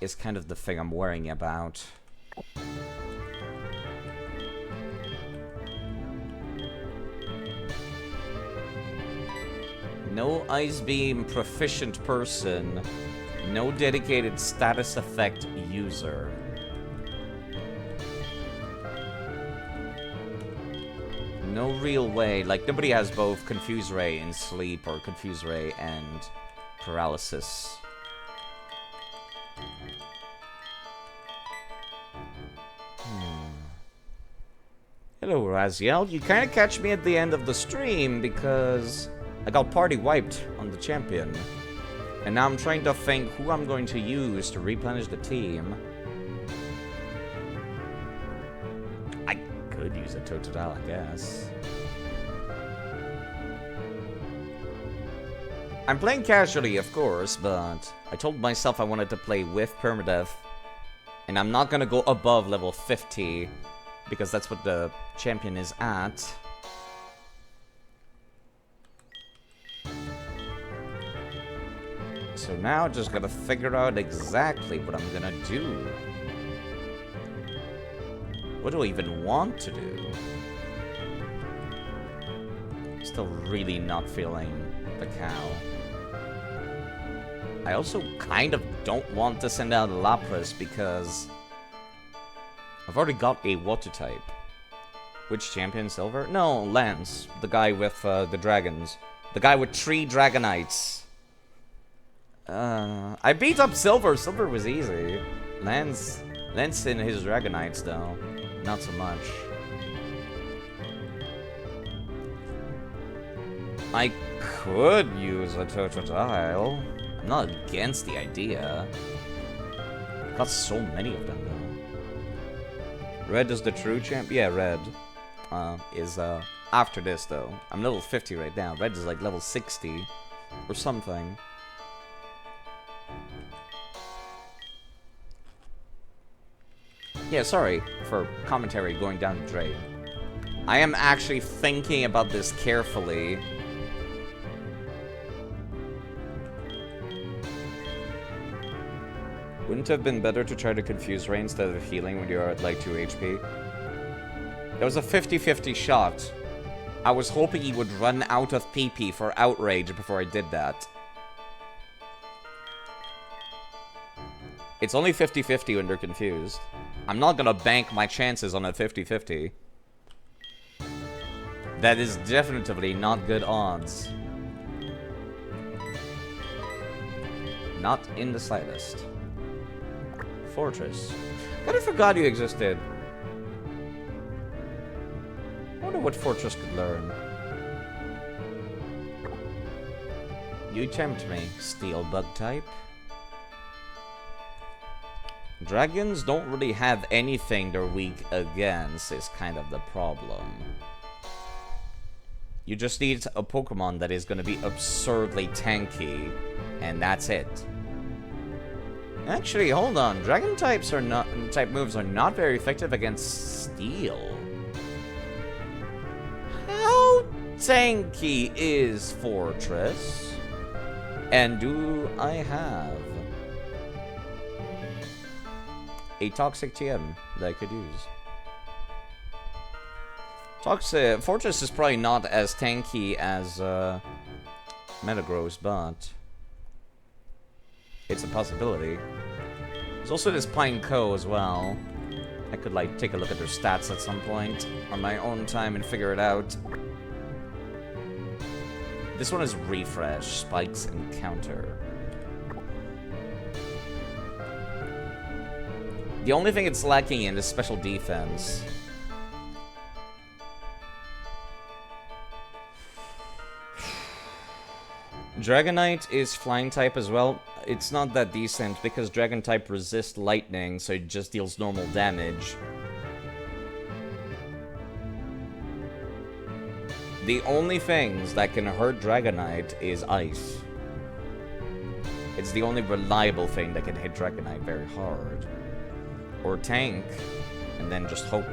Speaker 1: Is kind of the thing I'm worrying about. No Ice Beam proficient person. No dedicated status effect user. No real way. Like, nobody has both Confuse Ray and Sleep or Confuse Ray and Paralysis. Hello, Raziel. You kind of catch me at the end of the stream because I got party wiped on the champion. And now I'm trying to think who I'm going to use to replenish the team. I could use a Totodile, I guess. I'm playing casually, of course, but I told myself I wanted to play with Permadeath. And I'm not gonna go above level 50, because that's what the champion is at. So now just gotta figure out exactly what I'm gonna do. What do I even want to do? Still really not feeling the cow. I also kind of don't want to send out Lapras because I've already got a water type. Which champion? Silver? No, Lance. The guy with the dragons. The guy with 3 Dragonites. I beat up Silver. Silver was easy. Lance and his Dragonites, though. Not so much. I could use a Totodile. I'm not against the idea. Got so many of them, though. Red is the true champ? Yeah, Red is after this, though. I'm level 50 right now. Red is like level 60 or something. Yeah, sorry for commentary going down the drain. I am actually thinking about this carefully. Wouldn't it have been better to try to confuse Ray instead of healing when you're at like 2 HP? It was a 50-50 shot. I was hoping he would run out of PP for Outrage before I did that. It's only 50-50 when they're confused. I'm not gonna bank my chances on a 50-50. That is definitively not good odds. Not in the slightest. Fortress. Kind of forgot you existed. I wonder what Fortress could learn. You tempt me, Steel Bug type. Dragons don't really have anything they're weak against, is kind of the problem. You just need a Pokemon that is going to be absurdly tanky, and that's it. Actually, hold on. Dragon type moves are not very effective against Steel. How tanky is Fortress? And do I have a Toxic TM that I could use? Fortress is probably not as tanky as Metagross, but it's a possibility. There's also this Pineco as well. I could like take a look at their stats at some point on my own time and figure it out. This one is Refresh, Spikes, and Counter. The only thing it's lacking in is Special Defense. Dragonite is Flying type as well. It's not that decent because Dragon type resists lightning, so it just deals normal damage. The only things that can hurt Dragonite is Ice. It's the only reliable thing that can hit Dragonite very hard. Or Tank, and then just hope.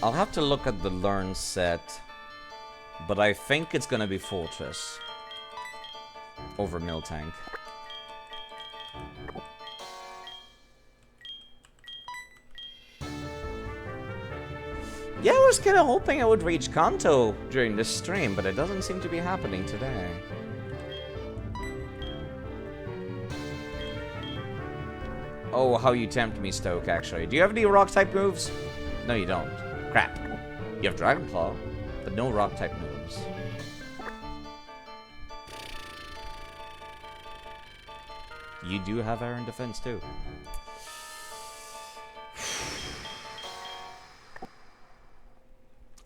Speaker 1: I'll have to look at the Learn set, but I think it's gonna be Fortress over Miltank. Yeah, I was kind of hoping I would reach Kanto during this stream, but it doesn't seem to be happening today. Oh, how you tempt me, Stoke, actually. Do you have any Rock-type moves? No, you don't. Crap. You have Dragon Claw, but no Rock-type moves. You do have Iron Defense, too.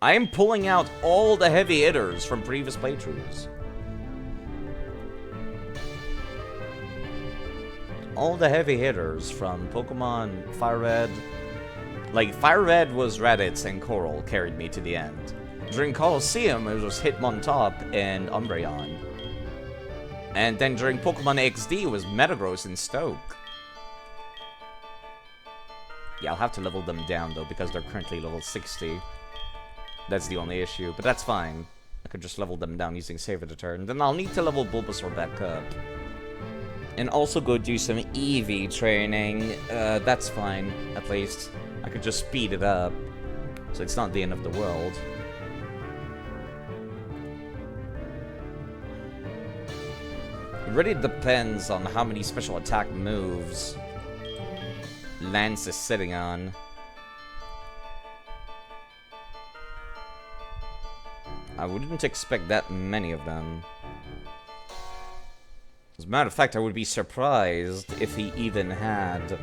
Speaker 1: I am pulling out all the heavy hitters from previous playthroughs. All the heavy hitters from Pokemon Fire Red. Like, Fire Red was Raditz and Coral carried me to the end. During Colosseum, it was Hitmontop and Umbreon. And then during Pokemon XD, it was Metagross and Stoke. Yeah, I'll have to level them down, though, because they're currently level 60. That's the only issue, but that's fine. I could just level them down using Save It a Turn. Then I'll need to level Bulbasaur back up. And also go do some EV training. That's fine, at least. I could just speed it up. So it's not the end of the world. It really depends on how many special attack moves Lance is sitting on. I wouldn't expect that many of them. As a matter of fact, I would be surprised if he even had...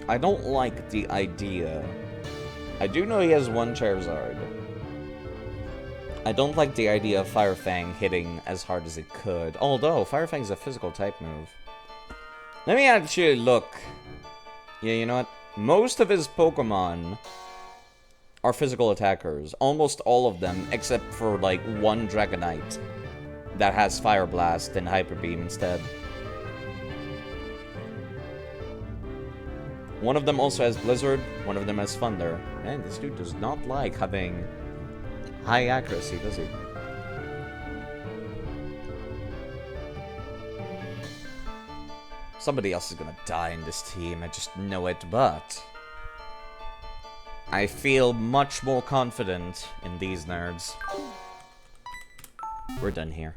Speaker 1: I don't like the idea. I do know he has one Charizard. I don't like the idea of Fire Fang hitting as hard as it could. Although, Fire Fang's a physical type move. Let me actually look. Yeah, you know what? Most of his Pokemon are physical attackers. Almost all of them, except for, like, one Dragonite that has Fire Blast and Hyper Beam instead. One of them also has Blizzard, one of them has Thunder. Man, this dude does not like having high accuracy, does he? Somebody else is gonna die in this team, I just know it, but... I feel much more confident in these nerds. We're done here.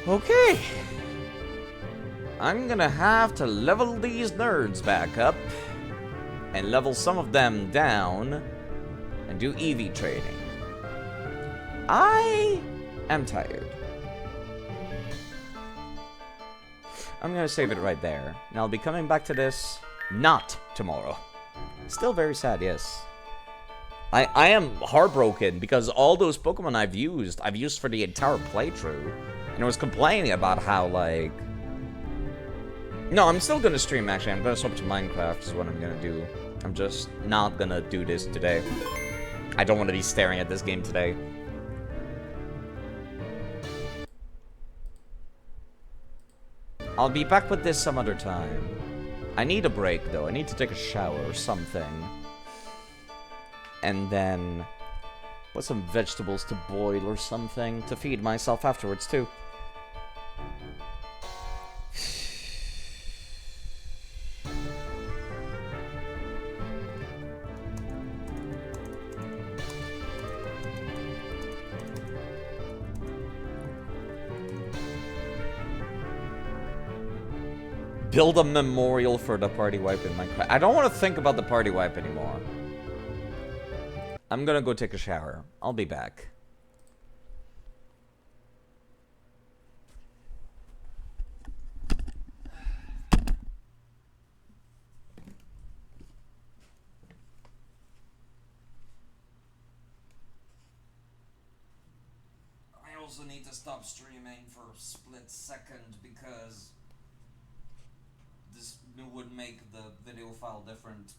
Speaker 1: Okay. I'm gonna have to level these nerds back up. And level some of them down. And do EV training. I am tired. I'm gonna save it right there. And I'll be coming back to this not tomorrow. Still very sad, yes. I am heartbroken because all those Pokemon I've used for the entire playthrough. And I was complaining about how, like... No, I'm still gonna stream, actually. I'm gonna swap to Minecraft is what I'm gonna do. I'm just not gonna do this today. I don't want to be staring at this game today. I'll be back with this some other time. I need a break, though. I need to take a shower or something. And then... put some vegetables to boil or something to feed myself afterwards, too. Build a memorial for the party wipe in Minecraft. I don't want to think about the party wipe anymore. I'm gonna go take a shower. I'll be back. I also need to stop streaming for a split second because this would make the video file different.